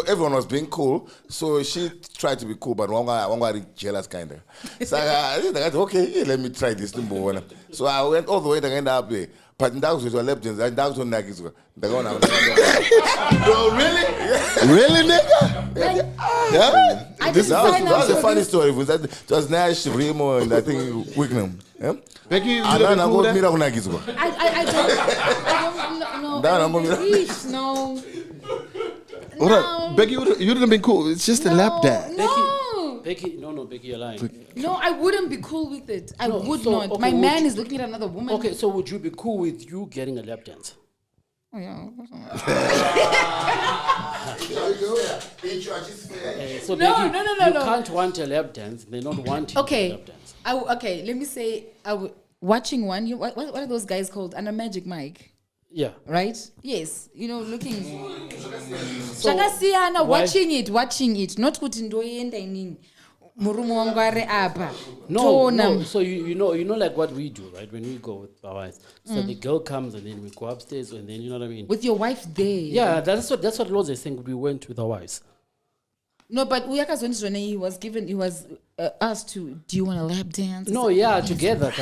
[SPEAKER 7] everyone was being cool. So she tried to be cool, but one guy jealous kind of. So I said, okay, let me try this number one. So I went all the way to end up there. But that was with your left hand. That was on Nagis. Bro, really?
[SPEAKER 4] Really, nigga? Yeah.
[SPEAKER 5] I
[SPEAKER 7] That
[SPEAKER 5] didn't sign up
[SPEAKER 7] was a
[SPEAKER 5] for
[SPEAKER 7] funny
[SPEAKER 5] this.
[SPEAKER 7] story. It was Nash, Remo, and I think Wickham. Yeah?
[SPEAKER 4] Becky, you
[SPEAKER 7] And
[SPEAKER 4] didn't
[SPEAKER 7] then I
[SPEAKER 4] cool
[SPEAKER 7] got
[SPEAKER 4] that?
[SPEAKER 7] Mira Nagis.
[SPEAKER 5] I don't,
[SPEAKER 7] Down, I'm
[SPEAKER 5] no,
[SPEAKER 7] gonna-
[SPEAKER 5] no.
[SPEAKER 4] All right, Becky, you didn't have been cool. It's just a lap dance.
[SPEAKER 5] No.
[SPEAKER 6] Becky, no, Becky, you're lying.
[SPEAKER 5] No, I wouldn't be cool with it. I
[SPEAKER 6] No,
[SPEAKER 5] would
[SPEAKER 6] so,
[SPEAKER 5] not.
[SPEAKER 6] okay,
[SPEAKER 5] My
[SPEAKER 6] would
[SPEAKER 5] man
[SPEAKER 6] you-
[SPEAKER 5] is looking at another woman.
[SPEAKER 6] Okay, so would you be cool with you getting a lap dance?
[SPEAKER 5] Oh, yeah.
[SPEAKER 6] So
[SPEAKER 5] No,
[SPEAKER 6] Becky,
[SPEAKER 5] no,
[SPEAKER 6] you
[SPEAKER 5] no.
[SPEAKER 6] can't want a lap dance. They not want you
[SPEAKER 5] Okay.
[SPEAKER 6] a lap dance.
[SPEAKER 5] Okay, let me say, watching one, what are those guys called? And a magic mic,
[SPEAKER 6] Yeah.
[SPEAKER 5] right? Yes, looking. Shakasiyana,
[SPEAKER 6] why-
[SPEAKER 5] watching it. Not kuti ndoyenda inini. Murumu wangu are apa.
[SPEAKER 6] No,
[SPEAKER 5] Tona.
[SPEAKER 6] no. So you know like what we do, right? When we go with our wives. So the girl comes and then we go upstairs and then you know what I mean?
[SPEAKER 5] With your wife there.
[SPEAKER 6] Yeah, that's what Lord is saying. We went with our wives.
[SPEAKER 5] No, but he was asked to, do you want a lap dance?
[SPEAKER 6] No, yeah, together.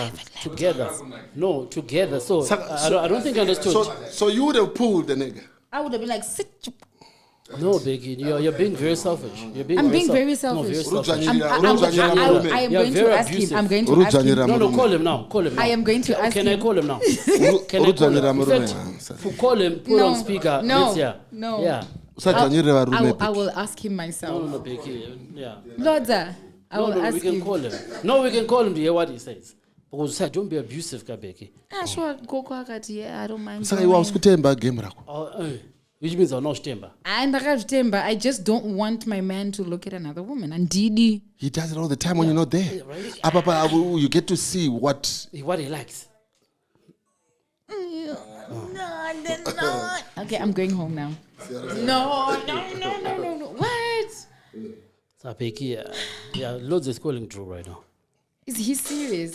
[SPEAKER 6] No, together. So I don't think you understood.
[SPEAKER 4] So you would have pulled the nigga.
[SPEAKER 5] I would have been like, sit.
[SPEAKER 6] No, Becky, you're being very selfish.
[SPEAKER 5] I'm being very
[SPEAKER 6] No,
[SPEAKER 5] selfish.
[SPEAKER 6] very selfish.
[SPEAKER 5] I am going to ask him. I'm going to ask him.
[SPEAKER 6] No, call him now.
[SPEAKER 5] I am going to ask him.
[SPEAKER 6] Can I call him now? Can I call him? In fact, call him, put on speaker.
[SPEAKER 5] No,
[SPEAKER 6] Yeah.
[SPEAKER 5] no.
[SPEAKER 6] Yeah.
[SPEAKER 5] I will ask him myself.
[SPEAKER 6] No, Becky. Yeah.
[SPEAKER 5] Lorda, I will
[SPEAKER 6] No,
[SPEAKER 5] ask
[SPEAKER 6] we can
[SPEAKER 5] him.
[SPEAKER 6] call him. No, we can call him to hear what he says. Because don't be abusive, Becky.
[SPEAKER 5] Sure, go kwakati, yeah, I don't mind.
[SPEAKER 4] Saka
[SPEAKER 5] going.
[SPEAKER 4] iwa usikutemba game rako.
[SPEAKER 6] Which means I'm not stemba.
[SPEAKER 5] And I just don't want my man to look at another woman. And Didi.
[SPEAKER 4] He does it all the time when you're not there.
[SPEAKER 6] Right?
[SPEAKER 4] Apapa, you get to see what.
[SPEAKER 6] What he likes.
[SPEAKER 5] Okay, I'm going home now. No. What?
[SPEAKER 6] So Becky, yeah, Lords is calling Drew right now.
[SPEAKER 5] Is he serious?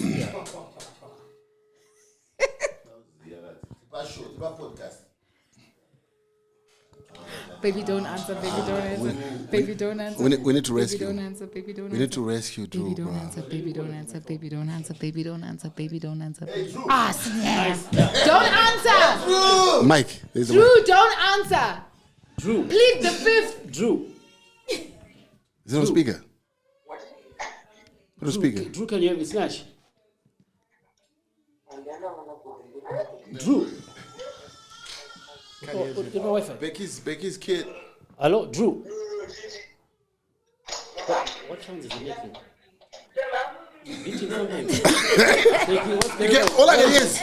[SPEAKER 5] Baby, don't answer. Baby, don't answer. Baby, don't answer.
[SPEAKER 4] We need to rescue.
[SPEAKER 5] Baby, don't answer. Baby, don't answer.
[SPEAKER 4] We need to rescue Drew,
[SPEAKER 5] Baby, don't
[SPEAKER 4] bro.
[SPEAKER 5] answer. Baby, don't answer. Baby, don't answer. Baby, don't answer. Baby, don't answer. Ah, snap. Don't answer.
[SPEAKER 4] Mike, there's a
[SPEAKER 5] Drew, don't answer.
[SPEAKER 6] Drew.
[SPEAKER 5] Plead the fifth.
[SPEAKER 6] Drew.
[SPEAKER 4] Is it on speaker? Put on speaker.
[SPEAKER 6] Drew, can you hear me? Snatch. Drew. Get my Wi-Fi.
[SPEAKER 4] Becky's kid.
[SPEAKER 6] Hello, Drew. What sound is he making? Beating something. What's going on?
[SPEAKER 4] All I can hear is.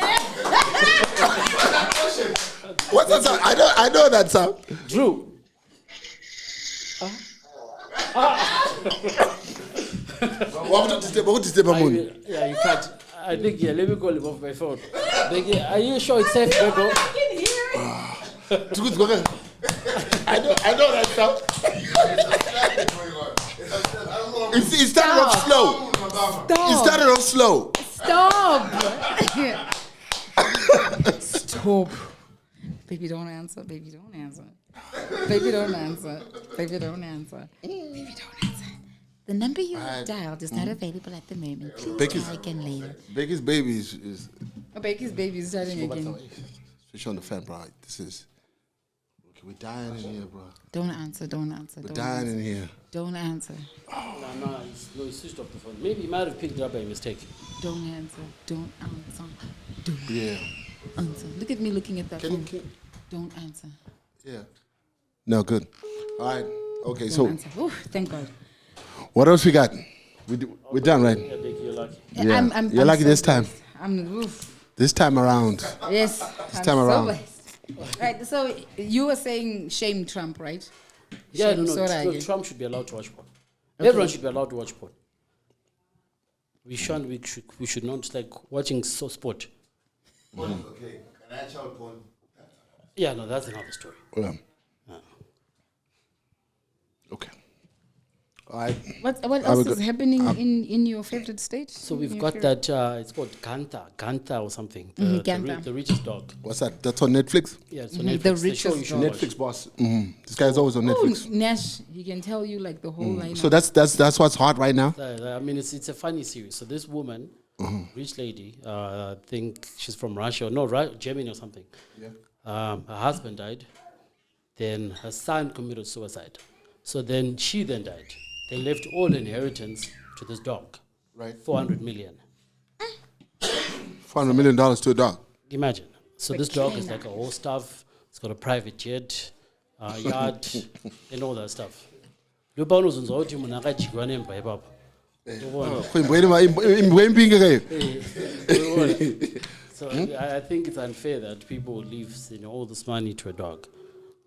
[SPEAKER 4] What's that sound? I know that sound.
[SPEAKER 6] Drew.
[SPEAKER 4] What to step on?
[SPEAKER 6] Yeah, you can't. I think, let me call him off my phone. Are you sure it's safe, Beko?
[SPEAKER 4] I know that sound. It started off slow. It started off slow.
[SPEAKER 5] Stop. Stop. Baby, don't answer. Baby, don't answer. Baby, don't answer. Baby, don't answer. Baby, don't answer. The number you dialed is not available at the moment. Please try again later.
[SPEAKER 4] Becky's baby is
[SPEAKER 5] Becky's baby is starting again.
[SPEAKER 4] switch on the fan, bro. This is We're dying in here, bro.
[SPEAKER 5] Don't answer.
[SPEAKER 4] We're dying in here.
[SPEAKER 5] Don't answer.
[SPEAKER 6] No, he switched off the phone. Maybe he might have picked it up by mistake.
[SPEAKER 5] Don't answer. Don't answer. Don't
[SPEAKER 4] Yeah.
[SPEAKER 5] answer. Look at me looking at that
[SPEAKER 4] Can
[SPEAKER 5] phone.
[SPEAKER 4] you?
[SPEAKER 5] Don't answer.
[SPEAKER 4] Yeah. No, good. All right. Okay,
[SPEAKER 5] Don't
[SPEAKER 4] so
[SPEAKER 5] answer. Ooh, thank God.
[SPEAKER 4] what else we got? We're done, right?
[SPEAKER 6] Yeah, Becky, you're lucky.
[SPEAKER 4] Yeah. You're lucky
[SPEAKER 5] so
[SPEAKER 4] this time.
[SPEAKER 5] blessed. Oof.
[SPEAKER 4] This time around.
[SPEAKER 5] Yes.
[SPEAKER 4] This time around.
[SPEAKER 5] Right. So you were saying shame Trump, right?
[SPEAKER 6] Yeah,
[SPEAKER 5] Shame
[SPEAKER 6] no,
[SPEAKER 5] Soraya.
[SPEAKER 6] Trump should be allowed to watch porn. Everyone should be allowed to watch porn. We should not like watching sport.
[SPEAKER 7] Okay, can I child porn?
[SPEAKER 6] Yeah, no, that's another story.
[SPEAKER 4] Yeah. Okay. All right.
[SPEAKER 5] What
[SPEAKER 4] we
[SPEAKER 5] else
[SPEAKER 4] go-
[SPEAKER 5] is happening in your favorite state?
[SPEAKER 6] So we've
[SPEAKER 5] In your
[SPEAKER 6] got
[SPEAKER 5] favorite-
[SPEAKER 6] that, it's called Gantha or something.
[SPEAKER 5] Gantha.
[SPEAKER 6] The richest dog.
[SPEAKER 4] What's that? That's on Netflix?
[SPEAKER 6] Yeah, it's on
[SPEAKER 5] The
[SPEAKER 6] Netflix. The show
[SPEAKER 5] richest
[SPEAKER 6] you should
[SPEAKER 5] dog.
[SPEAKER 6] watch.
[SPEAKER 4] Netflix boss. This guy's always on
[SPEAKER 5] Oh,
[SPEAKER 4] Netflix.
[SPEAKER 5] Nash, he can tell you like the whole lineup.
[SPEAKER 4] So that's what's hot right now.
[SPEAKER 6] I mean, it's a funny series. So this woman, rich lady, I think she's from Russia, Germany or something.
[SPEAKER 4] Yeah.
[SPEAKER 6] Her husband died. Then her son committed suicide. So then she then died. They left all inheritance to this dog.
[SPEAKER 4] Right.
[SPEAKER 6] 400 million.
[SPEAKER 4] $400 million to a dog.
[SPEAKER 6] Imagine. So this dog is like a whole stuff. It's got a private jet, yacht, and all that stuff. Lubano uzunza uthi mina akajikwa nemva epapa. So I think it's unfair that people leave all this money to a dog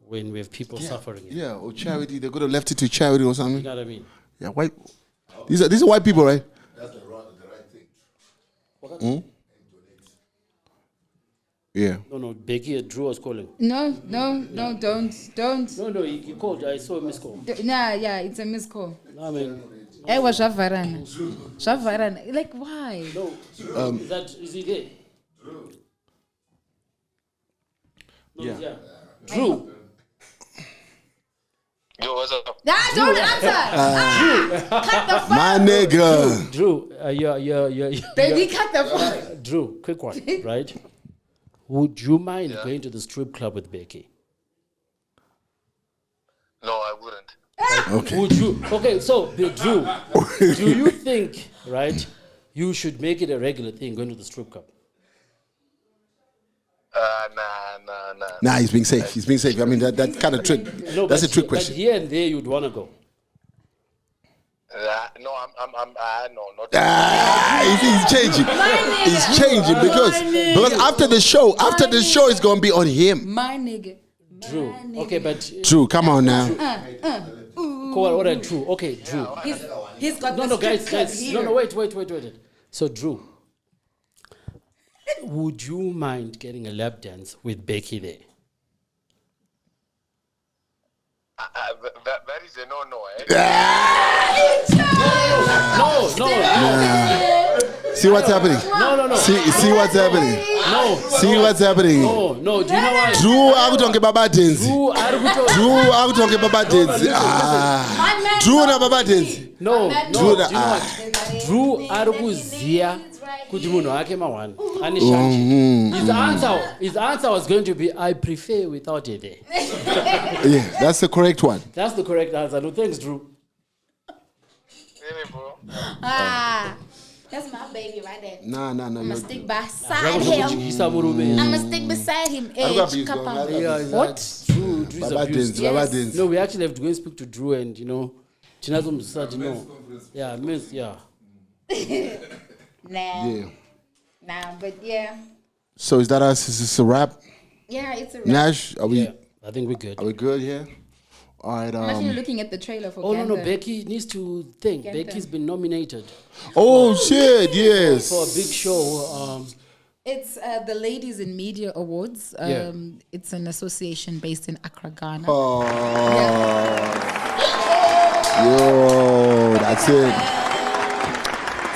[SPEAKER 6] when we have people suffering.
[SPEAKER 4] Yeah, or charity. They could have left it to charity or
[SPEAKER 6] You
[SPEAKER 4] something.
[SPEAKER 6] know what I mean?
[SPEAKER 4] Yeah, white. These are white people, right?
[SPEAKER 7] That's the right thing.
[SPEAKER 4] Yeah.
[SPEAKER 6] No, Becky, Drew was calling.
[SPEAKER 5] No, don't.
[SPEAKER 6] No, he called. I saw a missed call.
[SPEAKER 5] Nah, yeah, it's a missed call.
[SPEAKER 6] I mean,
[SPEAKER 5] I was Shavarana. Like, why?
[SPEAKER 6] no. Is he there? No, yeah. Drew.
[SPEAKER 3] Yo, what's up?
[SPEAKER 5] Nah, don't answer. Cut the phone.
[SPEAKER 4] My nigga.
[SPEAKER 6] Drew, you're
[SPEAKER 5] Baby, cut the phone.
[SPEAKER 6] Drew, quick one, right? Would you mind going to the strip club with Becky?
[SPEAKER 3] No, I wouldn't.
[SPEAKER 4] Okay.
[SPEAKER 6] Would you? Okay, so Drew, do you think, right, you should make it a regular thing going to the strip club?
[SPEAKER 3] Nah.
[SPEAKER 4] Nah, he's being safe. He's being safe. I mean, that kind of trick.
[SPEAKER 6] No,
[SPEAKER 4] That's a
[SPEAKER 6] but
[SPEAKER 4] trick
[SPEAKER 6] But
[SPEAKER 4] question.
[SPEAKER 6] here and there, you'd want to go.
[SPEAKER 3] No, no, not.
[SPEAKER 4] He's changing. He's changing because after the show, it's gonna be on him.
[SPEAKER 5] My nigga.
[SPEAKER 6] Drew. Okay, but
[SPEAKER 4] True. Come on now.
[SPEAKER 6] all right, Drew. Okay, Drew.
[SPEAKER 5] He's got
[SPEAKER 6] No,
[SPEAKER 5] the
[SPEAKER 6] guys.
[SPEAKER 5] strip club here.
[SPEAKER 6] No, wait. So, Drew, would you mind getting a lap dance with Becky there?
[SPEAKER 3] That is a no,
[SPEAKER 6] No.
[SPEAKER 4] See what's happening.
[SPEAKER 6] No.
[SPEAKER 4] See what's happening.
[SPEAKER 6] No.
[SPEAKER 4] See what's happening.
[SPEAKER 6] No. Do you know why?
[SPEAKER 4] Drew akutonke baba dance.
[SPEAKER 6] Drew,
[SPEAKER 4] Drew akutonke baba dance. Drew na baba dance.
[SPEAKER 6] No.
[SPEAKER 4] Drew
[SPEAKER 6] Do you know what? Drew arikuziya kuti munhu ake mahwani ane shanje. His answer was going to be, I prefer without it there.
[SPEAKER 4] Yeah, that's the correct one.
[SPEAKER 6] That's the correct answer. No, thanks, Drew.
[SPEAKER 3] Really, bro?
[SPEAKER 5] That's my baby right there.
[SPEAKER 4] No.
[SPEAKER 5] I'ma stick beside him. I'ma stick beside him.
[SPEAKER 4] Got
[SPEAKER 5] Kappa.
[SPEAKER 4] bees,
[SPEAKER 6] What? Drew is
[SPEAKER 4] Baba
[SPEAKER 6] abused.
[SPEAKER 4] dance. Baba dance.
[SPEAKER 6] No, we actually have to go and speak to Drew and, Chinazum Sati, Yeah, yeah.
[SPEAKER 4] Yeah.
[SPEAKER 5] Nah, but yeah.
[SPEAKER 4] So is that us? Is this a wrap?
[SPEAKER 5] Yeah, it's a wrap.
[SPEAKER 4] Nash, are we?
[SPEAKER 6] Yeah, I think we're good.
[SPEAKER 4] Are we good here? All right.
[SPEAKER 5] I'm actually looking at the trailer for
[SPEAKER 6] Oh, no,
[SPEAKER 5] Gantha.
[SPEAKER 6] Becky needs to think.
[SPEAKER 5] Gantha.
[SPEAKER 6] Becky's been nominated
[SPEAKER 4] Oh shit! Yes.
[SPEAKER 6] for a big show.
[SPEAKER 5] It's the Ladies in Media Awards.
[SPEAKER 6] Yeah.
[SPEAKER 5] It's an association based in Accra, Ghana.
[SPEAKER 4] Oh. Yo, that's it.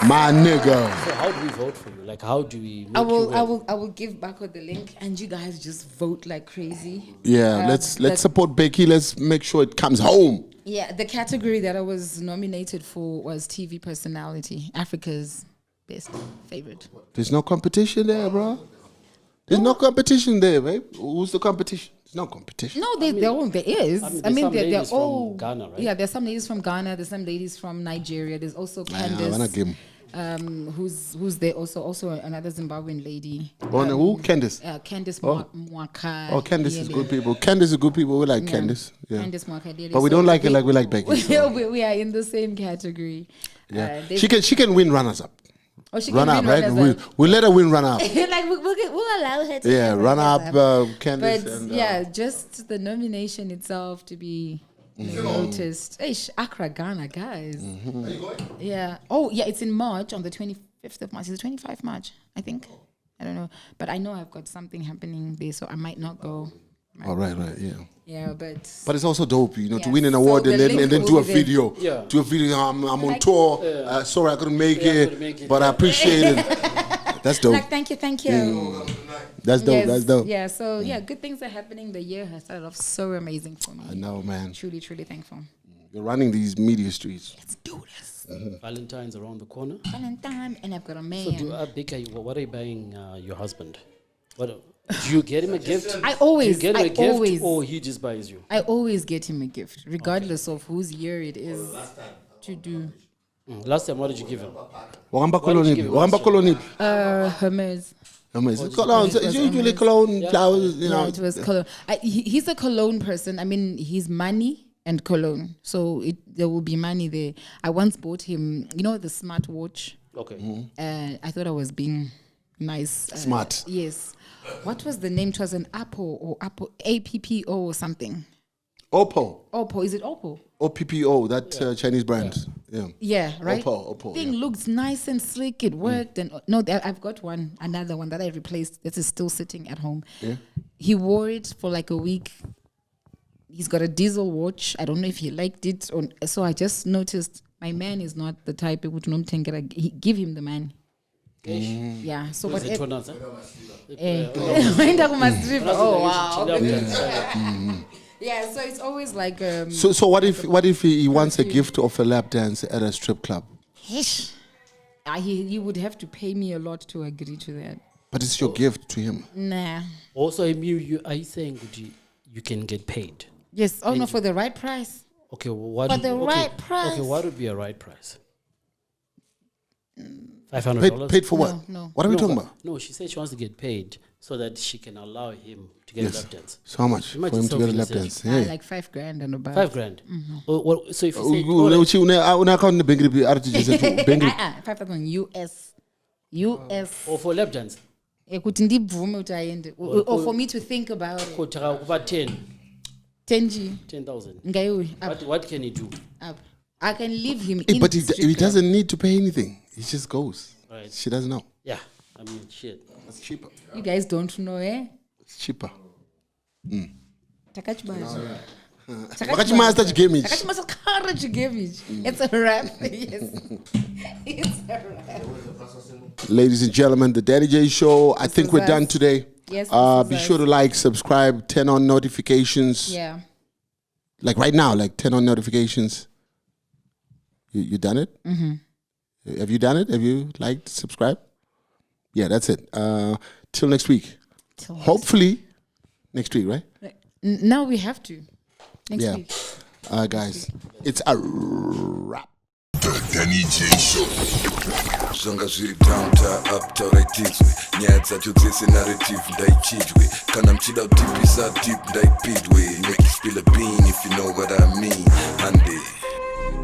[SPEAKER 4] My nigga.
[SPEAKER 6] So how do we vote for you? Like, how do we make
[SPEAKER 5] I
[SPEAKER 6] you win?
[SPEAKER 5] will give back the link, and you guys just vote like crazy.
[SPEAKER 4] Yeah, let's support Becky. Let's make sure it comes home.
[SPEAKER 5] Yeah, the category that I was nominated for was TV personality, Africa's best favorite.
[SPEAKER 4] There's no competition there, bro. There's no competition there, babe. Who's the competition? There's no competition.
[SPEAKER 5] No, there is.
[SPEAKER 6] I mean,
[SPEAKER 5] I mean,
[SPEAKER 6] there's some
[SPEAKER 5] they're
[SPEAKER 6] ladies from
[SPEAKER 5] all
[SPEAKER 6] Ghana, right?
[SPEAKER 5] Yeah, there's some ladies from Ghana. There's some ladies from Nigeria. There's also
[SPEAKER 4] I wanna give
[SPEAKER 5] Candice, who's there also another Zimbabwean lady.
[SPEAKER 4] Who? Candice.
[SPEAKER 5] Candice Mwaka.
[SPEAKER 4] Oh, Candice is good people. Candice is good people. We like Candice. Yeah.
[SPEAKER 5] Candice Mwaka.
[SPEAKER 4] But we don't like it like we like Becky. So.
[SPEAKER 5] we are in the same category.
[SPEAKER 4] Yeah. She can win runners up.
[SPEAKER 5] Oh, she
[SPEAKER 4] Run
[SPEAKER 5] can
[SPEAKER 4] up,
[SPEAKER 5] win
[SPEAKER 4] right?
[SPEAKER 5] runners up.
[SPEAKER 4] We'll let her win run up.
[SPEAKER 5] Like we'll allow her to.
[SPEAKER 4] Yeah,
[SPEAKER 5] win
[SPEAKER 4] run
[SPEAKER 5] runners
[SPEAKER 4] up, Candice.
[SPEAKER 5] But
[SPEAKER 4] and,
[SPEAKER 5] yeah, just the nomination itself to be noticed. Hey, Accra, Ghana, guys.
[SPEAKER 7] Are you going?
[SPEAKER 5] Yeah. Oh, yeah. It's in March, on the 25th of March. Is it 25 March? I think. I don't know, but I know I've got something happening there, so I might not go.
[SPEAKER 4] Oh, right, yeah.
[SPEAKER 5] Yeah, but
[SPEAKER 4] it's also dope, to
[SPEAKER 5] Yeah,
[SPEAKER 4] win an
[SPEAKER 5] so
[SPEAKER 4] award
[SPEAKER 5] the
[SPEAKER 4] and then
[SPEAKER 5] link
[SPEAKER 4] do a
[SPEAKER 5] will be there.
[SPEAKER 4] video.
[SPEAKER 6] Yeah.
[SPEAKER 4] Do a video. I'm on
[SPEAKER 5] Like-
[SPEAKER 4] tour. Sorry, I couldn't make it, but I appreciate it. That's dope.
[SPEAKER 5] like, thank you.
[SPEAKER 4] That's dope.
[SPEAKER 5] Yes,
[SPEAKER 4] That's dope.
[SPEAKER 5] Yeah. So yeah, good things are happening. The year has started off so amazing for me.
[SPEAKER 4] I know, man.
[SPEAKER 5] Truly, truly thankful.
[SPEAKER 4] You're running these media streets.
[SPEAKER 5] Let's do this.
[SPEAKER 6] Valentine's around the corner.
[SPEAKER 5] Valentine, and I've got a man.
[SPEAKER 6] So, Bika, what are you buying your husband? What do you get him a gift?
[SPEAKER 5] I always,
[SPEAKER 6] do you get him a gift,
[SPEAKER 5] always,
[SPEAKER 6] or he just buys you?
[SPEAKER 5] I always get him a gift, regardless of whose year it is to do.
[SPEAKER 6] Last time, what did you give him?
[SPEAKER 4] Wagamba
[SPEAKER 6] Why did you give
[SPEAKER 4] Colony.
[SPEAKER 6] him
[SPEAKER 4] Wagamba
[SPEAKER 6] last
[SPEAKER 4] Colony.
[SPEAKER 5] Hermes.
[SPEAKER 4] It's cologne. It's usually cologne, flowers,
[SPEAKER 5] Yeah, it was cologne. He's a cologne person. I mean, he's money and cologne, so there will be money there. I once bought him, the smartwatch.
[SPEAKER 6] Okay.
[SPEAKER 5] I thought I was being nice.
[SPEAKER 4] Smart.
[SPEAKER 5] Yes. What was the name? It was an Apple APPO or something.
[SPEAKER 4] Oppo.
[SPEAKER 5] Is it Oppo?
[SPEAKER 4] OPPO, that Chinese brand. Yeah.
[SPEAKER 5] Yeah, right.
[SPEAKER 4] Oppo.
[SPEAKER 5] Thing looked nice and slick. It worked, and I've got another one that I replaced. That is still sitting at home.
[SPEAKER 4] Yeah.
[SPEAKER 5] He wore it for like a week. He's got a diesel watch. I don't know if he liked it, so I just noticed my man is not the type who would not give him the money. Yeah. So
[SPEAKER 6] What is it?
[SPEAKER 5] whatever.
[SPEAKER 6] What
[SPEAKER 5] Oh wow. Yeah, so it's always like
[SPEAKER 4] So what if he wants a gift of a lap dance at a strip club?
[SPEAKER 5] he would have to pay me a lot to agree to that.
[SPEAKER 4] But it's your gift to him.
[SPEAKER 5] Nah.
[SPEAKER 6] Also, are you saying you can get paid?
[SPEAKER 5] Yes. Oh no, for the right price.
[SPEAKER 6] Okay, well, what?
[SPEAKER 5] For the right price.
[SPEAKER 6] Okay, what would be a right price? $500.
[SPEAKER 4] Paid for what?
[SPEAKER 5] No.
[SPEAKER 4] What are we talking about?
[SPEAKER 6] No, she said she wants to get paid so that she can allow him to get a lap dance.
[SPEAKER 4] So how much for him to get a lap dance?
[SPEAKER 5] Like $5,000 and above.
[SPEAKER 6] $5,000. So if you say
[SPEAKER 5] $5,000 US.
[SPEAKER 6] or for lap dance,
[SPEAKER 5] Kuti ndibvume kuti aende. Or for me to think about it.
[SPEAKER 6] about 10,000.
[SPEAKER 5] 10,000.
[SPEAKER 6] What can he do?
[SPEAKER 5] I can leave him in
[SPEAKER 4] But
[SPEAKER 5] the
[SPEAKER 4] he
[SPEAKER 5] strip club.
[SPEAKER 4] doesn't need to pay anything. He just goes.
[SPEAKER 6] Right.
[SPEAKER 4] She doesn't know.
[SPEAKER 6] Yeah, I mean, shit.
[SPEAKER 4] It's cheaper.
[SPEAKER 5] You guys don't know, eh?
[SPEAKER 4] It's cheaper.
[SPEAKER 5] Takachibaza.
[SPEAKER 4] Takachimaster Chigemi.
[SPEAKER 5] Takachimaster Chigemi. It's a wrap. Yes. It's a wrap.
[SPEAKER 4] Ladies and gentlemen, the Daddy J Show. I think we're done today.
[SPEAKER 5] Yes.
[SPEAKER 4] Be sure to like, subscribe, turn on notifications.
[SPEAKER 5] Yeah.
[SPEAKER 4] Like right now, turn on notifications. You done it? Mm-hmm. Have you done it? Have you liked, subscribed? Yeah, that's it. Till next week. Hopefully, next week, right?
[SPEAKER 5] Now we have to. Next week.
[SPEAKER 4] Guys, it's a wrap.
[SPEAKER 2] The Denny J Show. Zvanga zviri downtown up.38 nyaya dzacho dzese narrative ndaichidwe kana mchida kutipisa deep ndaipidwe make you spill a bean if you know what I mean.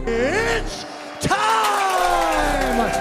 [SPEAKER 2] It's time!